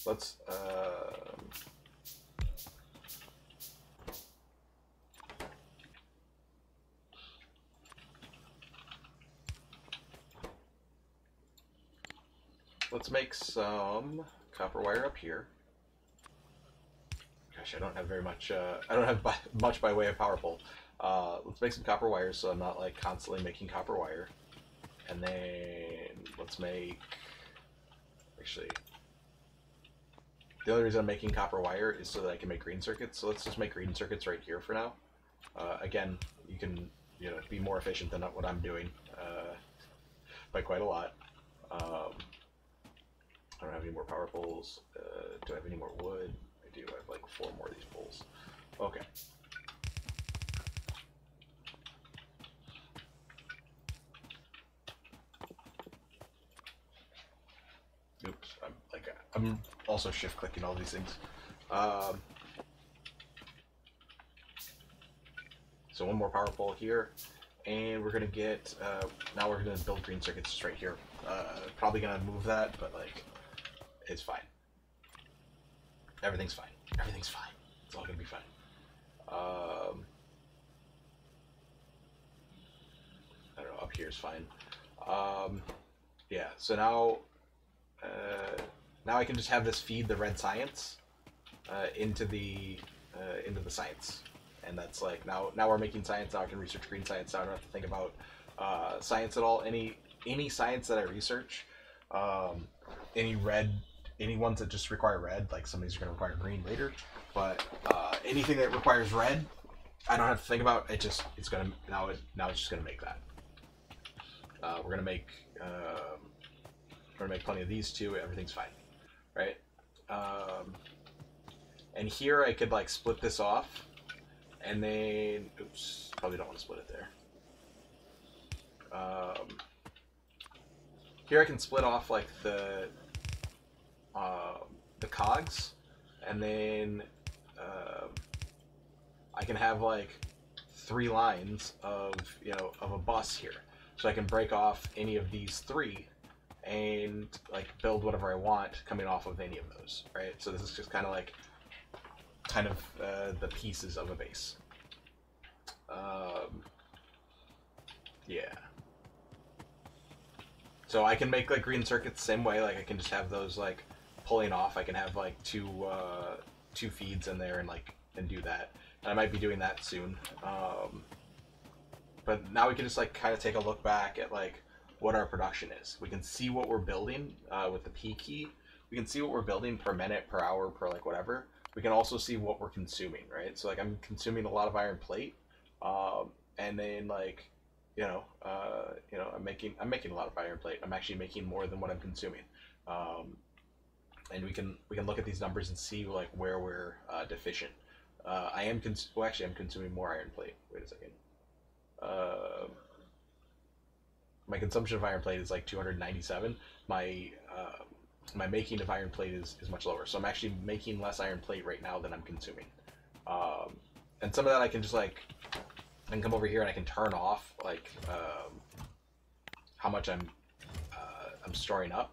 Let's let's make some copper wire up here. Gosh, I don't have very much. I don't have much by way of power pole. Let's make some copper wires so I'm not like constantly making copper wire. And then let's make. Actually, the only reason I'm making copper wire is so that I can make green circuits. So let's just make green circuits right here for now. Again, you can be more efficient than what I'm doing by quite a lot. I don't have any more power poles. Do I have any more wood? I do. I have like 4 more of these poles. Okay. Oops. I'm also shift clicking all these things. So 1 more power pole here, and we're gonna get. Now we're gonna build green circuits just right here. Probably gonna move that, but like, it's fine. Everything's fine. Everything's fine. It's all gonna be fine. I don't know. Up here is fine. Yeah. So now, now I can just have this feed the red science into the science, and that's like now we're making science. Now I can research green science. Now I don't have to think about science at all. Any science that I research, any ones that just require red, like some of these are going to require green later, but anything that requires red, I don't have to think about. It's gonna now it's just gonna make that. We're gonna make plenty of these too. Everything's fine, right? And here I could like split this off, and then oops, probably don't want to split it there. Here I can split off like the cogs, and then I can have like 3 lines of of a bus here, so I can break off any of these 3 and like build whatever I want coming off of any of those, right? So this is just kind of the pieces of a base. Yeah. So I can make like green circuits the same way. Like I can just have those like pulling off. I can have like two feeds in there and do that. And I might be doing that soon. But now we can just like kind of take a look back at like what our production is. We can see what we're building with the P key. We can see what we're building per minute, per hour, per like whatever. We can also see what we're consuming, right? So like I'm consuming a lot of iron plate, and then like I'm making a lot of iron plate. I'm actually making more than what I'm consuming, and we can look at these numbers and see like where we're deficient. I'm consuming more iron plate. Wait a second. My consumption of iron plate is like 297. My making of iron plate is much lower. So I'm actually making less iron plate right now than I'm consuming. And some of that I can just like, I can come over here and I can turn off like how much I'm storing up.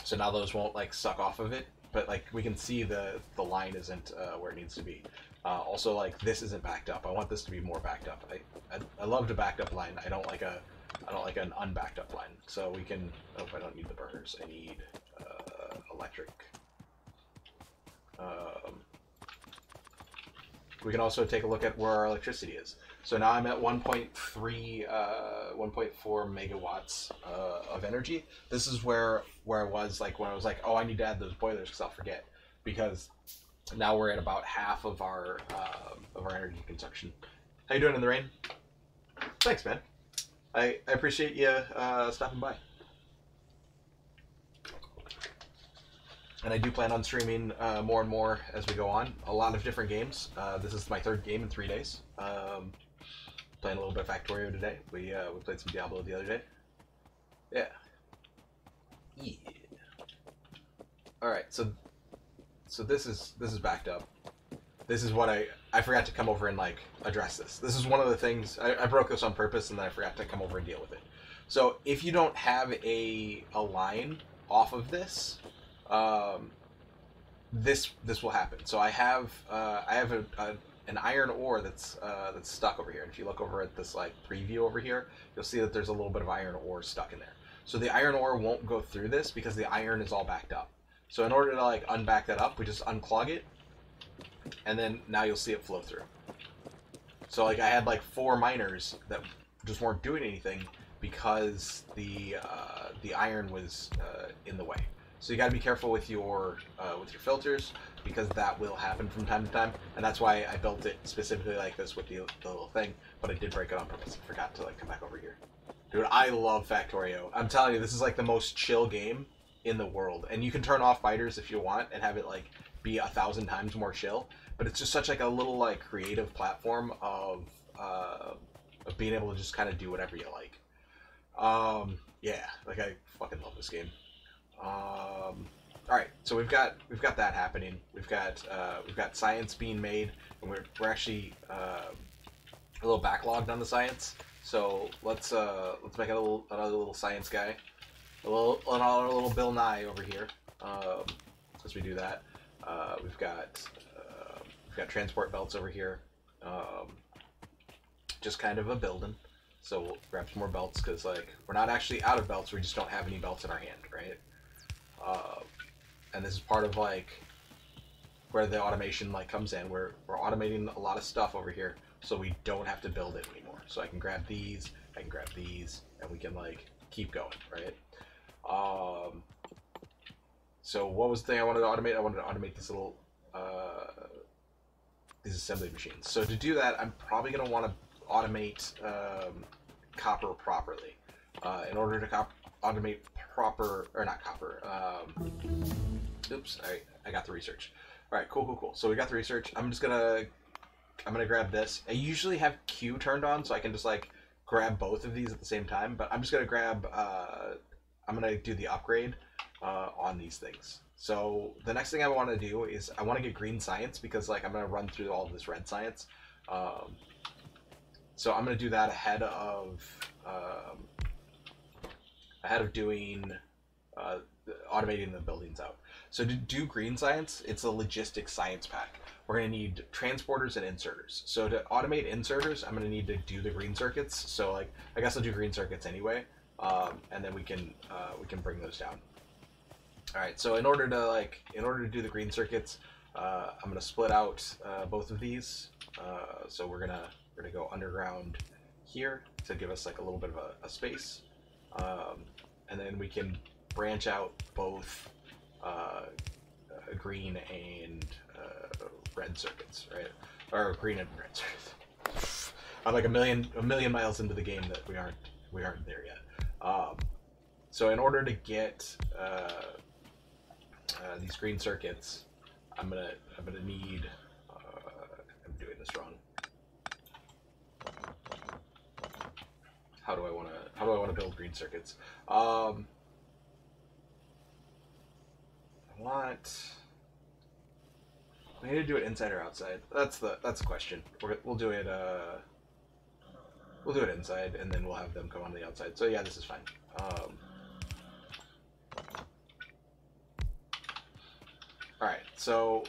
So now those won't like suck off of it, but like we can see the line isn't where it needs to be. Also, like this isn't backed up. I want this to be more backed up. I love a backed up line. I don't like an unbacked up line. So we can. Oh, I don't need the burners. I need electric. We can also take a look at where our electricity is. So now I'm at 1.4 megawatts of energy. This is where I was like when I was like, oh, I need to add those boilers because I'll forget. Because now we're at about half of our energy consumption. How you doing in the rain? Thanks, man. I appreciate you stopping by. And I do plan on streaming more and more as we go on. A lot of different games. This is my 3rd game in 3 days. Playing a little bit of Factorio today. We played some Diablo the other day. Yeah. Yeah. All right. So this is backed up. This is what I forgot to come over and like address this. This is one of the things I broke this on purpose and then I forgot to come over and deal with it. So if you don't have a line off of this, this will happen. So I have an iron ore that's stuck over here. And if you look over at this like preview over here, you'll see that there's a little bit of iron ore stuck in there. So the iron ore won't go through this because the iron is all backed up. So in order to like unback that up, we just unclog it, and then now you'll see it flow through. So like I had like 4 miners that just weren't doing anything because the iron was in the way. So you got to be careful with your filters, because that will happen from time to time, and that's why I built it specifically like this with the little thing. But I did break it on purpose. I forgot to like come back over here. Dude, I love Factorio. I'm telling you, this is like the most chill game in the world, and you can turn off fighters if you want and have it like be 1,000 times more chill. But it's just such like a little like creative platform of being able to just kind of do whatever you like. Yeah, like I fucking love this game. All right, so we've got that happening. We've got science being made, and we're actually a little backlogged on the science. So let's make another little science guy, another little Bill Nye over here. As we do that, we've got transport belts over here. Just kind of a building. So we'll grab some more belts, because like we're not actually out of belts. We just don't have any belts in our hand, right? And this is part of like where the automation like comes in. We're automating a lot of stuff over here, so we don't have to build it anymore. So I can grab these, I can grab these, and we can like keep going, right? So what was the thing I wanted to automate? I wanted to automate this little these assembly machines. So to do that, I'm probably going to want to automate copper properly. In order to automate proper, or not copper, oops, I got the research. All right, cool. So we got the research. I'm gonna grab this. I usually have Q turned on, so I can just like grab both of these at the same time, but I'm just gonna grab, I'm gonna do the upgrade on these things. So the next thing I want to do is I want to get green science, because like I'm gonna run through all of this red science. So I'm gonna do that ahead of doing automating the buildings out. So to do green science, it's a logistics science pack. We're going to need transporters and inserters. So to automate inserters, I'm going to need to do the green circuits. So like, I guess I'll do green circuits anyway, and then we can bring those down. All right. So in order to do the green circuits, I'm going to split out both of these. So we're gonna go underground here to give us like a little bit of a space, and then we can branch out both green and red circuits, right? Or green and red circuits. I'm like a million miles into the game that we aren't there yet. So in order to get these green circuits, I'm gonna need. I'm doing this wrong. How do I want to build green circuits? We need to do it inside or outside. That's the question. We'll do it inside, and then we'll have them come on the outside. So yeah, this is fine. All right. So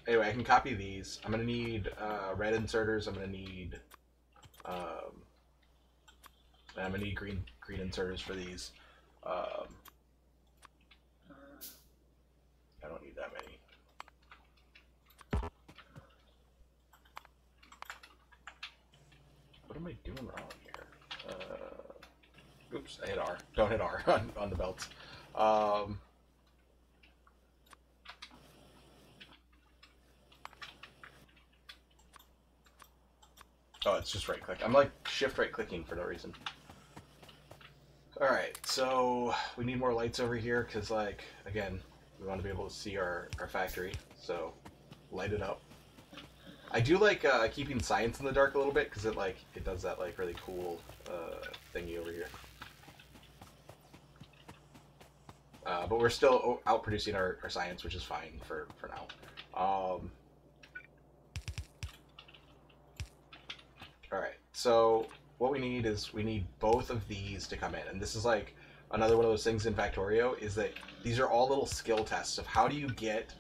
anyway, I can copy these. I'm gonna need red inserters. I'm gonna need green inserters for these. I don't need that many. What am I doing wrong here? Oops, I hit R. Don't hit R on the belts. Oh, it's just right click. I'm like shift right clicking for no reason. Alright, so we need more lights over here, because like, again, we want to be able to see our factory, so light it up. I do like keeping science in the dark a little bit, because it does that like really cool thingy over here. But we're still out producing our science, which is fine for now. Alright, so what we need is we need both of these to come in, and this is like another one of those things in Factorio, is that these are all little skill tests of how do you get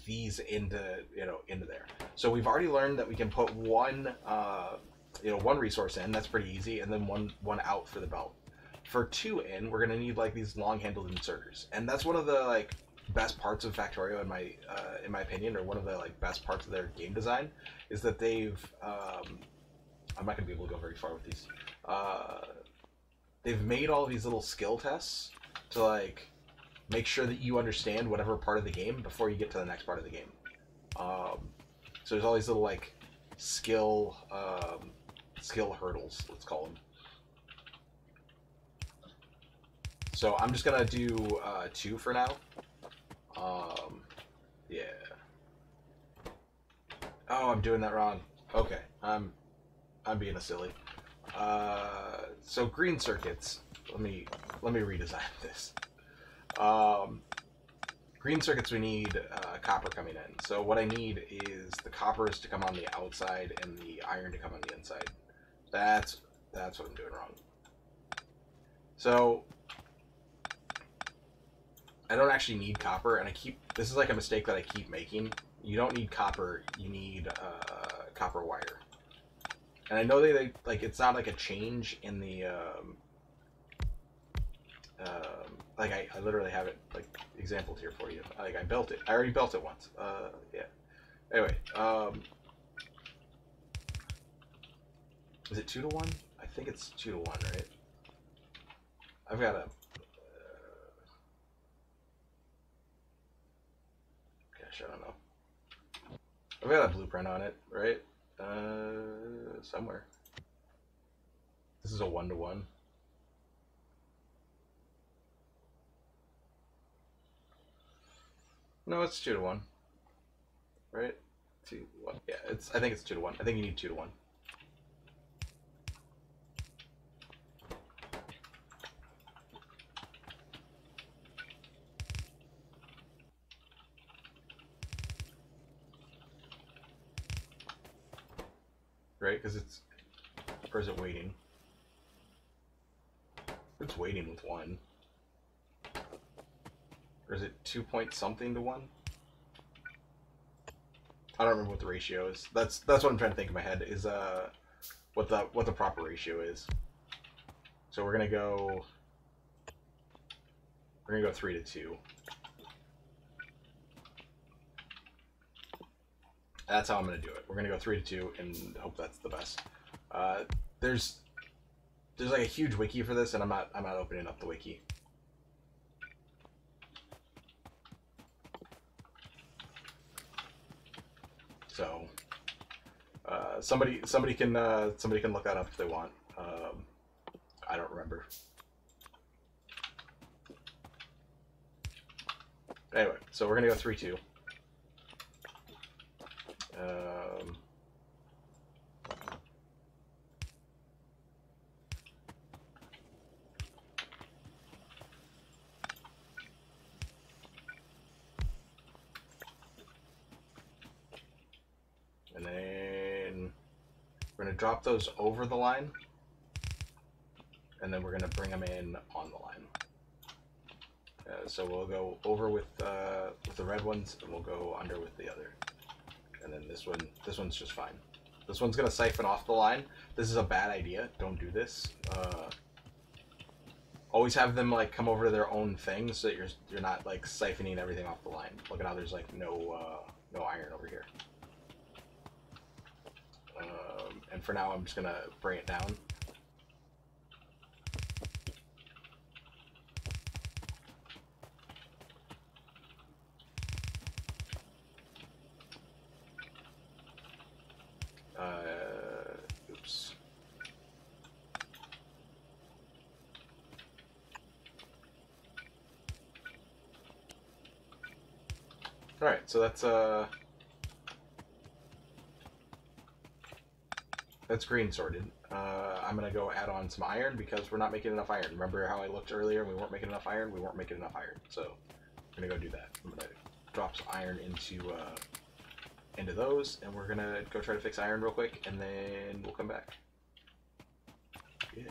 these into there. So we've already learned that we can put one resource in. That's pretty easy, and then one out for the belt. for 2 in, we're gonna need like these long-handled inserters, and that's one of the like best parts of Factorio in my opinion, or one of the like best parts of their game design, is that they've I'm not gonna be able to go very far with these. They've made all of these little skill tests to like make sure that you understand whatever part of the game before you get to the next part of the game. So there's all these little like skill hurdles, let's call them. So I'm just gonna do 2 for now. Yeah. Oh, I'm doing that wrong. Okay, I'm being a silly. So green circuits. Let me redesign this. Green circuits, we need copper coming in. So what I need is the coppers to come on the outside and the iron to come on the inside. That's what I'm doing wrong. So I don't actually need copper, and this is like a mistake that I keep making. You don't need copper, you need copper wire. And I know they like, it's not like a change in the like I literally have it like exampled here for you. Like I built it. I already built it once. Yeah. Anyway, is it 2 to 1? I think it's 2 to 1, right? I've got a gosh, I don't know. I've got a blueprint on it, right? Somewhere. This is a 1 to 1. No, it's 2 to 1. Right? 2 1. Yeah, I think it's 2 to 1. I think you need 2 to 1. Right? Because it's... Or is it waiting? It's waiting with 1. Or is it 2 point something to 1? I don't remember what the ratio is. That's what I'm trying to think in my head, is what the proper ratio is. So we're gonna go 3 to 2. That's how I'm gonna do it. We're gonna go 3 to 2 and hope that's the best. There's like a huge wiki for this, and I'm not opening up the wiki. So somebody can look that up if they want. I don't remember. Anyway, so we're gonna go 3-2. And then we're going to drop those over the line, and then we're going to bring them in on the line. So we'll go over with the red ones, and we'll go under with the other. And then this one's just fine. This one's going to siphon off the line. This is a bad idea. Don't do this. Always have them like come over to their own thing, so that you're not like siphoning everything off the line. Look at how there's like no iron over here. And for now, I'm just gonna bring it down. Oops. All right, so that's green sorted. I'm gonna go add on some iron because we're not making enough iron. Remember how I looked earlier? We weren't making enough iron. We weren't making enough iron. So I'm gonna go do that. I'm gonna drop some iron into those, and we're gonna go try to fix iron real quick, and then we'll come back. Yeah.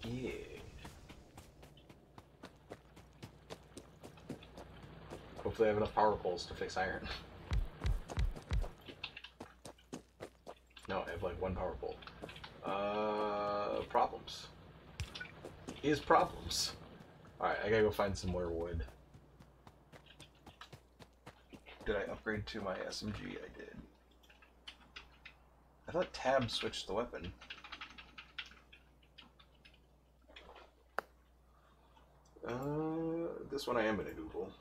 Yeah. Hopefully I have enough power poles to fix iron. No, I have like 1 power pole. Problems. He has problems. Alright, I gotta go find some more wood. Did I upgrade to my SMG? I did. I thought tab switched the weapon. This one I am gonna Google.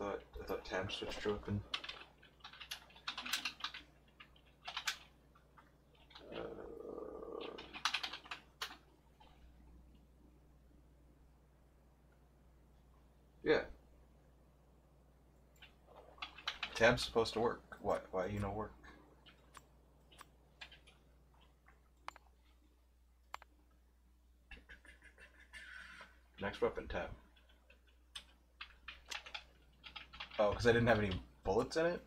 I thought tab switched to weapon. Yeah. Tab's supposed to work. What? Why you know work? Next weapon, tab. Oh, because I didn't have any bullets in it?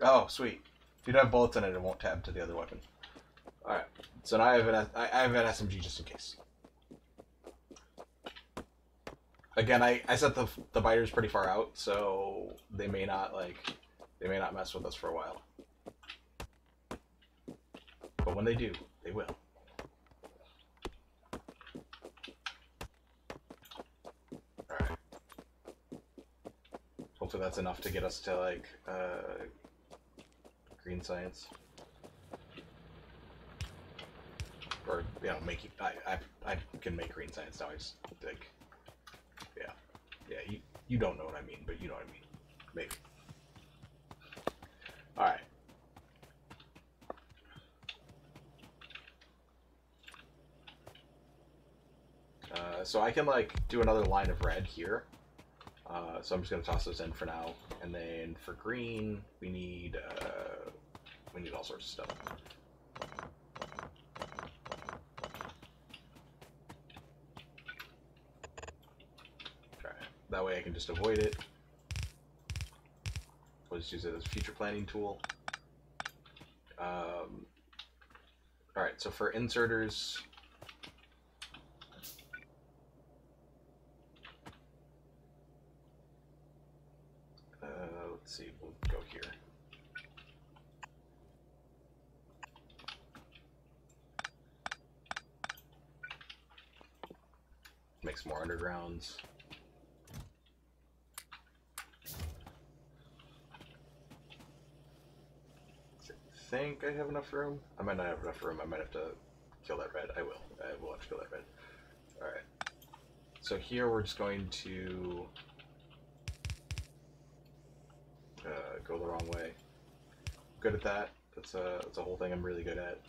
Oh, sweet. If you don't have bullets in it, it won't tab to the other weapon. Alright. So now I have an SMG just in case. Again, I set the biters pretty far out, so they may not mess with us for a while. But when they do, they will. Alright. Hopefully that's enough to get us to like green science. Or, you know, making I can make green science now. I just like yeah, you don't know what I mean, but you know what I mean. Maybe. Alright. So I can like do another line of red here. So I'm just gonna toss those in for now. And then for green, we need all sorts of stuff. That way I can just avoid it. We'll just use it as a future planning tool. Alright, so for inserters, let's see, we'll go here. Make some more undergrounds. I think I have enough room. I might not have enough room. I might have to kill that red. I will have to kill that red. Alright. So here we're just going to go the wrong way. Good at that. That's a whole thing I'm really good at.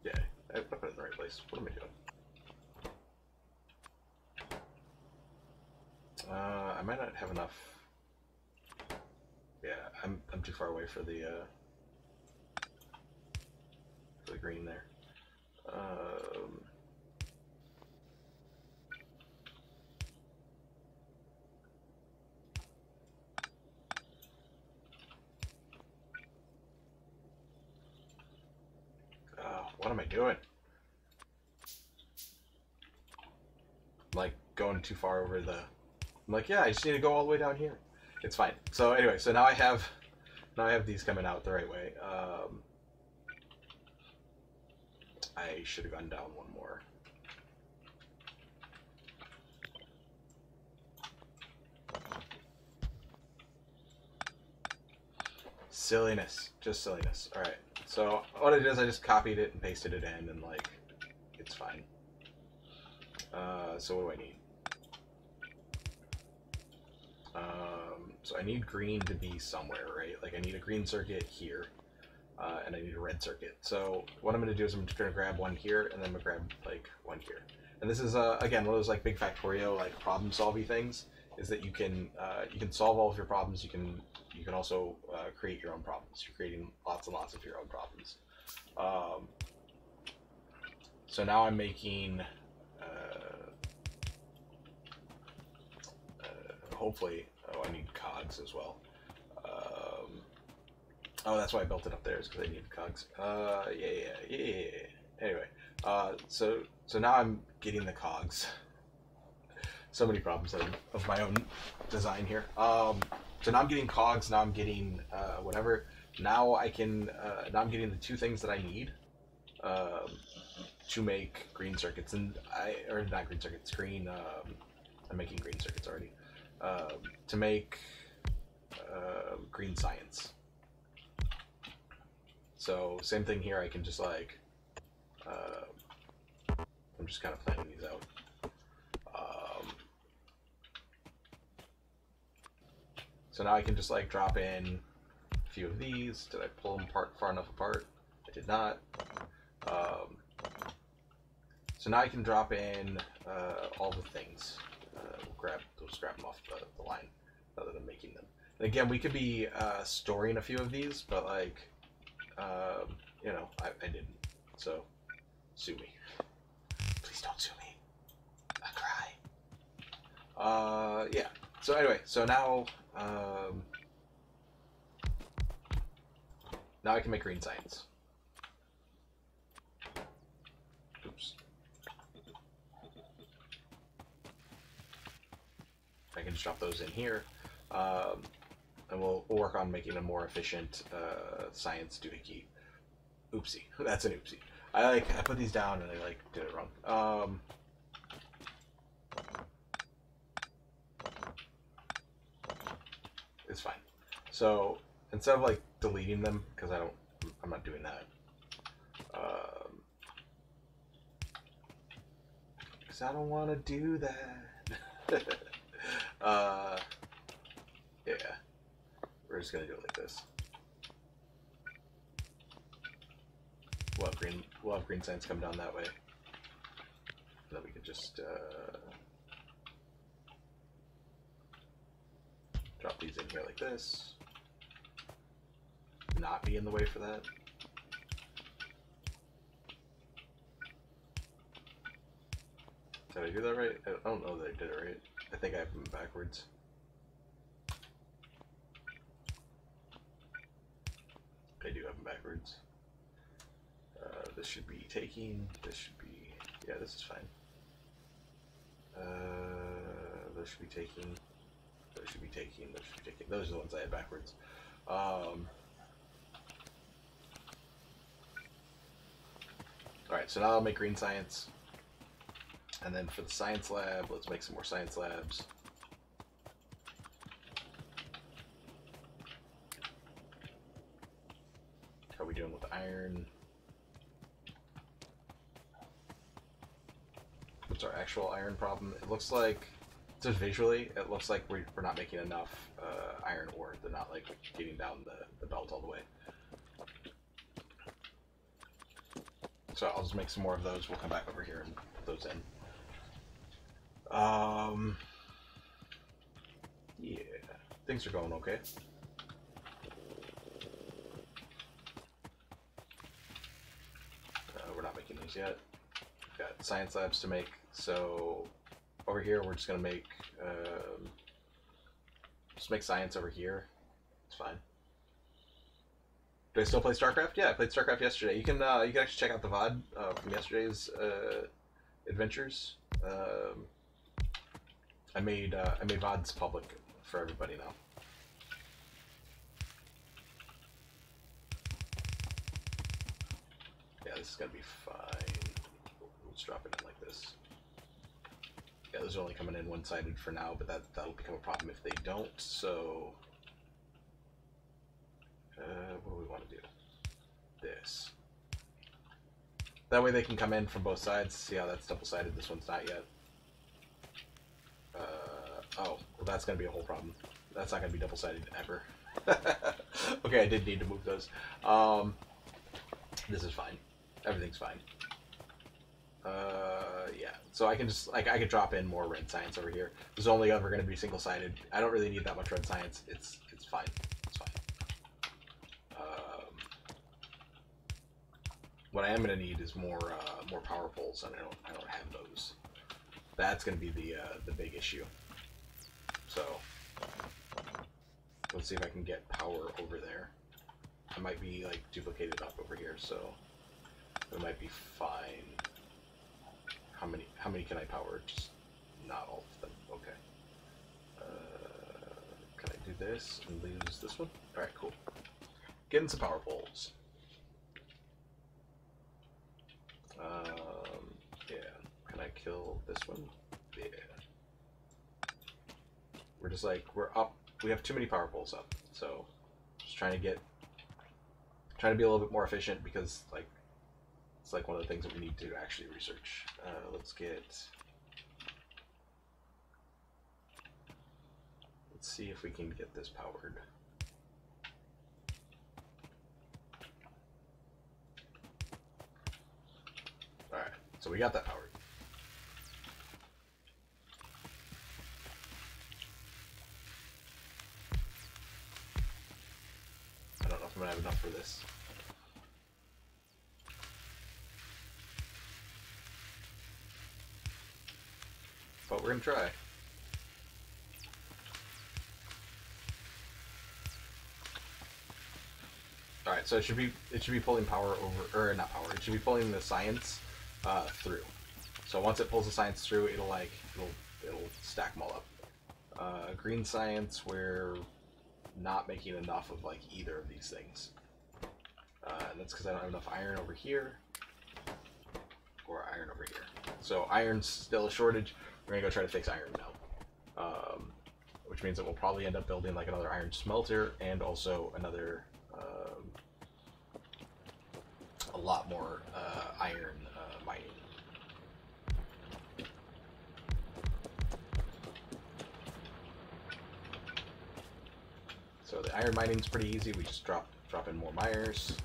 Yeah, I put it in the right place. What am I doing? I might not have enough. Yeah, I'm too far away for the green there. What am I doing? I'm like going too far over the. I'm like, yeah, I just need to go all the way down here. It's fine. So anyway, so now I have these coming out the right way. I should have gone down one more. Silliness, just silliness. All right. So what I did is I just copied it and pasted it in, and like, it's fine. So what do I need? So I need green to be somewhere, right? Like I need a green circuit here, and I need a red circuit. So what I'm gonna do is I'm just gonna grab one here, and then I'm gonna grab like one here. And this is again one of those like big Factorio like problem solving things. Is that you can solve all of your problems. You can also create your own problems. You're creating lots and lots of your own problems. So now I'm making hopefully. Oh, I need cogs as well. Oh, that's why I built it up there, is because I needed cogs. Yeah. Anyway, so now I'm getting the cogs. So many problems of my own design here. So now I'm getting cogs. Now I'm getting whatever. Now I can. Now I'm getting the two things that I need to make green circuits, or not green circuits. Green. I'm making green circuits already. To make green science. So same thing here. I can just like. I'm just kind of planning these out. So now I can just like drop in a few of these. Did I pull them far enough apart? I did not. So now I can drop in all the things. We'll just grab them off the line rather than making them. And again, we could be storing a few of these, but like, you know, I didn't. So sue me. Please don't sue me. I cry. Yeah. So anyway, so now now I can make green science. Oops. I can just drop those in here, and we'll work on making a more efficient science doohickey. Oopsie, that's an oopsie. I put these down and I like did it wrong. It's fine. So instead of like deleting them, because I'm not doing that. Because I don't want to do that. Yeah, we're just gonna do it like this. We'll have green science come down that way. And then we could just drop these in here like this. Not be in the way for that. Did I do that right? I don't know that I did it right. I think I have them backwards. I do have them backwards. This should be taking. This should be. Yeah, this is fine. Those should be taking. Those should be taking. Those should be taking. Those are the ones I had backwards. Alright, so now I'll make green science. And then for the science lab, let's make some more science labs. How are we doing with iron? What's our actual iron problem? It looks like, just visually, it looks like we're not making enough iron ore. They're not like getting down the belt all the way. So I'll just make some more of those. We'll come back over here and put those in. Yeah, things are going okay. We're not making those yet. We've got science labs to make. So over here, we're just gonna make just make science over here. It's fine. Do I still play StarCraft? Yeah, I played StarCraft yesterday. You can actually check out the VOD from yesterday's adventures. I made VODs public for everybody now. Yeah, this is gonna be fine. We'll just drop it in like this. Yeah, those are only coming in one-sided for now, but that'll become a problem if they don't. So, what do we want to do? This. That way they can come in from both sides. See how that's double-sided? This one's not yet. Oh, well, that's going to be a whole problem. That's not going to be double-sided ever. Okay, I did need to move those. This is fine. Everything's fine. Yeah. So I can just, like, I could drop in more red science over here. This is only ever going to be single-sided. I don't really need that much red science. It's fine. It's fine. What I am going to need is more power poles, and I don't have those. That's going to be the big issue. So let's see if I can get power over there. I might be like duplicated up over here, so it might be fine. How many can I power? Just not all of them. Okay. Can I do this and lose this one? All right, cool. Getting some power poles. Yeah. Can I kill this one? Yeah. We're just like, we're up. We have too many power poles up. So just trying to be a little bit more efficient because like, it's like one of the things that we need to actually research. Let's see if we can get this powered. Alright, so we got that powered. I don't know if I'm gonna have enough for this. But we're gonna try. Alright, so it should be pulling power over, or not power, it should be pulling the science through. So once it pulls the science through, it'll stack them all up. Green science, we're not making enough of like either of these things. And that's because I don't have enough iron over here or iron over here. So iron's still a shortage. We're gonna go try to fix iron now, which means that we'll probably end up building like another iron smelter and also another a lot more iron mining. So the iron mining's pretty easy. We just drop in more miners.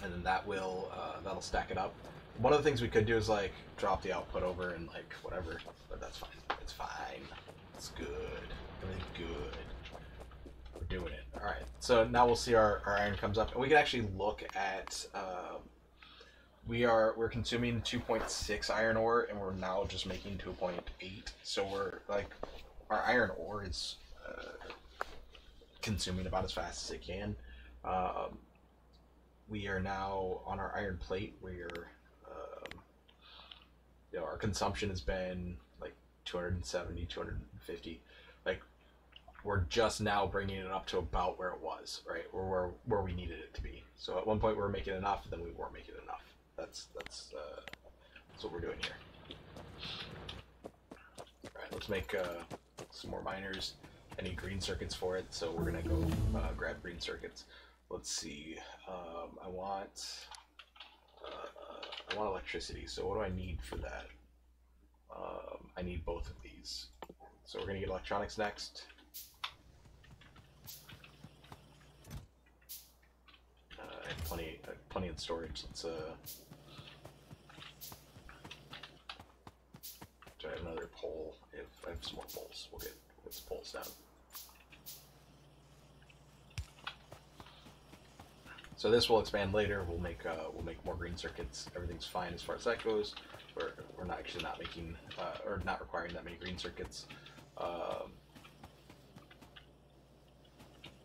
And then that will that'll stack it up. One of the things we could do is like drop the output over and like whatever, but that's fine. It's fine. It's good. Everything's good. We're doing it. All right. So now we'll see our iron comes up, and we can actually look at. We're consuming 2.6 iron ore, and we're now just making 2.8. So we're like, our iron ore is consuming about as fast as it can. We are now on our iron plate. Our consumption has been like 270, 250. Like, we're just now bringing it up to about where it was, right? Or where we needed it to be. So at one point we were making enough, then we weren't making enough. That's what we're doing here. All right, let's make some more miners. I need green circuits for it, so we're gonna go grab green circuits. Let's see. I want electricity. So what do I need for that? I need both of these. So we're gonna get electronics next. I have plenty in storage. Let's try another pole. If I have some more poles, we'll get some poles down. So this will expand later. We'll make more green circuits. Everything's fine as far as that goes. We're not actually not making or not requiring that many green circuits.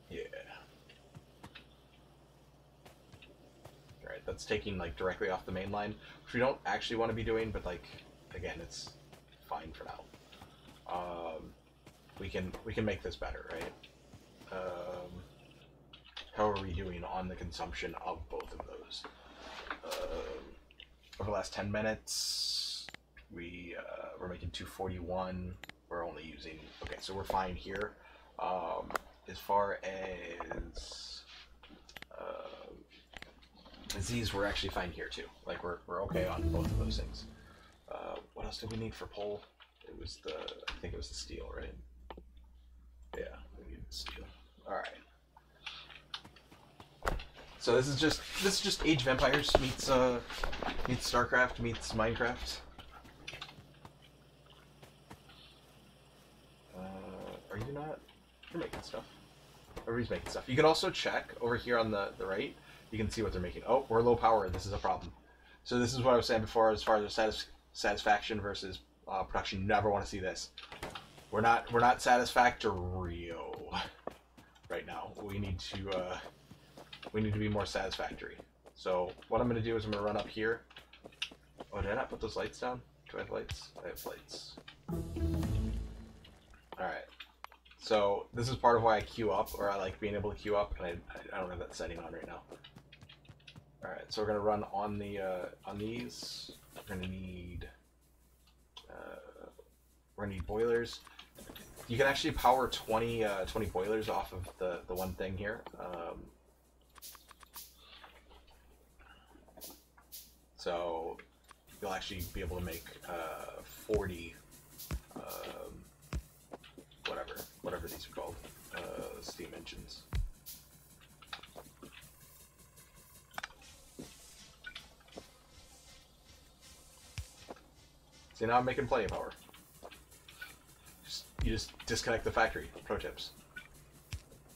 Yeah. All right, that's taking like directly off the main line, which we don't actually want to be doing, but like again, it's fine for now. We can make this better, right? How are we doing on the consumption of both of those? Over the last 10 minutes, we're making 241. We're only using, okay, so we're fine here. As far as these, we're actually fine here too. Like we're okay on both of those things. What else did we need for pole? It was I think it was the steel, right? Yeah, we needed steel. All right. So this is just Age of Empires meets StarCraft meets Minecraft. Are you not? You're making stuff. Everybody's making stuff. You can also check over here on the right. You can see what they're making. Oh, we're low power. This is a problem. So this is what I was saying before, as far as satisfaction versus production. You never want to see this. We're not satisfactory right now. We need to be more satisfactory. So what I'm going to do is I'm going to run up here. Oh, did I not put those lights down? Do I have lights? I have lights. Alright. So, this is part of why I queue up, or I like being able to queue up, and I don't have that setting on right now. Alright, so we're going to run on the on these. We're going to need boilers. You can actually power 20 boilers off of the one thing here. So you'll actually be able to make 40 whatever these are called, steam engines. See, now I'm making plenty of power. You just disconnect the factory. Pro tips.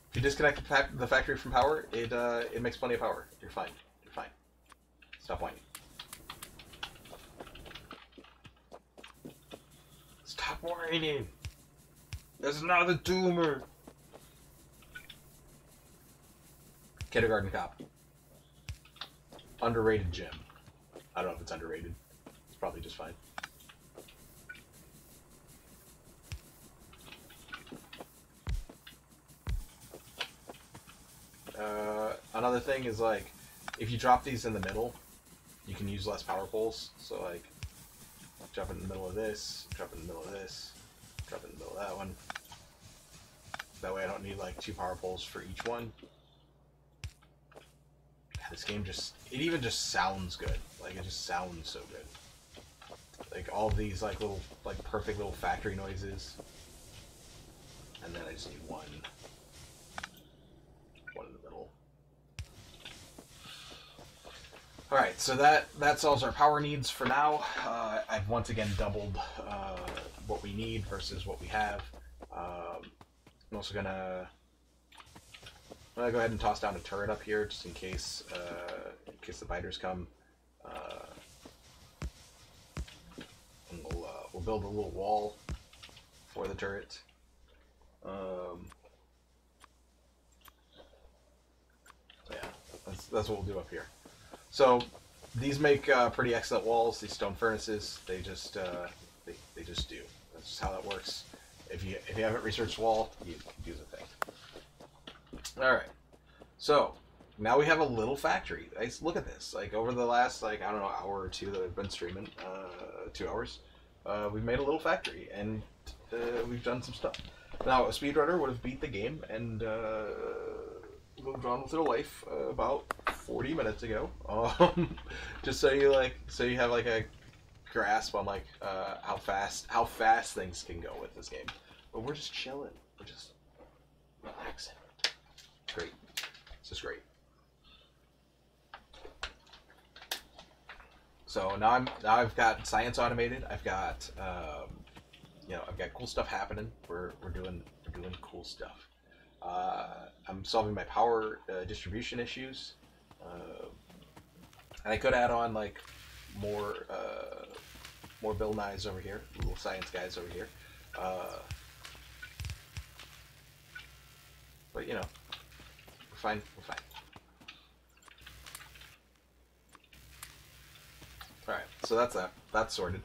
If you disconnect the factory from power, it makes plenty of power. You're fine. You're fine. Stop whining. Stop whining. There's another doomer. Kindergarten Cop. Underrated gym. I don't know if it's underrated. It's probably just fine. Another thing is, like, if you drop these in the middle, you can use less power poles. So, like, drop it in the middle of this, drop it in the middle of this, drop it in the middle of that one. That way I don't need, like, 2 power poles for each one. God, this game it even just sounds good. Like, it just sounds so good. Like, all these, like, little, like, perfect little factory noises. And then I just need one in the middle. Alright, so that solves our power needs for now. I've once again doubled what we need versus what we have. I'm also gonna go ahead and toss down a turret up here just in case the biters come. And we'll build a little wall for the turret. Yeah, that's what we'll do up here. So these make pretty excellent walls. These stone furnaces, they just they just do. That's just how that works. If you haven't researched wall, you can use a thing. All right. So now we have a little factory. Look at this. Like over the last I don't know hour or two that I've been streaming, 2 hours, we've made a little factory and we've done some stuff. Now a speedrunner would have beat the game and moved on with their life about 40 minutes ago. Just so you have like a grasp on like how fast things can go with this game. But we're just chilling. We're just relaxing. Great. This is great. So now I've got science automated. I've got I've got cool stuff happening. We're doing cool stuff. I'm solving my power distribution issues, and I could add on like more Bill Nyes over here, little science guys over here. But we're fine. We're fine. All right, so that's sorted.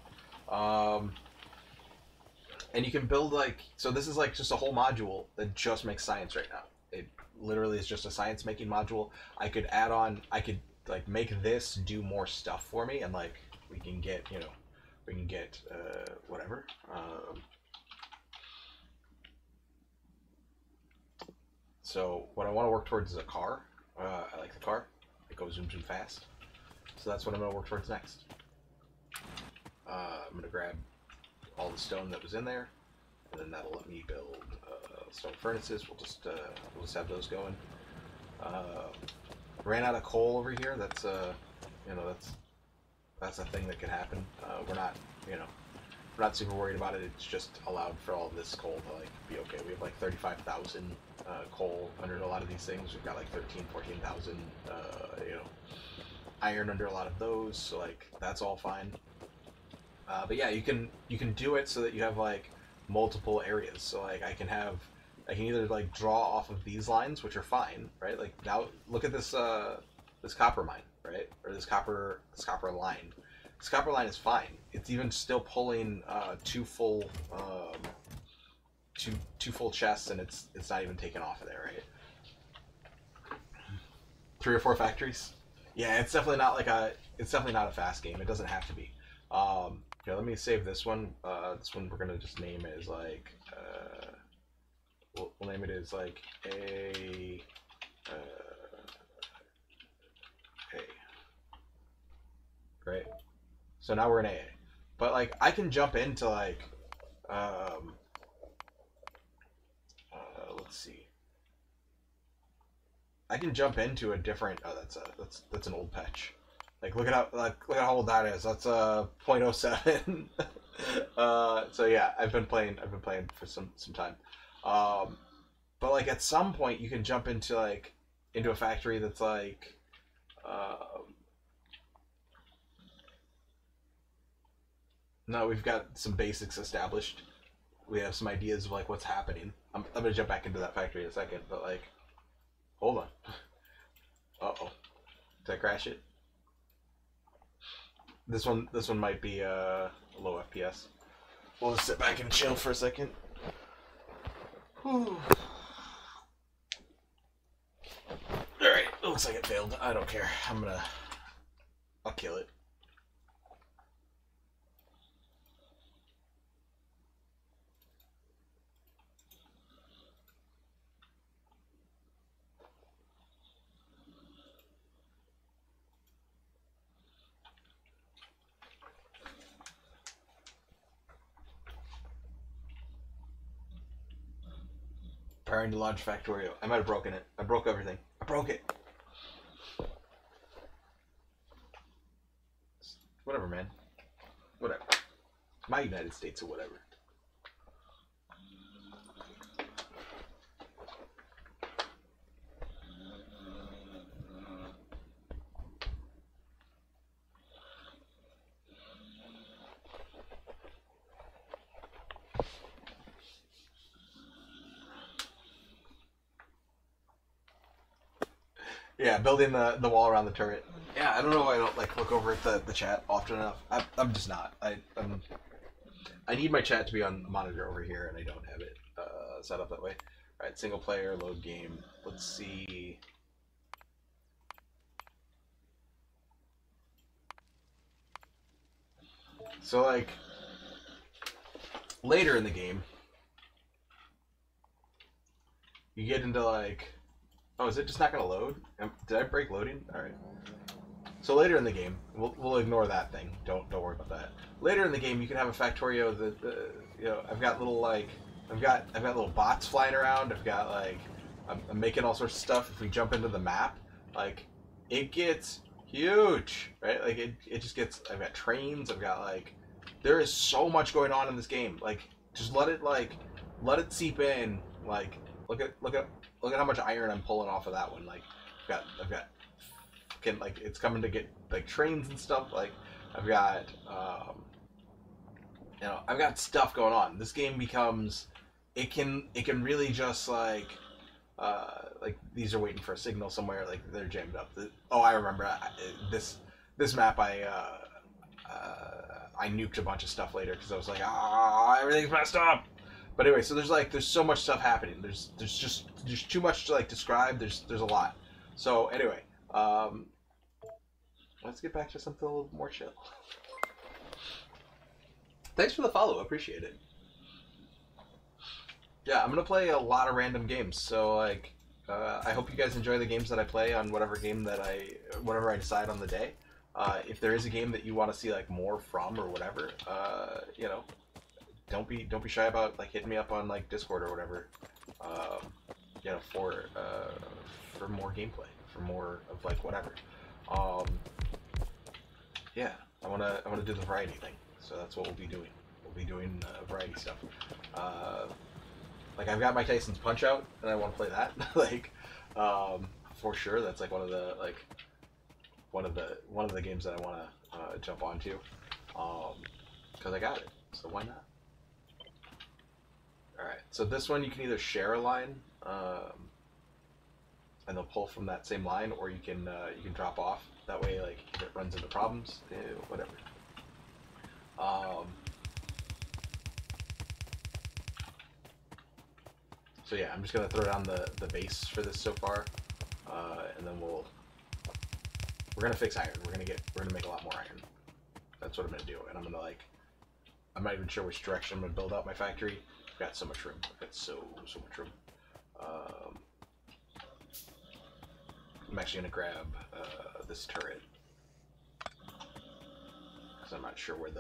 And you can build so this is like just a whole module that just makes science right now. It literally is just a science making module. I could add on, like make this do more stuff for me, and like we can get whatever. So what I want to work towards is a car. I like the car. It goes zoom fast. So that's what I'm going to work towards next. I'm going to grab all the stone that was in there, and then that'll let me build stone furnaces. We'll just have those going. Ran out of coal over here. That's that's a thing that can happen. We're not super worried about it. It's just allowed for all of this coal to like be okay. We have like 35,000 coal under a lot of these things. We've got like 14,000 iron under a lot of those. So like that's all fine. But yeah, you can do it so that you have like multiple areas. So like I can either like draw off of these lines, which are fine, right? Like now look at this this copper mine, right? Or this copper line. This copper line is fine. It's even still pulling two full two full chests, and it's not even taken off of there, right? 3 or 4 factories. Yeah, it's definitely not like it's definitely not a fast game. It doesn't have to be. Here, let me save this one. This one we're gonna just name as like we'll name it as like a. Right? So now we're in AA. But like I can jump into like let's see. I can jump into a different that's an old patch. Like look at how old that is. That's 0.07. So yeah, I've been playing for some time. But like at some point you can jump into a factory that's like no, we've got some basics established. We have some ideas of like what's happening. I'm gonna jump back into that factory in a second, but like, hold on. Uh-oh, did I crash it? This one might be low FPS. We'll just sit back and chill for a second. Whew. All right, it looks like it failed. I don't care. I'll kill it. Preparing to launch Factorio. I might have broken it. I broke everything. I broke it. Whatever, man. Whatever. My United States or whatever. Yeah, building the wall around the turret. Yeah, I don't know why I don't like look over at the chat often enough. I'm just not. I need my chat to be on the monitor over here, and I don't have it set up that way. All right, single player, load game. Let's see. So like later in the game, you get into like. Oh, is it just not going to load? Did I break loading? All right. So later in the game, we'll ignore that thing. Don't worry about that. Later in the game, you can have a Factorio that you know I've got little like I've got little bots flying around. I've got like I'm making all sorts of stuff. If we jump into the map, like it gets huge, right? Like it just gets. I've got trains. I've got like there is so much going on in this game. Like just let it seep in. Like look at how much iron I'm pulling off of that one. Like, I've got, like it's coming to get like trains and stuff. Like, I've got, I've got stuff going on. This game becomes, it can really just like these are waiting for a signal somewhere. Like they're jammed up. I remember this map. I nuked a bunch of stuff later because I was like, everything's messed up. But anyway, so there's so much stuff happening. There's too much to like describe. There's a lot. So anyway, let's get back to something a little more chill. Thanks for the follow. Appreciate it. Yeah, I'm gonna play a lot of random games. So like, I hope you guys enjoy the games that I play on whatever I decide on the day. If there is a game that you want to see like more from or whatever, don't be shy about like hitting me up on like Discord or whatever, for more gameplay, for more of like whatever. Yeah, I wanna do the variety thing, so that's what we'll be doing. We'll be doing variety stuff. Like I've got Mike Tyson's Punch Out, and I want to play that. Like, for sure, that's like one of the games that I want to jump onto, because I got it. So why not? Alright, so this one you can either share a line, and they'll pull from that same line, or you can drop off. That way, like, if it runs into problems, whatever. Um, so yeah, I'm just gonna throw down the base for this so far, and then we're gonna fix iron. We're gonna make a lot more iron. That's what I'm gonna do, and I'm gonna I'm not even sure which direction I'm gonna build out my factory. I've got so much room. I've got so much room. I'm actually gonna grab this turret because I'm not sure where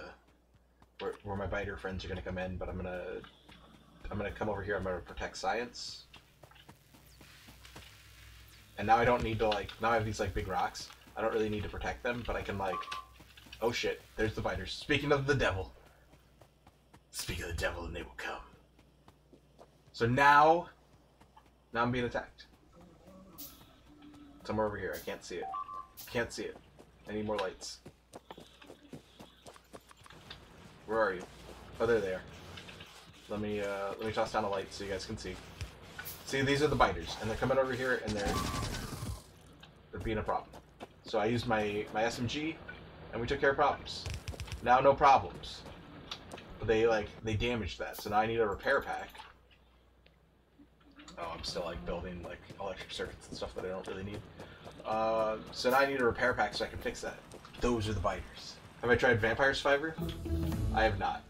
my biter friends are gonna come in, but I'm gonna come over here. I'm gonna protect science, and now I don't need to now I have these big rocks. I don't really need to protect them, but I can oh shit, there's the biters. Speaking of the devil. Speak of the devil and they will come. So now I'm being attacked. Somewhere over here. I can't see it. Can't see it. I need more lights. Where are you? Oh, there they are. Let me toss down a light so you guys can see. See, these are the biters, and they're coming over here, and they're being a problem. So I used my SMG, and we took care of problems. Now no problems. But they damaged that, so now I need a repair pack. Oh, I'm still building electric circuits and stuff that I don't really need. So now I need a repair pack so I can fix that. Those are the biters. Have I tried Vampire Survivor? I have not.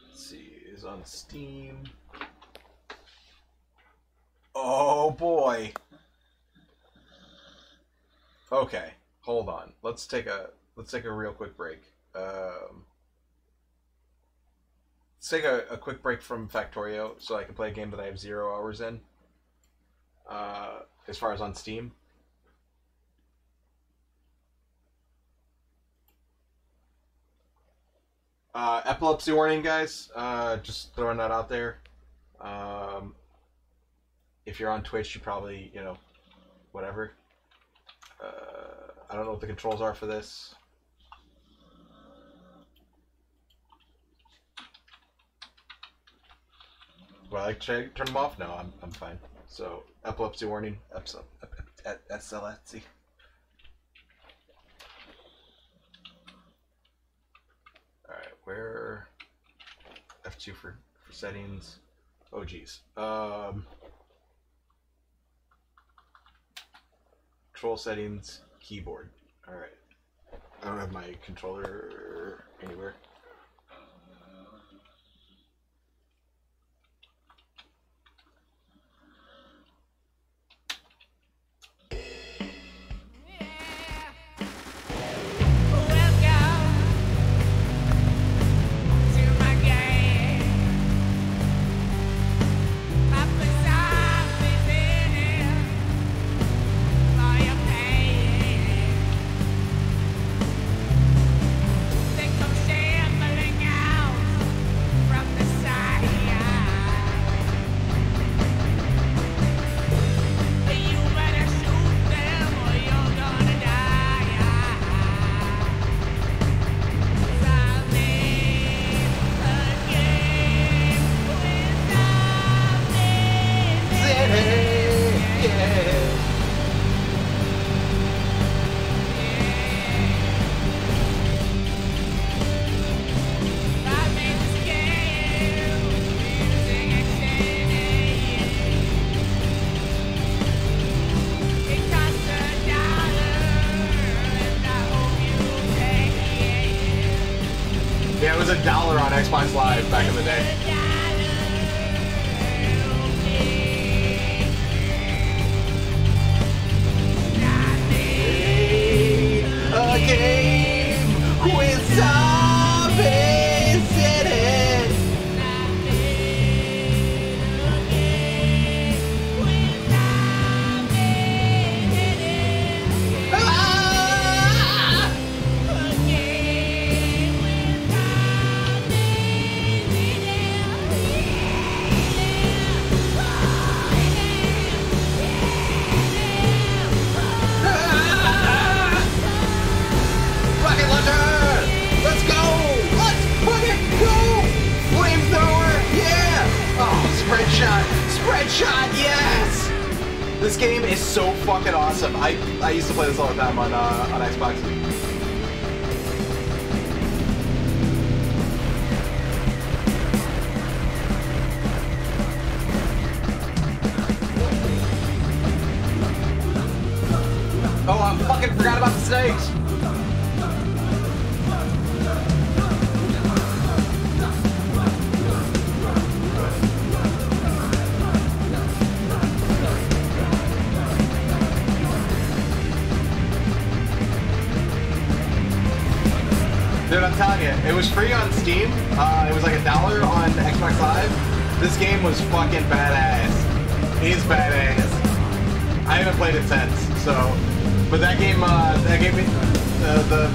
Let's see, is on Steam. Oh boy. Okay, hold on. Let's take a real quick break. Let's take a quick break from Factorio so I can play a game that I have 0 hours in. As far as on Steam. Epilepsy warning, guys. Just throwing that out there. If you're on Twitch, you probably, whatever. I don't know what the controls are for this. Well, I turn them off? No, I'm fine. So, epilepsy warning. SLSC. Alright, where... F2 for settings. Oh, geez. Control settings, keyboard. Alright. I don't have my controller anywhere. Yeah, it was $1 on Xbox Live back in the day. A game with zombies in it. game is so fucking awesome. I used to play this all the time on Xbox. Oh, I fucking forgot about the snakes. Dude, I'm telling you, it was free on Steam. It was like $1 on Xbox Live. This game was fucking badass. It is badass. I haven't played it since, so. But that game, gave me the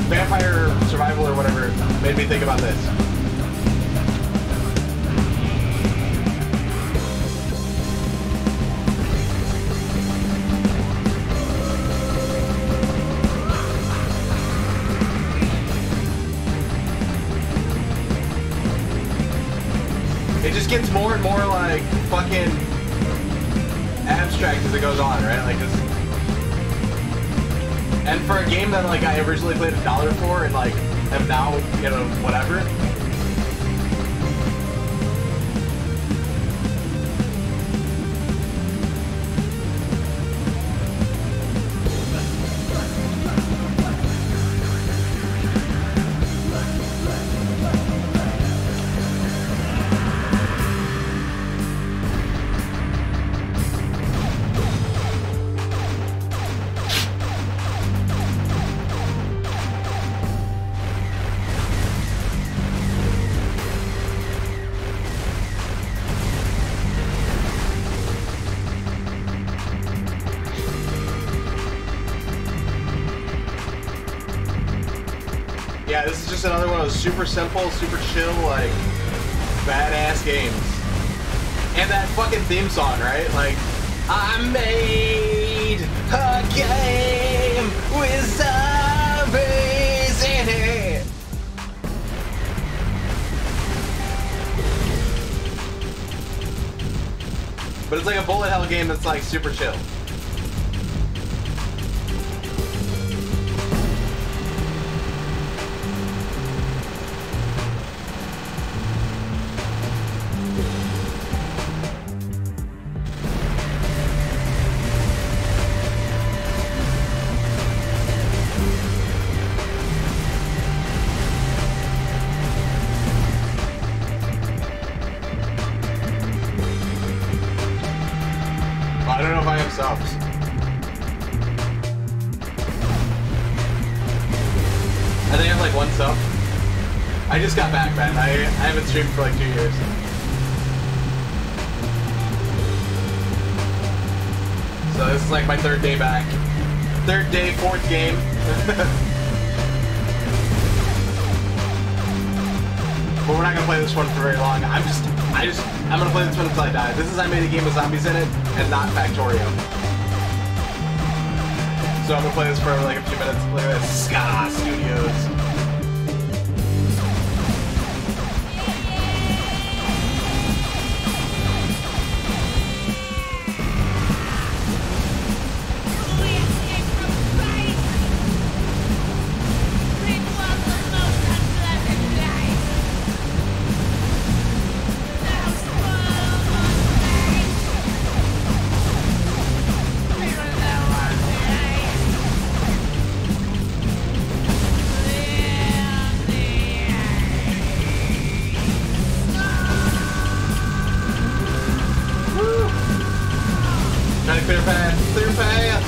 Vampire Survival or whatever made me think about this. It just gets more and more like fucking abstract as it goes on, right? Like this. And for a game that like I originally played $1 for and like am now, you know, whatever. Yeah, this is just another one of those super simple, super chill, like, badass games. And that fucking theme song, right? Like, I made a game with zombies in it. But it's like a bullet hell game that's like super chill. I don't know if I have subs. I think I have like 1 sub. I just got back, man. I haven't streamed for like 2 years. So this is like my 3rd day back. 3rd day, 4th game. But we're not gonna play this one for very long. I'm gonna play this one until I die. This is I made a game with zombies in it, and not Factorio. So I'm gonna play this for like a few minutes. Look at this, Ska Studios. Clear path, clear path.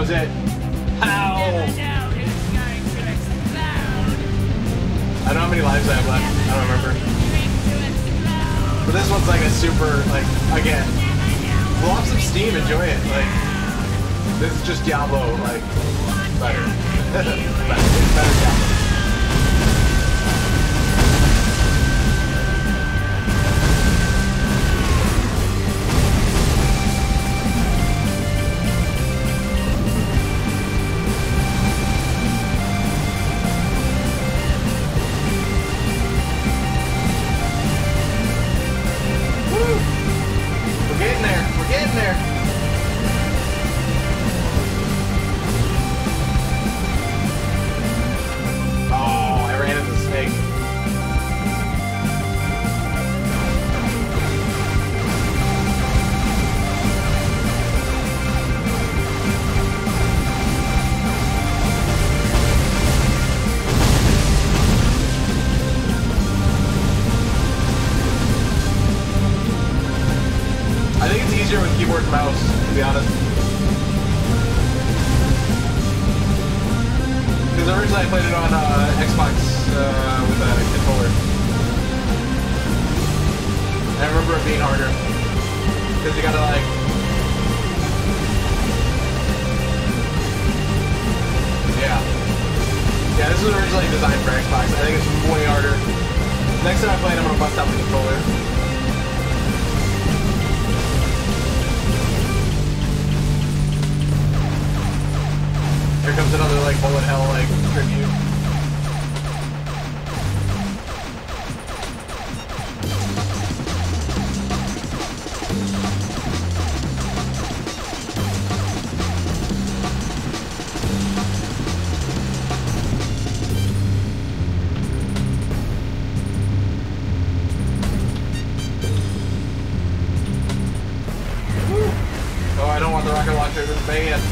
was it. Ow! I don't know how many lives I have left. I don't remember. But this one's like a super, like, again, blow off some steam, enjoy it. Like, this is just Diablo, like, better. better Diablo. Easier with keyboard and mouse, to be honest. Because originally I played it on Xbox with a controller. I remember it being harder. Because you gotta like... Yeah. Yeah, this was originally designed for Xbox. I think it's way harder. Next time I play it, I'm gonna bust out the controller. Here comes another like bullet hell like tribute. Oh, I don't want the rocket launcher in this band.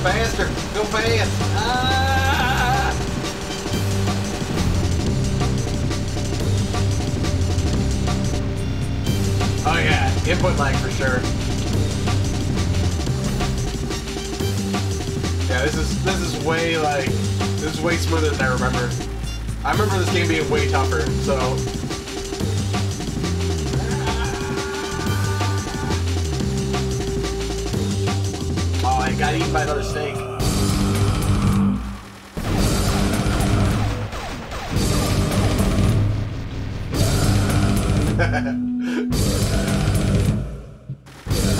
Faster! Go fast! Ah! Oh yeah, input lag for sure. Yeah, this is way like this is way smoother than I remember. I remember this game being way tougher, so I got eaten by another snake. I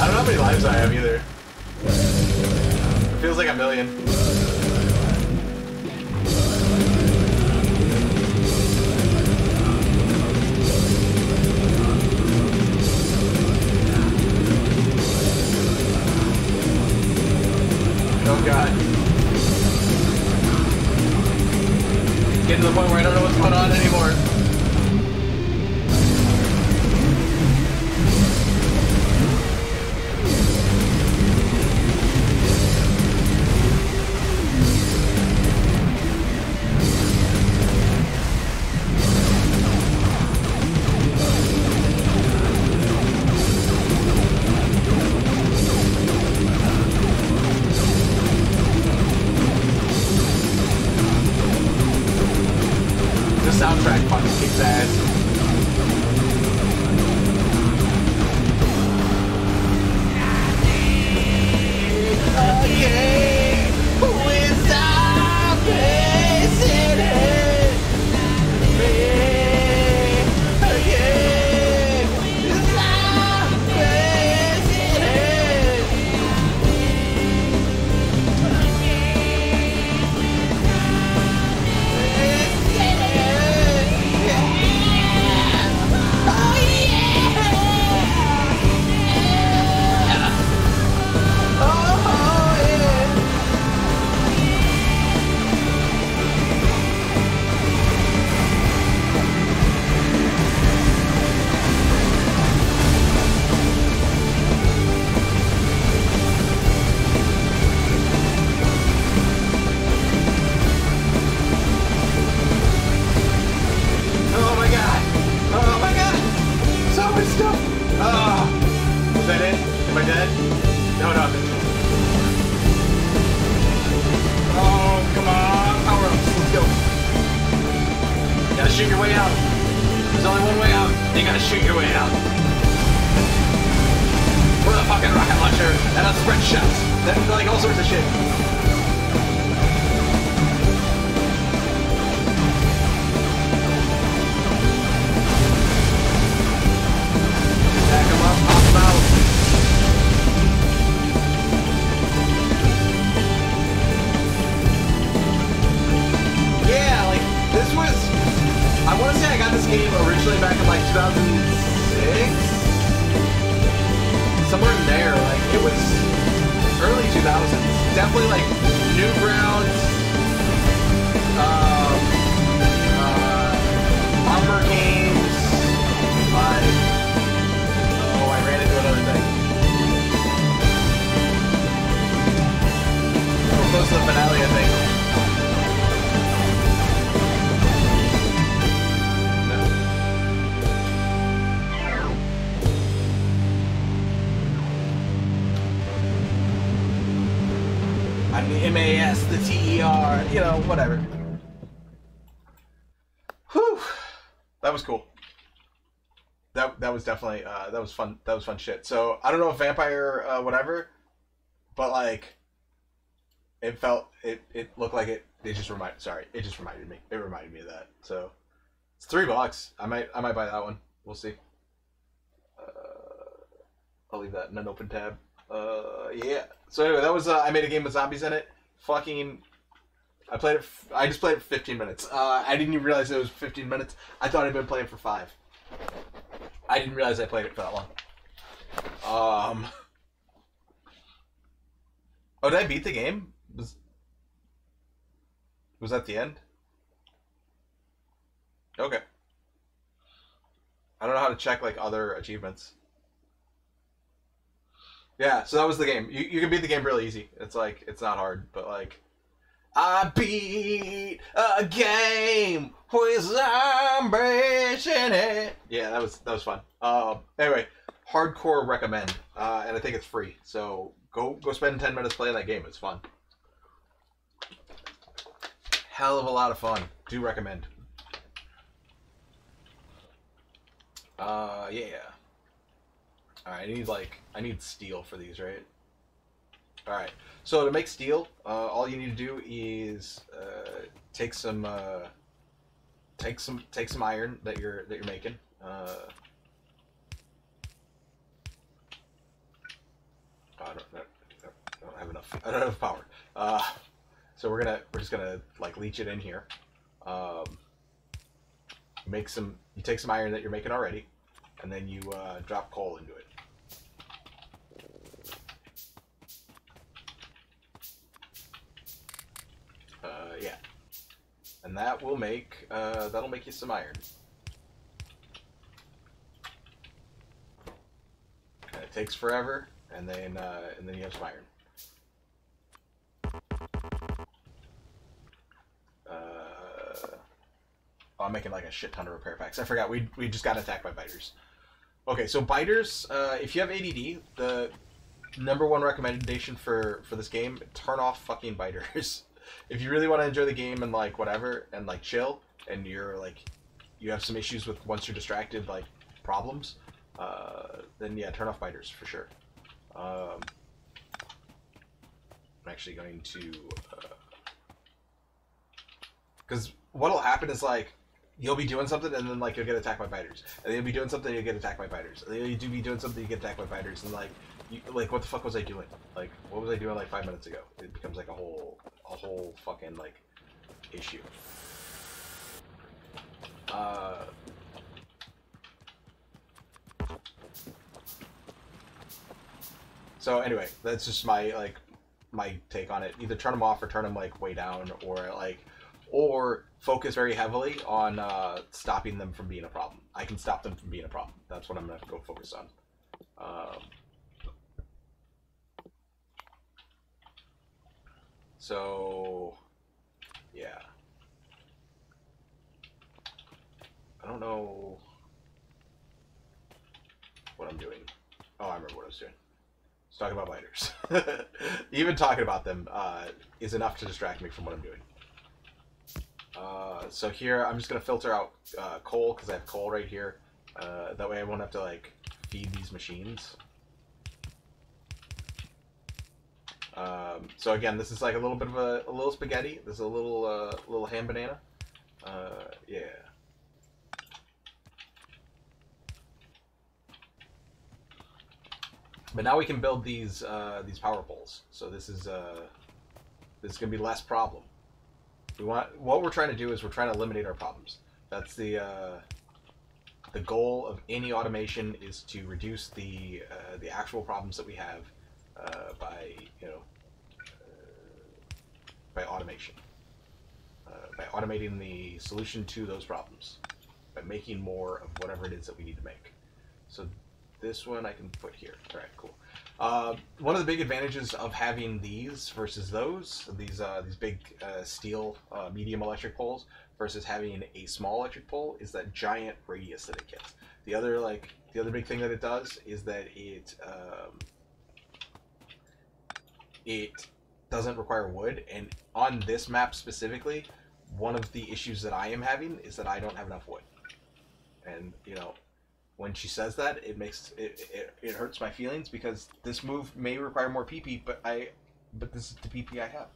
don't know how many lives I have either. It feels like a million. Oh god. Getting to the point where I don't know what's going on anymore. Soundtrack fucking kicks ass. Okay, without facing it, again, without facing it. Is that it? Am I dead? No, no. Oh, come on. Power ups. Let's go. You gotta shoot your way out. There's only one way out. You gotta shoot your way out. With a fucking rocket launcher and a spread shots. Then like all sorts of shit. Stack them up, pop them out. Yeah, like this was. I want to say I got this game originally back in like 2006. Somewhere in there, like it was early 2000s. Definitely like Newgrounds, Armor Games, like, oh, I ran into another thing. We're close to the finale, I think. I'm the MAS, the TER, you know, whatever. Whew. That was cool. That was definitely, that was fun. That was fun shit. So, I don't know if Vampire, whatever, but like, it looked like it just reminded me. It reminded me of that. So, it's $3. I might buy that one. We'll see. I'll leave that in an open tab. Yeah. So anyway, that was I made a game with zombies in it. Fucking, I just played it for 15 minutes. I didn't even realize it was 15 minutes. I thought I'd been playing for 5. I didn't realize I played it for that long. Oh, did I beat the game? Was that the end? Okay. I don't know how to check like other achievements. Yeah, so that was the game. You can beat the game really easy. It's like, it's not hard, but like, I beat a game with zombies in it. Yeah, that was fun. Anyway, hardcore recommend, and I think it's free. So go spend 10 minutes playing that game. It's fun. Hell of a lot of fun. Do recommend. Yeah. Alright, I need steel for these, right? Alright, so to make steel, all you need to do is take some iron that you're making. I don't have enough. I don't have power. So we're just gonna like leach it in here. You take some iron that you're making already, and then you drop coal into it. Yeah, and that will make that'll make you some iron. And it takes forever, and then you have some iron. Oh, I'm making like a shit ton of repair packs. I forgot we just got attacked by biters. Okay, so biters. If you have ADD, the #1 recommendation for this game: turn off fucking biters. If you really want to enjoy the game and like whatever and like chill, and you're like you have some issues with once you're distracted like problems, then yeah, turn off biters for sure. I'm actually going to because what'll happen is like you'll be doing something and then like you'll get attacked by biters, and then you'll be doing something and you'll get attacked by biters, and then you'll be doing something you get attacked by biters, and like like what the fuck was I doing? Like what was I doing like 5 minutes ago? It becomes like a whole fucking like issue. So anyway, that's just my take on it. Either turn them off or turn them like way down, or focus very heavily on stopping them from being a problem. I can stop them from being a problem. That's what I'm gonna go focus on. So yeah, I don't know what I'm doing. Oh, I remember what I was doing. I was talking about lighters. Even talking about them is enough to distract me from what I'm doing. So here, I'm just going to filter out coal, because I have coal right here. That way I won't have to, like, feed these machines. So again, this is like a little bit of a little spaghetti. This is a little ham banana. Yeah. But now we can build these power poles. So this is gonna be less problem. What we're trying to do is we're trying to eliminate our problems. That's the goal of any automation, is to reduce the actual problems that we have by by automation, by automating the solution to those problems, by making more of whatever it is that we need to make. So this one I can put here. All right, cool. One of the big advantages of having these versus these big steel medium electric poles versus having a small electric pole is that giant radius that it gets. The other big thing that it does is that it doesn't require wood, and on this map specifically, one of the issues that I am having is that I don't have enough wood. And when she says that, it hurts my feelings, because this move may require more PP, but this is the PP I have.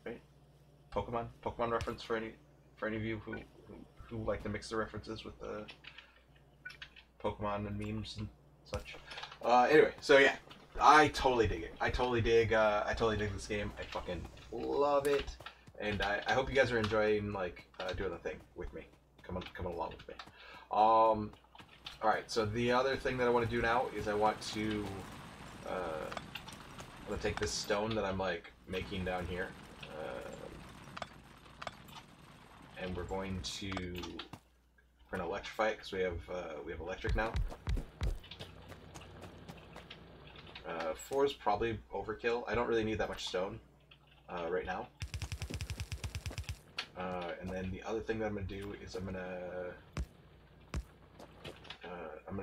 Right? Pokemon reference for any of you who like to mix the references with the Pokemon and memes and such. Anyway, so yeah, I totally dig it. I totally dig this game. I fucking love it, and I hope you guys are enjoying doing the thing with me, coming along with me. All right, so the other thing that I want to do now is I want to take this stone that I'm making down here, and we're going to electrify it, because we have electric now. 4 is probably overkill. I don't really need that much stone right now. And then the other thing that I'm gonna do is I'm gonna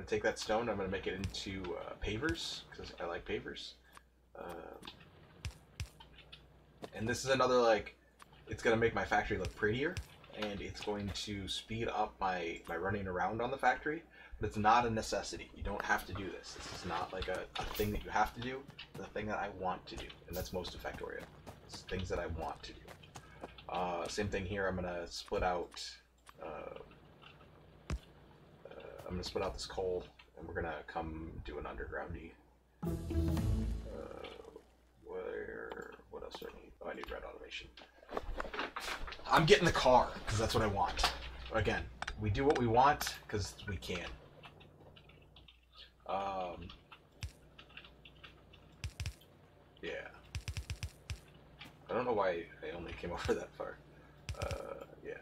take that stone. I'm gonna make it into pavers, because I like pavers. And this is another it's gonna make my factory look prettier, and it's going to speed up my running around on the factory. But it's not a necessity. You don't have to do this. This is not like a thing that you have to do. It's a thing that I want to do, and that's most of Factorio. It's things that I want to do. Same thing here. I'm gonna split out. I'm gonna split out this coal, and we're gonna come do an undergroundy. What else do I need? Oh, I need red automation. I'm getting the car because that's what I want. Again, we do what we want because we can. Yeah. I don't know why I only came over that far. Yeah.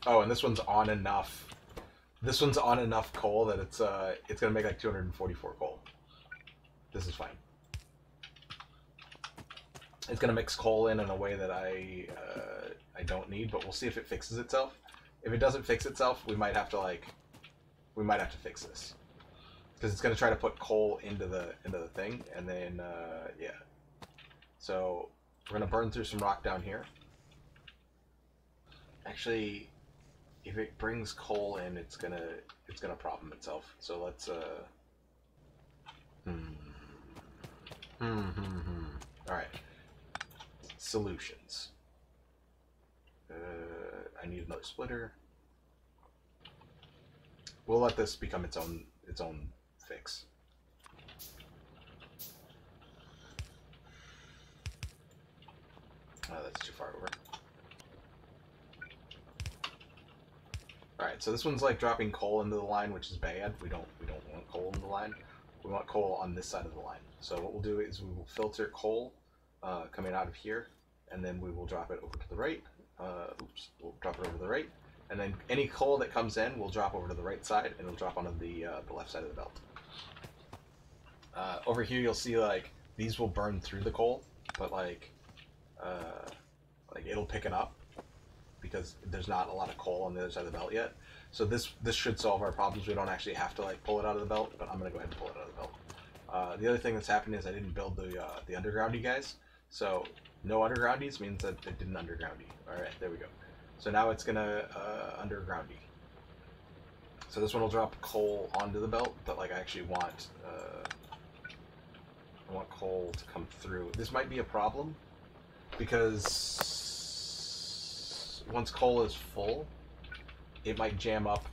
Oh, and this one's on enough. This one's on enough coal that it's gonna make like 244 coal. This is fine. It's gonna mix coal in a way that I don't need, but we'll see if it fixes itself. If it doesn't fix itself, we might have to fix this, because it's gonna try to put coal into the thing, and then yeah. So we're gonna burn through some rock down here. Actually, if it brings coal in, it's gonna problem itself. So let's All right. Solutions. I need another splitter. We'll let this become its own fix. That's too far over. All right, so this one's dropping coal into the line, which is bad. We don't want coal in the line. We want coal on this side of the line. So what we'll do is we will filter coal coming out of here, and then we will drop it over to the right. We'll drop it over to the right, and then any coal that comes in will drop over to the right side, and it'll drop onto the left side of the belt. Over here, you'll see these will burn through the coal, but it'll pick it up. because there's not a lot of coal on the other side of the belt yet. So this should solve our problems. We don't actually have to like pull it out of the belt, but I'm gonna go ahead and pull it out of the belt. The other thing that's happening is I didn't build the undergroundy guys. So no undergroundies means that it didn't undergroundy. All right, there we go. So now it's gonna undergroundy. So this one will drop coal onto the belt, but like I actually want I want coal to come through. This might be a problem because once coal is full, it might jam up.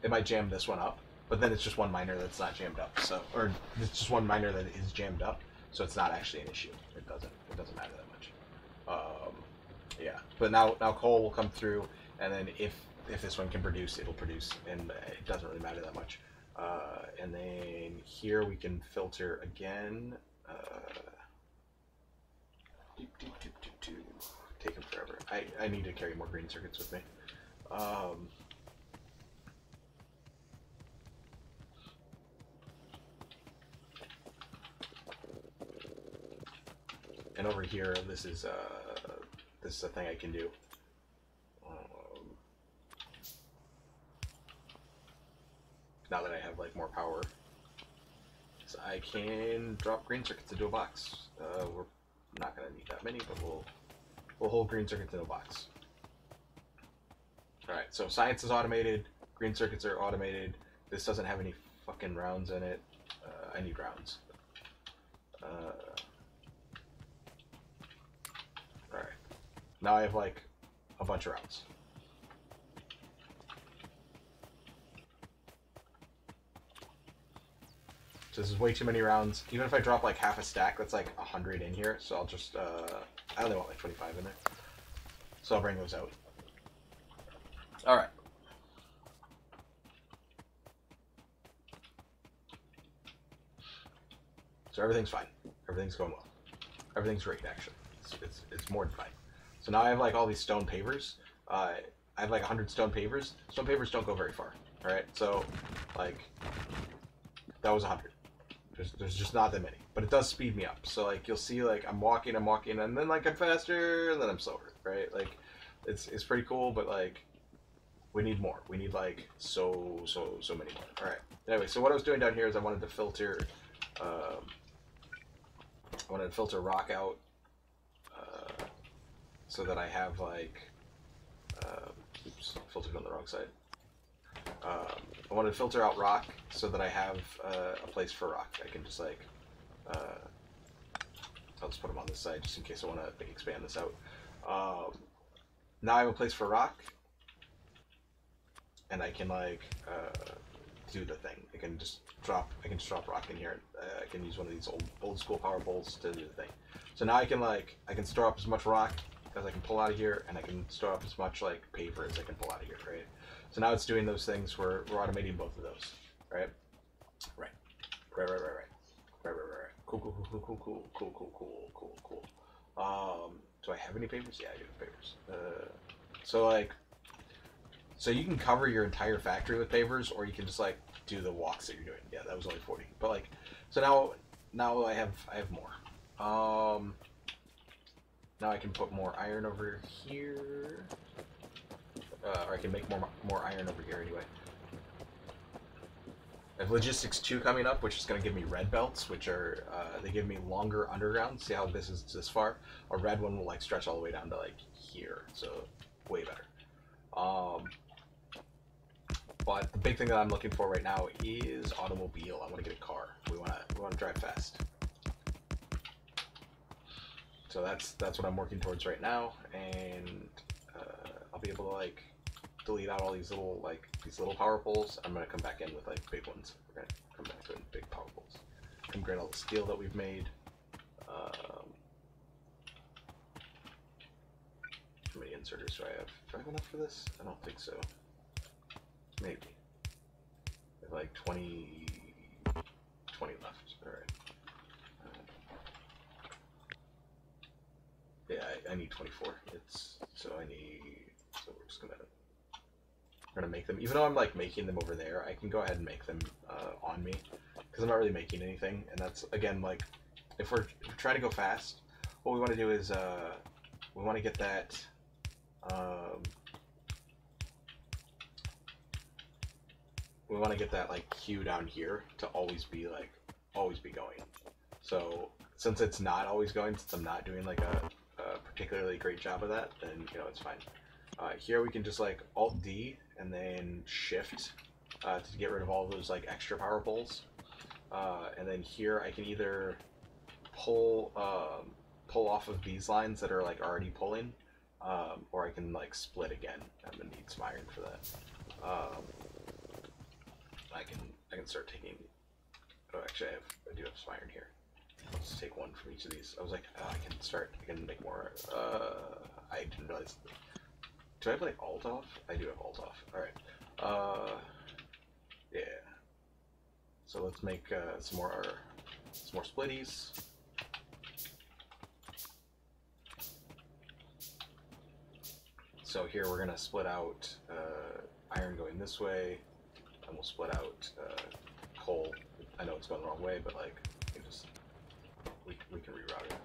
It might jam this one up, but then it's just one miner that's not jammed up. So, or it's just one miner that is jammed up, so it's not actually an issue. It doesn't matter that much. Yeah, but now coal will come through, and then if this one can produce, it'll produce, and it doesn't really matter that much. And then here we can filter again. Taking forever. I need to carry more green circuits with me. And over here, this is a thing I can do. Now that I have like more power, so I can drop green circuits into a box. We're not gonna need that many, but we'll hold green circuits in a box. All right, so science is automated. Green circuits are automated. This doesn't have any fucking rounds in it. I need rounds. All right, now I have like a bunch of rounds. So this is way too many rounds. Even if I drop like half a stack, that's like 100 in here. So I'll just, I only want like 25 in there. So I'll bring those out. All right. So everything's fine. Everything's going well. Everything's great, actually. It's more than fine. So now I have like all these stone pavers. I have like 100 stone pavers. Stone pavers don't go very far. All right. So like that was 100. There's just not that many, but it does speed me up. So like you'll see, like I'm walking, and then like I'm faster, and then I'm slower, right? Like it's pretty cool, but like we need more. We need like so many more. All right. Anyway, so what I was doing down here is I wanted to filter rock out, so that I have like oops, filtered on the wrong side. I want to filter out rock so that I have a place for rock. I can just like, I'll just put them on this side just in case I want to expand this out. Now I have a place for rock, and I can like do the thing. I can just drop rock in here. I can use one of these old school power bowls to do the thing. So now I can store up as much rock as I can pull out of here, and I can store up as much like paver as I can pull out of here, right? So now it's doing those things where we're automating both of those, right? Right. Cool. Do I have any papers? Yeah, I do have papers. So you can cover your entire factory with pavers, or you can just like do the walks that you're doing. Yeah, that was only 40. But like, so now I have more. Now I can put more iron over here. Or I can make more iron over here anyway. I have Logistics 2 coming up, which is going to give me red belts, which are, they give me longer underground. See how this is this far? A red one will like stretch all the way down to like here, so way better. But the big thing that I'm looking for right now is automobile. I want to get a car. We want to drive fast. So that's what I'm working towards right now, and I'll be able to like delete out all these little power poles. I'm gonna come back in with like big ones. We're gonna come back in big power poles. Upgrade all the steel that we've made. How many inserters do I have? Do I have enough for this? I don't think so. Maybe. I have like 20 left. All right. Yeah, I need 24. So we're just gonna make them. Even though I'm like making them over there, I can go ahead and make them on me because I'm not really making anything. And that's again like if we're trying to go fast, what we want to do is we want to get that We want to get that like Q down here to always be going. So since it's not always going, since I'm not doing like a particularly great job of that, then you know it's fine. Here we can just like Alt D and then Shift to get rid of all those like extra power poles. And then here I can either pull off of these lines that are like already pulling, or I can like split again. I'm gonna need some iron for that. I can start taking. Oh, actually, I do have some iron here. Let's take one from each of these. I was like, oh, I can make more. I didn't realize. Do I have like alt off? I do have alt off. All right. Yeah. So let's make some more splitties. So here we're gonna split out iron going this way, and we'll split out coal. I know it's going the wrong way, but like we can reroute it.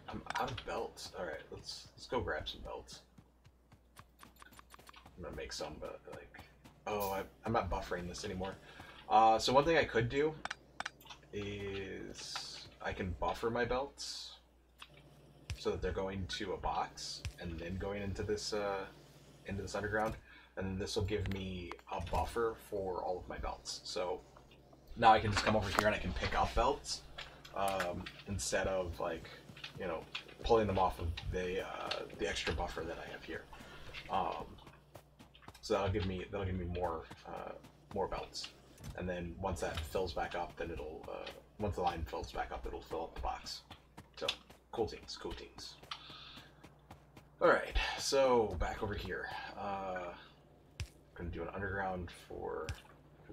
I'm out of belts. All right, let's go grab some belts. I'm gonna make some, but like, oh, I'm not buffering this anymore. So one thing I could do is I can buffer my belts so that they're going to a box and then going into this underground, and then this will give me a buffer for all of my belts. So now I can just come over here and I can pick up belts instead of like, you know, pulling them off of the extra buffer that I have here. So that'll give me more belts, and then once that fills back up, then it'll once the line fills back up, it'll fill up the box. So cool things, cool things. All right, so back over here. I'm gonna do an underground for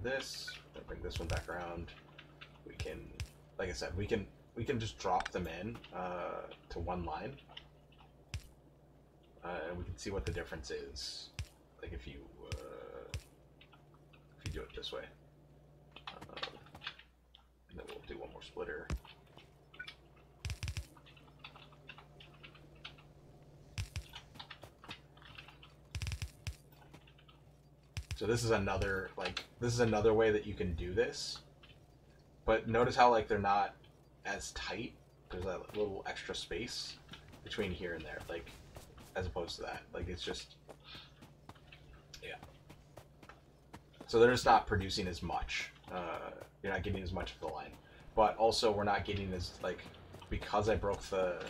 this. I'm gonna bring this one back around. We can, like I said, we can just drop them in to one line, and we can see what the difference is. Like if you do it this way, and then we'll do one more splitter. So this is another way that you can do this, but notice how like they're not as tight. There's that little extra space between here and there, like as opposed to that. Like it's just, yeah. So they're just not producing as much. You're not getting as much of the line, but also we're not getting as like, because I broke the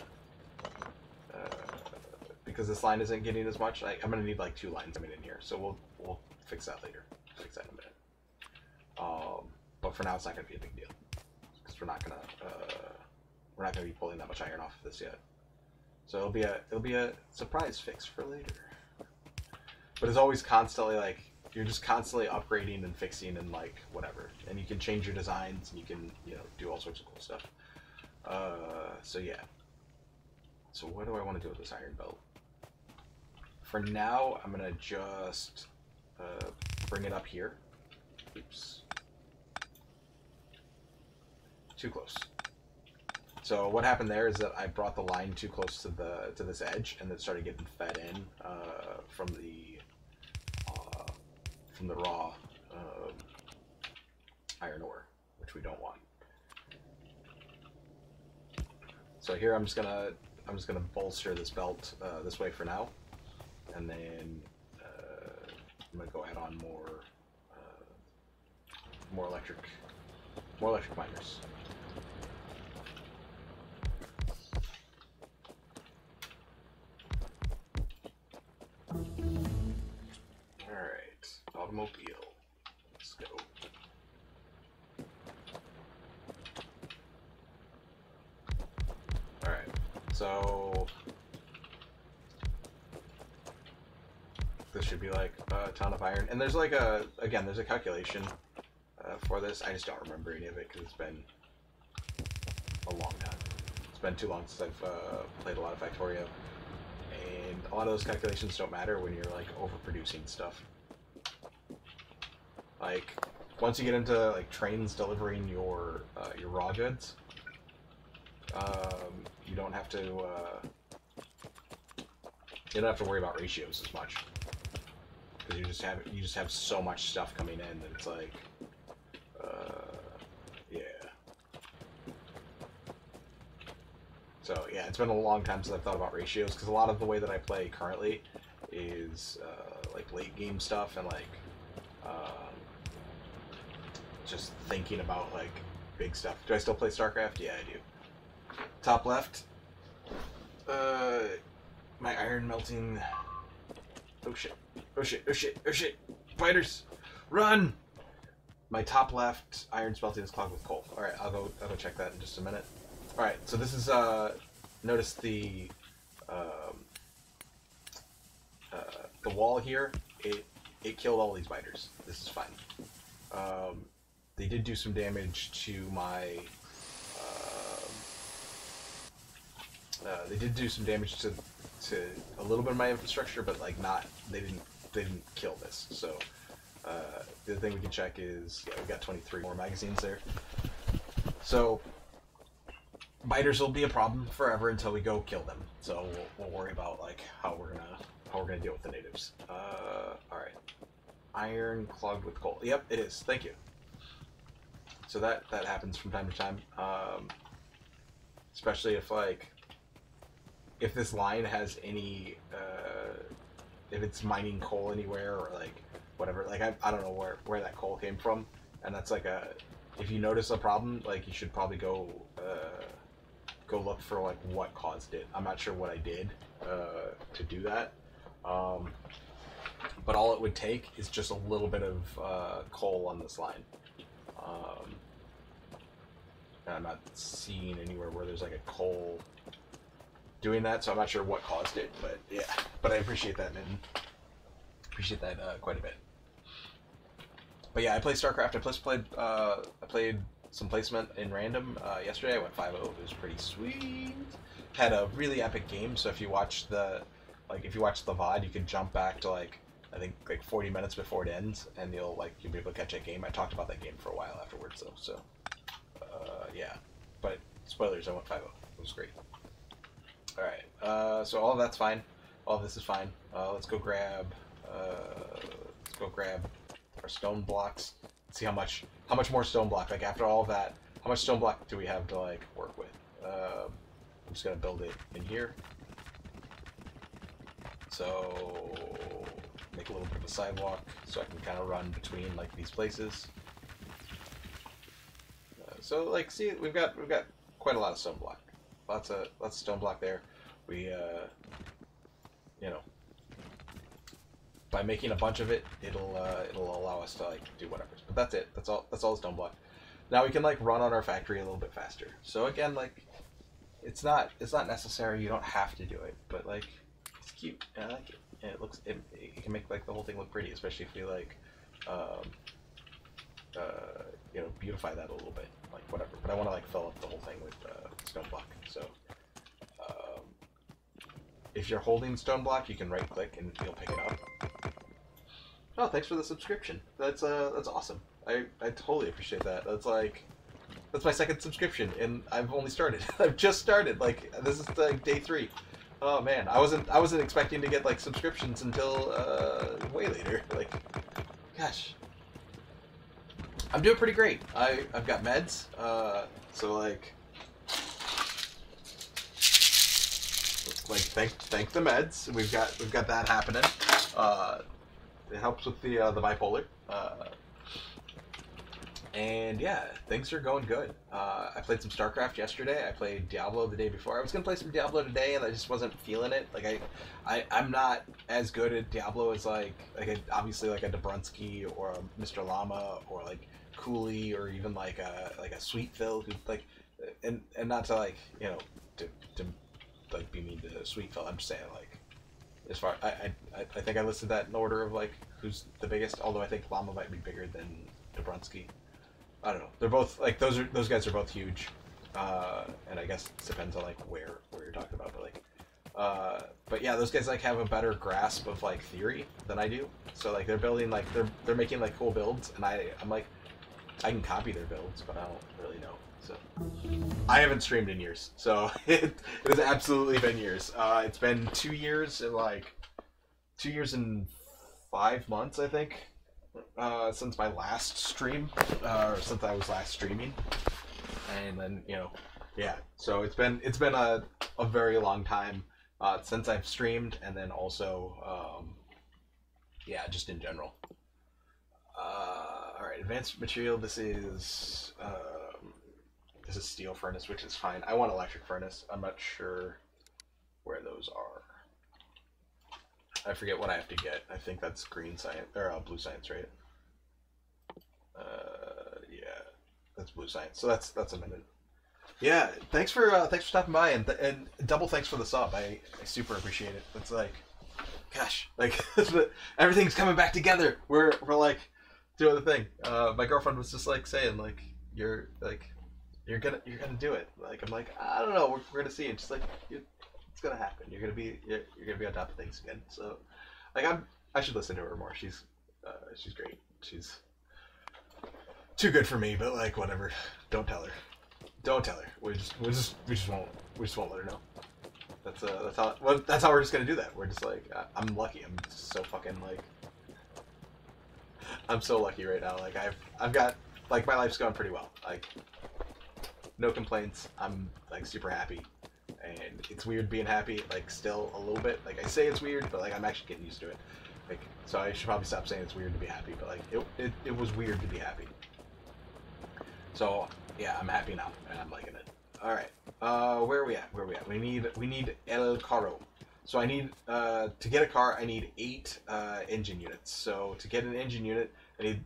because this line isn't getting as much. I'm gonna need like 2 lines coming in here, so we'll fix that later. Fix that in a minute. But for now, it's not gonna be a big deal because we're not gonna be pulling that much iron off of this yet. So it'll be a surprise fix for later. But it's always constantly like, you're just constantly upgrading and fixing and like whatever, and you can change your designs and you can, you know, do all sorts of cool stuff. So yeah. So what do I want to do with this iron belt? For now, I'm gonna just bring it up here. Oops. Too close. So what happened there is that I brought the line too close to this edge, and it started getting fed in from the raw iron ore, which we don't want. So here I'm just gonna bolster this belt this way for now, and then I'm gonna go add on more electric miners. Automobile. Let's go. Alright, so this should be like a ton of iron. And there's like there's a calculation for this. I just don't remember any of it because it's been a long time. It's been too long since I've played a lot of Factorio. And a lot of those calculations don't matter when you're like overproducing stuff. Like, once you get into like trains delivering your raw goods, you don't have to You don't have to worry about ratios as much because you just have so much stuff coming in that it's like, yeah. So yeah, it's been a long time since I've thought about ratios because a lot of the way that I play currently is like late game stuff and like just thinking about like big stuff. Do I still play StarCraft? Yeah, I do. Top left. My iron melting. Oh shit! Oh shit! Oh shit! Oh shit! Fighters, run! My top left iron smelting is clogged with coal. All right, I'll go check that in just a minute. All right, so this is notice the wall here. It killed all these biters. This is fine. They did do some damage to my. They did do some damage to a little bit of my infrastructure, but like not. They didn't kill this. So the other thing we can check is we got 23 more magazines there. So biters will be a problem forever until we go kill them. So we'll worry about like how we're gonna deal with the natives. All right, iron clogged with coal. Yep, it is. Thank you. So that happens from time to time, especially if this line has any, if it's mining coal anywhere or like whatever. Like I don't know where that coal came from, and that's like if you notice a problem, like you should probably go look for like what caused it. I'm not sure what I did to do that, but all it would take is just a little bit of coal on this line. And I'm not seeing anywhere where there's like a coal doing that, so I'm not sure what caused it, but yeah. But I appreciate that, man. Appreciate that quite a bit. But yeah, I play StarCraft. I played some placement in random yesterday. I went 5-0. It was pretty sweet. Had a really epic game. So if you watch the VOD, you can jump back to I think 40 minutes before it ends, and you'll be able to catch that game. I talked about that game for a while afterwards, though. So yeah, but spoilers. I went 5-0. It was great. All right. So all of that's fine. All of this is fine. Let's go grab our stone blocks. Let's see how much more stone block. Like after all of that, how much stone block do we have to work with? I'm just gonna build it in here. So make a little bit of a sidewalk so I can kind of run between these places. So see, we've got quite a lot of stone block. Lots of stone block there. We by making a bunch of it, it'll allow us to do whatever. But that's it. That's all the stone block. Now we can run on our factory a little bit faster. So again, it's not necessary. You don't have to do it, but it's cute. I like it. And it can make the whole thing look pretty, especially if we beautify that a little bit, whatever. But I want to fill up the whole thing with stone block. So if you're holding stone block, you can right click and you'll pick it up. Oh, thanks for the subscription. That's awesome. I totally appreciate that. That's my second subscription, and I've only started. I've just started. This is day 3. Oh man, I wasn't expecting to get subscriptions until way later. Gosh, I'm doing pretty great. I've got meds, so thank the meds. We've got that happening. It helps with the bipolar. And yeah, things are going good. I played some StarCraft yesterday. I played Diablo the day before. I was gonna play some Diablo today, and I just wasn't feeling it. I'm not as good at Diablo as obviously a Dobrunsky or a Mr. Llama or Cooley or even a Sweetphil who and not to to be mean to Sweetphil. I'm just saying as far I think I listed that in order of who's the biggest. Although I think Llama might be bigger than Dobrunsky. I don't know. They're both those guys are both huge, and I guess it depends on where you're talking about. But yeah, those guys have a better grasp of theory than I do. So they're building they're making cool builds, and I'm I can copy their builds, but I don't really know. So I haven't streamed in years, so it has absolutely been years. It's been 2 years and like 2 years and 5 months, I think, since my last stream, or since I was last streaming, and then yeah. So it's been a very long time since I've streamed, and then also yeah, just in general. All right, advanced material. This is steel furnace, which is fine. I want electric furnace. I'm not sure where those are. I forget what I have to get. I think that's green science or blue science, right? Yeah, that's blue science. So that's a minute. Yeah, thanks for stopping by, and double thanks for the sub. I super appreciate it. It's like, gosh, like everything's coming back together. We're like doing the thing. My girlfriend was just like saying like you're gonna do it. Like I'm like, I don't know. We're gonna see. And she's like, it's gonna happen. You're gonna be on top of things again. So like I should listen to her more. She's great. She's too good for me, but like whatever. Don't tell her. Don't tell her. We just won't let her know. That's how we're just gonna do that. We're just like, I'm lucky. I'm just so fucking like, I'm so lucky right now. Like I've got like my life's going pretty well. Like no complaints. I'm like super happy, and it's weird being happy. Like still a little bit. Like I say it's weird, but like I'm actually getting used to it. Like so I should probably stop saying it's weird to be happy. But like it was weird to be happy. So yeah, I'm happy now, and I'm liking it. All right, where are we at? We need El Carro. So I need to get a car. I need 8 engine units. So to get an engine unit, I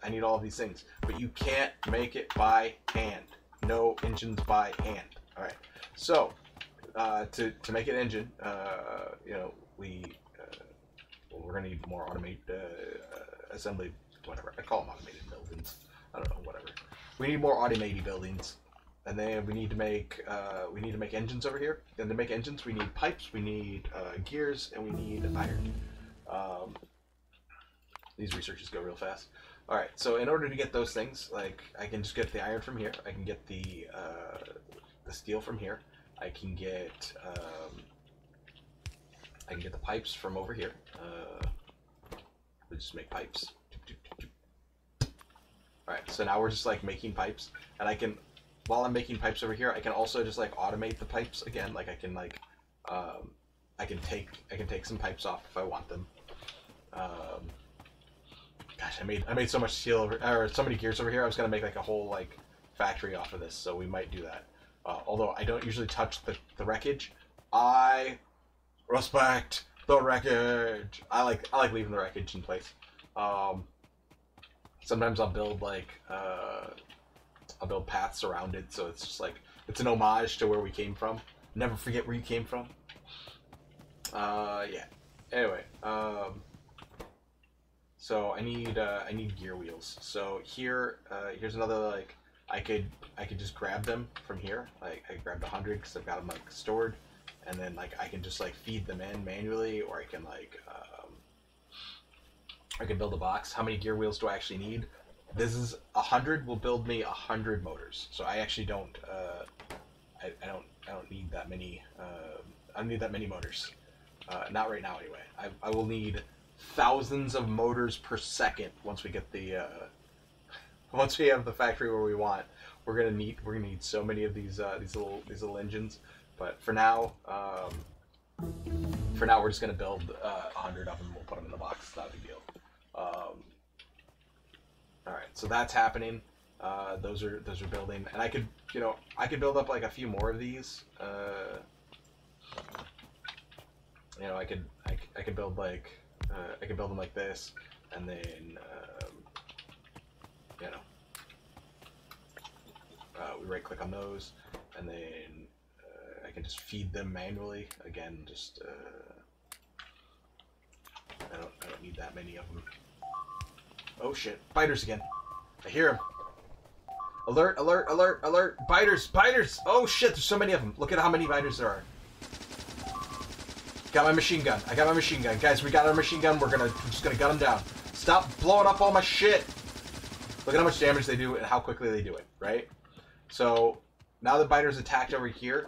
need all of these things. But you can't make it by hand. No engines by hand. All right. So to make an engine, we're gonna need more automated assembly. Whatever I call them, automated buildings. I don't know. Whatever. We need more automated buildings, and then we need to make engines over here. And to make engines, we need pipes, we need gears, and we need iron. These researches go real fast. All right, so in order to get those things, like I can just get the iron from here. I can get the steel from here. I can get the pipes from over here. We just make pipes. Alright, so now we're just like making pipes, and I can, while I'm making pipes over here, I can also just like automate the pipes again. Like I can like, I can take some pipes off if I want them. Gosh, I made so much steel or so many gears over here. I was gonna make like a whole like factory off of this, so we might do that. Although I don't usually touch the wreckage. I respect the wreckage. I like leaving the wreckage in place. Sometimes I'll build like I'll build paths around it, so it's just like it's an homage to where we came from. Never forget where you came from. Yeah. Anyway, so I need gear wheels. So here, here's another like I could just grab them from here. Like I grabbed 100 because I've got them like stored, and then like I can just like feed them in manually, or I can like I can build a box. How many gear wheels do I actually need? This is 100 will build me 100 motors. So I actually don't I don't need that many I don't need that many motors. Not right now anyway. I will need thousands of motors per second once we get the once we have the factory where we want. We're gonna need so many of these little engines. But for now we're just gonna build 100 of them. We'll put them in the box. It's not a big deal. All right, so that's happening. Those are building, and I could build up like a few more of these. I could build like I could build them like this, and then we right click on those, and then I can just feed them manually. Again, just I don't need that many of them. Oh shit, biters again. I hear them. Alert, alert, alert, alert. Biters, biters. Oh shit, there's so many of them. Look at how many biters there are. Got my machine gun. I got my machine gun. Guys, we got our machine gun. We're just gonna gun them down. Stop blowing up all my shit. Look at how much damage they do and how quickly they do it, right? So now the biter's attacked over here.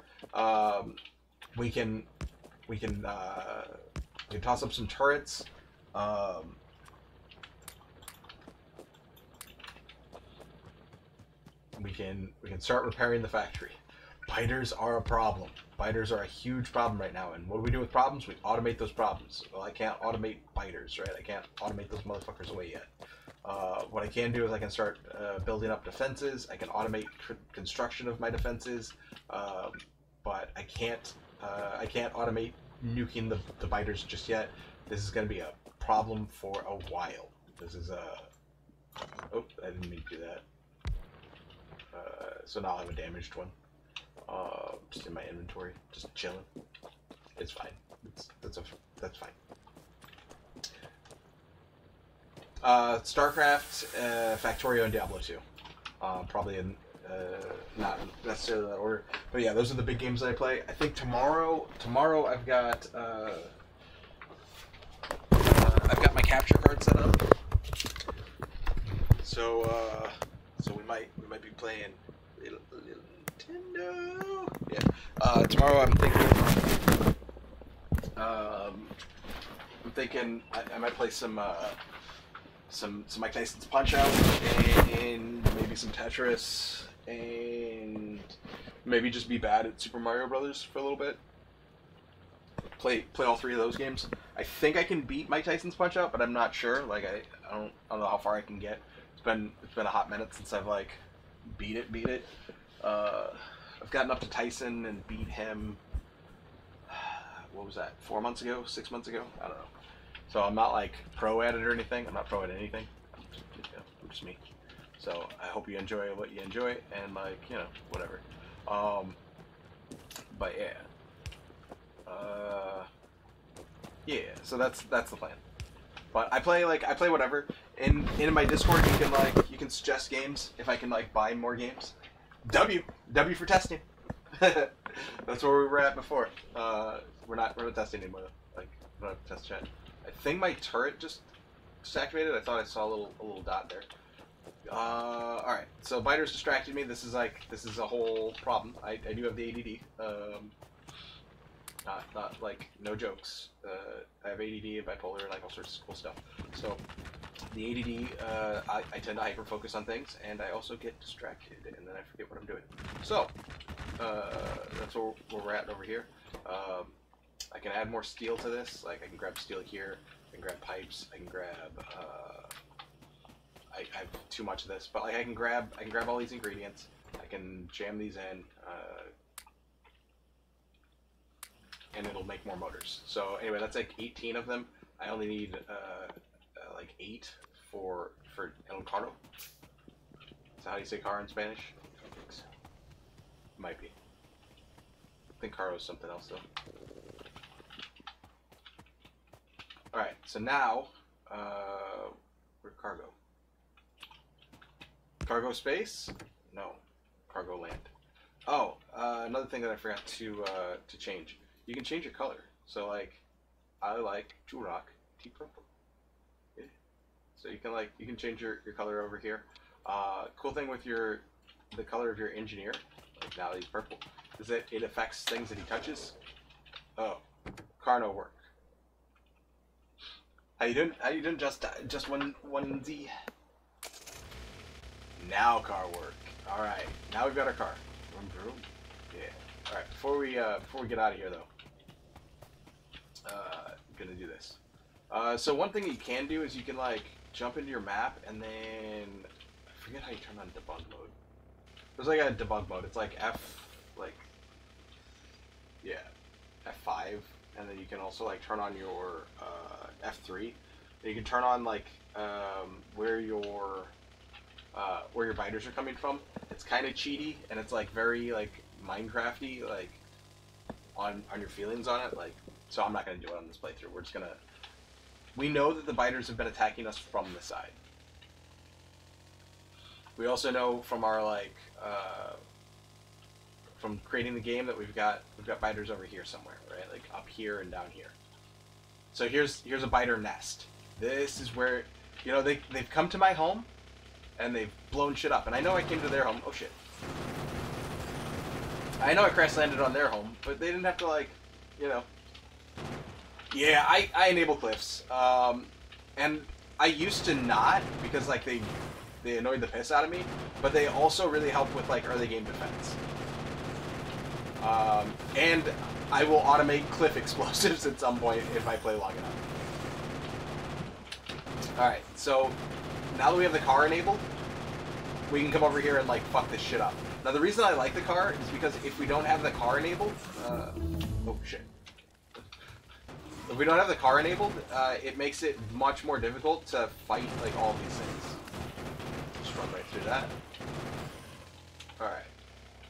We can we can toss up some turrets. Um, we can start repairing the factory. Biters are a problem. Biters are a huge problem right now. And what do we do with problems? We automate those problems. Well, I can't automate biters, right? I can't automate those motherfuckers away yet. What I can do is I can start building up defenses. I can automate construction of my defenses, but I can't automate nuking the biters just yet. This is going to be a problem for a while. This is a... Oh, I didn't mean to do that. So now I'll have a damaged one. Just in my inventory, just chilling. It's fine. That's fine. StarCraft, Factorio, and Diablo 2. Probably in not necessarily that order, but yeah, those are the big games that I play. I think tomorrow I've got my capture card set up. So we might be playing little Nintendo. Yeah. Tomorrow I'm thinking I might play some Mike Tyson's Punch-Out and maybe some Tetris and maybe just be bad at Super Mario Brothers for a little bit. Play all three of those games. I think I can beat Mike Tyson's Punch-Out, but I'm not sure. Like I don't know how far I can get. It's been a hot minute since I've like beat it. I've gotten up to Tyson and beat him. What was that? 4 months ago? 6 months ago? I don't know. So I'm not like pro at it or anything. I'm not pro at anything. I'm just me. So I hope you enjoy what you enjoy and like whatever. But yeah. Yeah. So that's the plan. But I play whatever. In my Discord you can suggest games if I can like buy more games. W for testing. That's where we were at before. We're not testing anymore though. Like we don't have to test chat. I think my turret just activated. I thought I saw a little dot there. All right. So biters distracted me. This is a whole problem. I do have the ADD. Not like no jokes. I have ADD and bipolar and like all sorts of cool stuff. So the ADD, I tend to hyper focus on things, and I also get distracted, and then I forget what I'm doing. So that's where we're at over here. I can add more steel to this. Like I can grab steel here. I can grab pipes. I can grab. I have too much of this, but like I can grab all these ingredients. I can jam these in, and it'll make more motors. So anyway, that's like 18 of them. I only need like 8 for El Carro. Is that how you say car in Spanish? I don't think so. Might be. I think carro is something else though. Alright, so now, where'd cargo? Cargo space? No. Cargo land. Oh, another thing that I forgot to change. You can change your color. So like, I like Jurok Tea Purple. Yeah. So you can change your color over here. Cool thing with the color of your engineer, like now he's purple, is that it affects things that he touches. Oh, car no work. How you doing? Just one Z. Now car work. All right, now we've got our car. Vroom. Yeah. All right. Before we get out of here though, gonna do this. So one thing you can do is you can like jump into your map and then I forget how you turn on debug mode. There's like a debug mode. It's like F5, and then you can also like turn on your F3. And you can turn on like where your biters are coming from. It's kind of cheaty and it's like very like Minecrafty, like on your feelings on it. Like, so I'm not gonna do it on this playthrough. We know that the biters have been attacking us from the side. We also know from our like from creating the game that we've got biters over here somewhere, right? Like up here and down here. So here's a biter nest. This is where they've come to my home and they've blown shit up. And I know I came to their home. Oh shit. I know I crash landed on their home, but they didn't have to, like, you know. Yeah, I enable cliffs. And I used to not, because, like, they annoyed the piss out of me, but they also really help with, like, early game defense. And I will automate cliff explosives at some point if I play long enough. Alright, so now that we have the car enabled, we can come over here and, like, fuck this shit up. Now, the reason I like the car is because if we don't have the car enabled, oh shit. If we don't have the car enabled, it makes it much more difficult to fight, like, all these things. Just run right through that. Alright.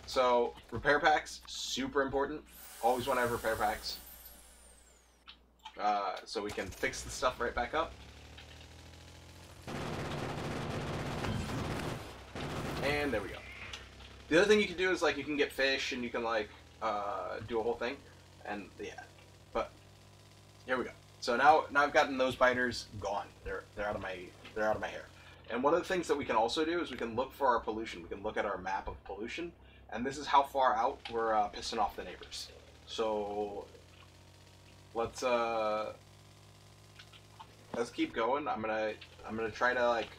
So, repair packs, super important. Always want to have repair packs. So we can fix the stuff right back up. And there we go. The other thing you can do is, like, you can get fish and you can, like, do a whole thing. And, yeah. But, here we go. So now I've gotten those biters gone. They're out of my hair. And one of the things that we can also do is we can look for our pollution. We can look at our map of pollution. And this is how far out we're pissing off the neighbors. So let's keep going. I'm gonna try to, like,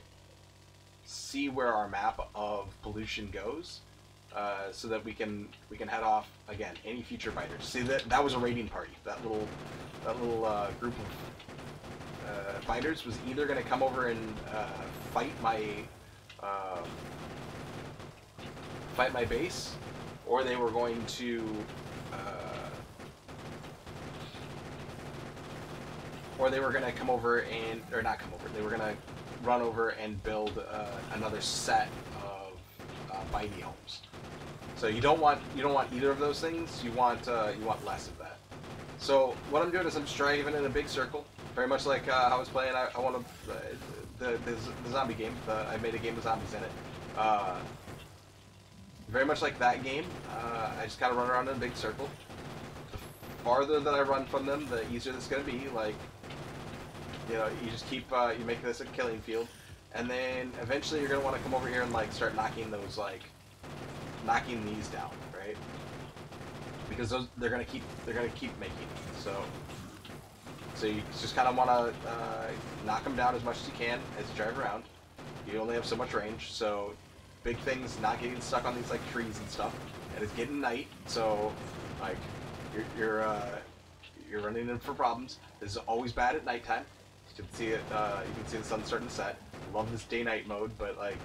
see where our map of pollution goes, so that we can head off again. Any future biters. See, that was a raiding party. That little group of biters was either gonna come over and fight my base, or they were going to come over and, or not come over, they were gonna run over and build another set of bitey homes. So you don't want either of those things. You want less of that. So what I'm doing is I'm just driving in a big circle, very much like how I was playing. I want to the zombie game. I made a game with zombies in it. Very much like that game. I just kind of run around in a big circle. The farther that I run from them, the easier this is going to be. Like, you know, you just keep you make this a killing field, and then eventually you're going to want to come over here and, like, start knocking these down, right? Because they're going to keep making. So you just kind of want to knock them down as much as you can as you drive around. You only have so much range, so big things not getting stuck on these, like, trees and stuff. And it's getting night, so, like, you're running in for problems. This is always bad at nighttime. You can see it. You can see the sun starting to set. I love this day-night mode, but, like,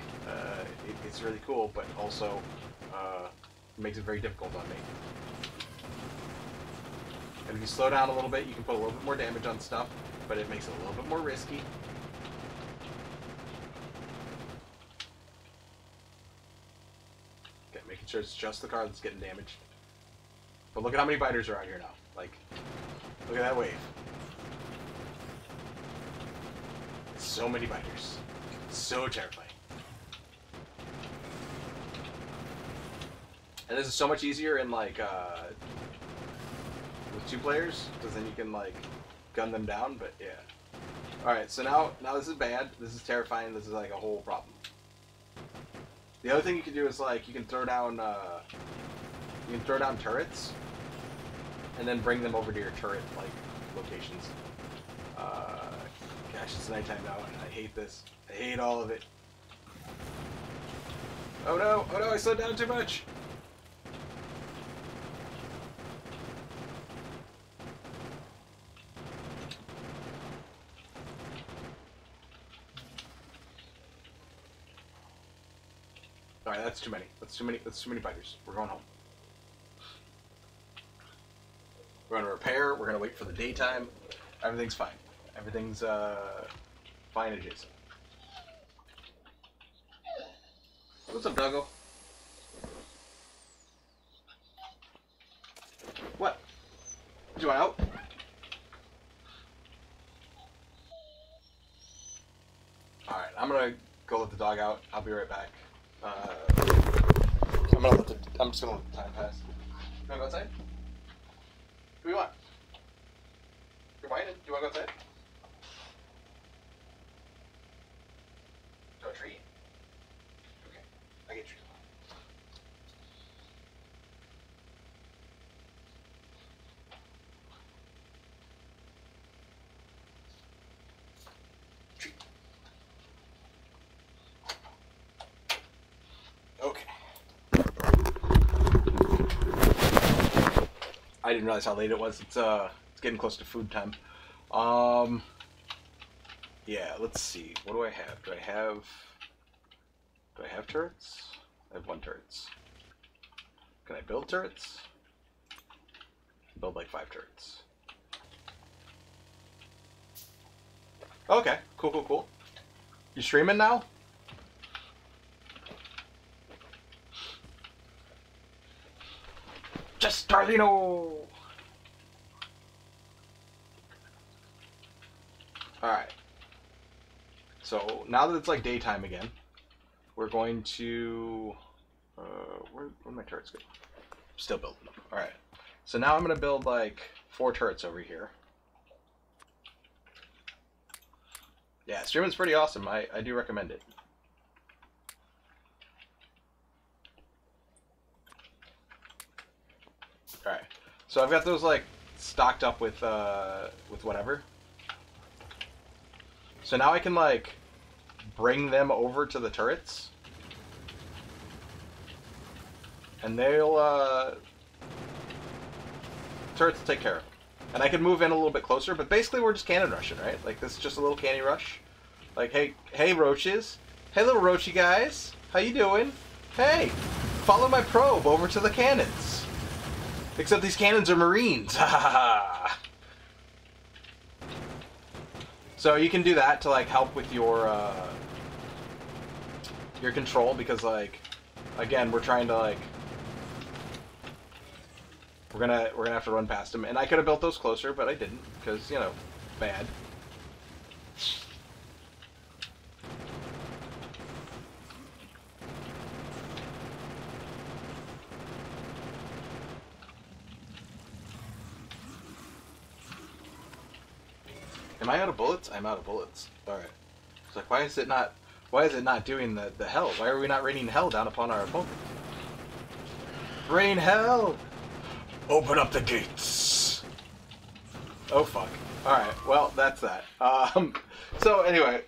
it's really cool, but also it makes it very difficult on me. And if you slow down a little bit, you can put a little bit more damage on stuff, but it makes it a little bit more risky. Okay, making sure it's just the car that's getting damaged. But look at how many biters are out here now. Like, look at that wave. So many biters. So terrifying. And this is so much easier in, like, with 2 players, because then you can, like, gun them down, but yeah. Alright, so now this is bad. This is terrifying. This is, like, a whole problem. The other thing you can do is, like, you can throw down turrets, and then bring them over to your turret, like, locations. Gosh, it's nighttime now, and I hate this. I hate all of it. Oh no, I slowed down too much! Alright, that's too many. That's too many biters. We're going home. We're going to repair. We're going to wait for the daytime. Everything's fine. Everything's fine adjacent. What's up, doggo? What? Do you want out? Alright, I'm going to go let the dog out. I'll be right back. I'm just gonna let the time pass. You wanna go outside? Who do you want? You're whining? Do you wanna go outside? To a tree? Okay, I get you. didn't realize how late it was. It's getting close to food time. Yeah, let's see. What do I have? Do I have turrets? I have 1 turrets. Can I build turrets? Build like 5 turrets. Okay, cool. You streaming now? Just Darlino! Alright. So, now that it's like daytime again, we're going to... where'd my turrets go? Still building them. Alright. So now I'm going to build like 4 turrets over here. Yeah, streaming's pretty awesome. I do recommend it. Alright. So I've got those like stocked up with whatever. So now I can like bring them over to the turrets. And they'll turrets will take care of it. And I can move in a little bit closer, but basically we're just cannon rushing, right? Like this is just a little canny rush. Like, hey roaches. Hey little roachy guys. How you doing? Hey, follow my probe over to the cannons. Except these cannons are marines. So you can do that to like help with your control, because like again we're trying to like we're gonna have to run past them, and I could have built those closer, but I didn't because, you know, bad. Am I out of bullets? I'm out of bullets. All right. It's like, why is it not doing the hell? Why are we not raining hell down upon our opponent? Rain hell! Open up the gates. Oh fuck. All right. Well, that's that. So anyway,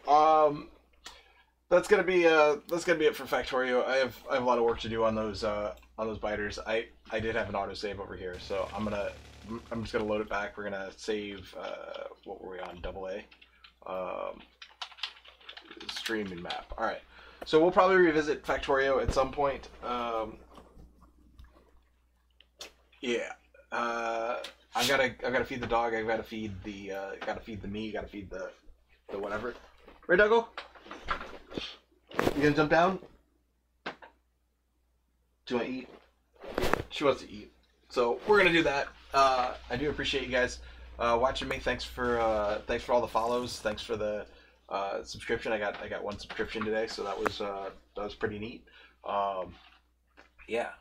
that's gonna be it for Factorio. I have a lot of work to do on those biters. I did have an autosave over here, so I'm just gonna load it back. We're gonna save. What were we on? AA. Streaming map. All right. So we'll probably revisit Factorio at some point. Yeah. I've gotta feed the dog. I've gotta feed the me. Gotta feed the whatever. Right, Doggo? You gonna jump down? Do you want to eat? She wants to eat. So we're gonna do that. I do appreciate you guys watching me. Thanks for all the follows. Thanks for the subscription. I got 1 subscription today, so that was pretty neat. Yeah.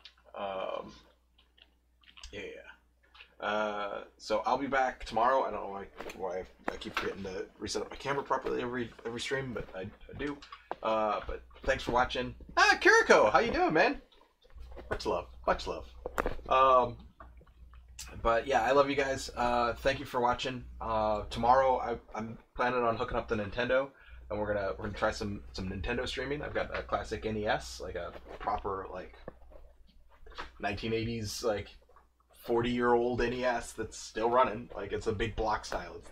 So I'll be back tomorrow. I don't know why I keep forgetting to reset up my camera properly every stream, but I do. But thanks for watching. Kiriko, how you doing, man? Much love. But yeah, I love you guys. Thank you for watching. Tomorrow I'm planning on hooking up the Nintendo, and we're gonna try some Nintendo streaming. I've got a classic NES, like a proper like 1980s like 40-year-old NES that's still running. Like, it's a big block style. It's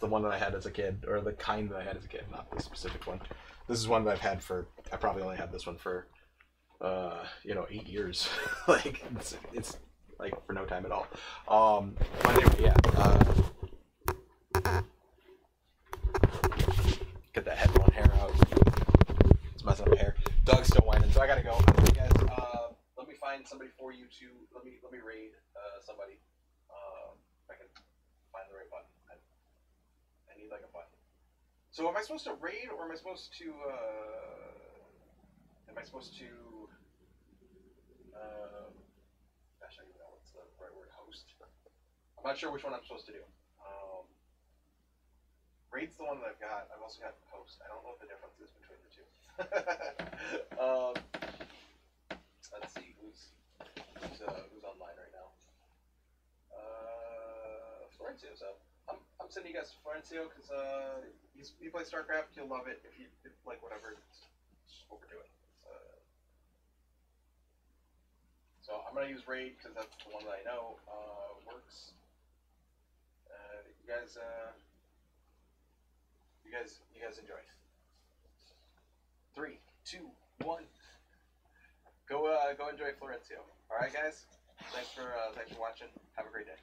the one that I had as a kid, or the kind that I had as a kid, not the specific one. This is one that I've had for, I probably only had this one for 8 years. Like, it's like for no time at all. But anyway, yeah. Get that headphone hair out. It's messing up my hair. Dog's still whining, so I gotta go. You guys, let me find somebody for you to let me raid somebody. If I can find the right button. I need like a button. So am I supposed to raid, or am I supposed to gosh, I don't even know what's the right word, host. I'm not sure which one I'm supposed to do. Raid's the one that I've got. I've also got host. I don't know what the difference is between the two. Let's see who's online right now. Florencio. So I'm sending you guys to Florencio because he plays StarCraft. He'll love it. If like whatever, it's what we're doing. So I'm gonna use Raid because that's the one that I know works. You guys enjoy. 3, 2, 1. Go enjoy Florencio. All right, guys. Thanks for watching. Have a great day.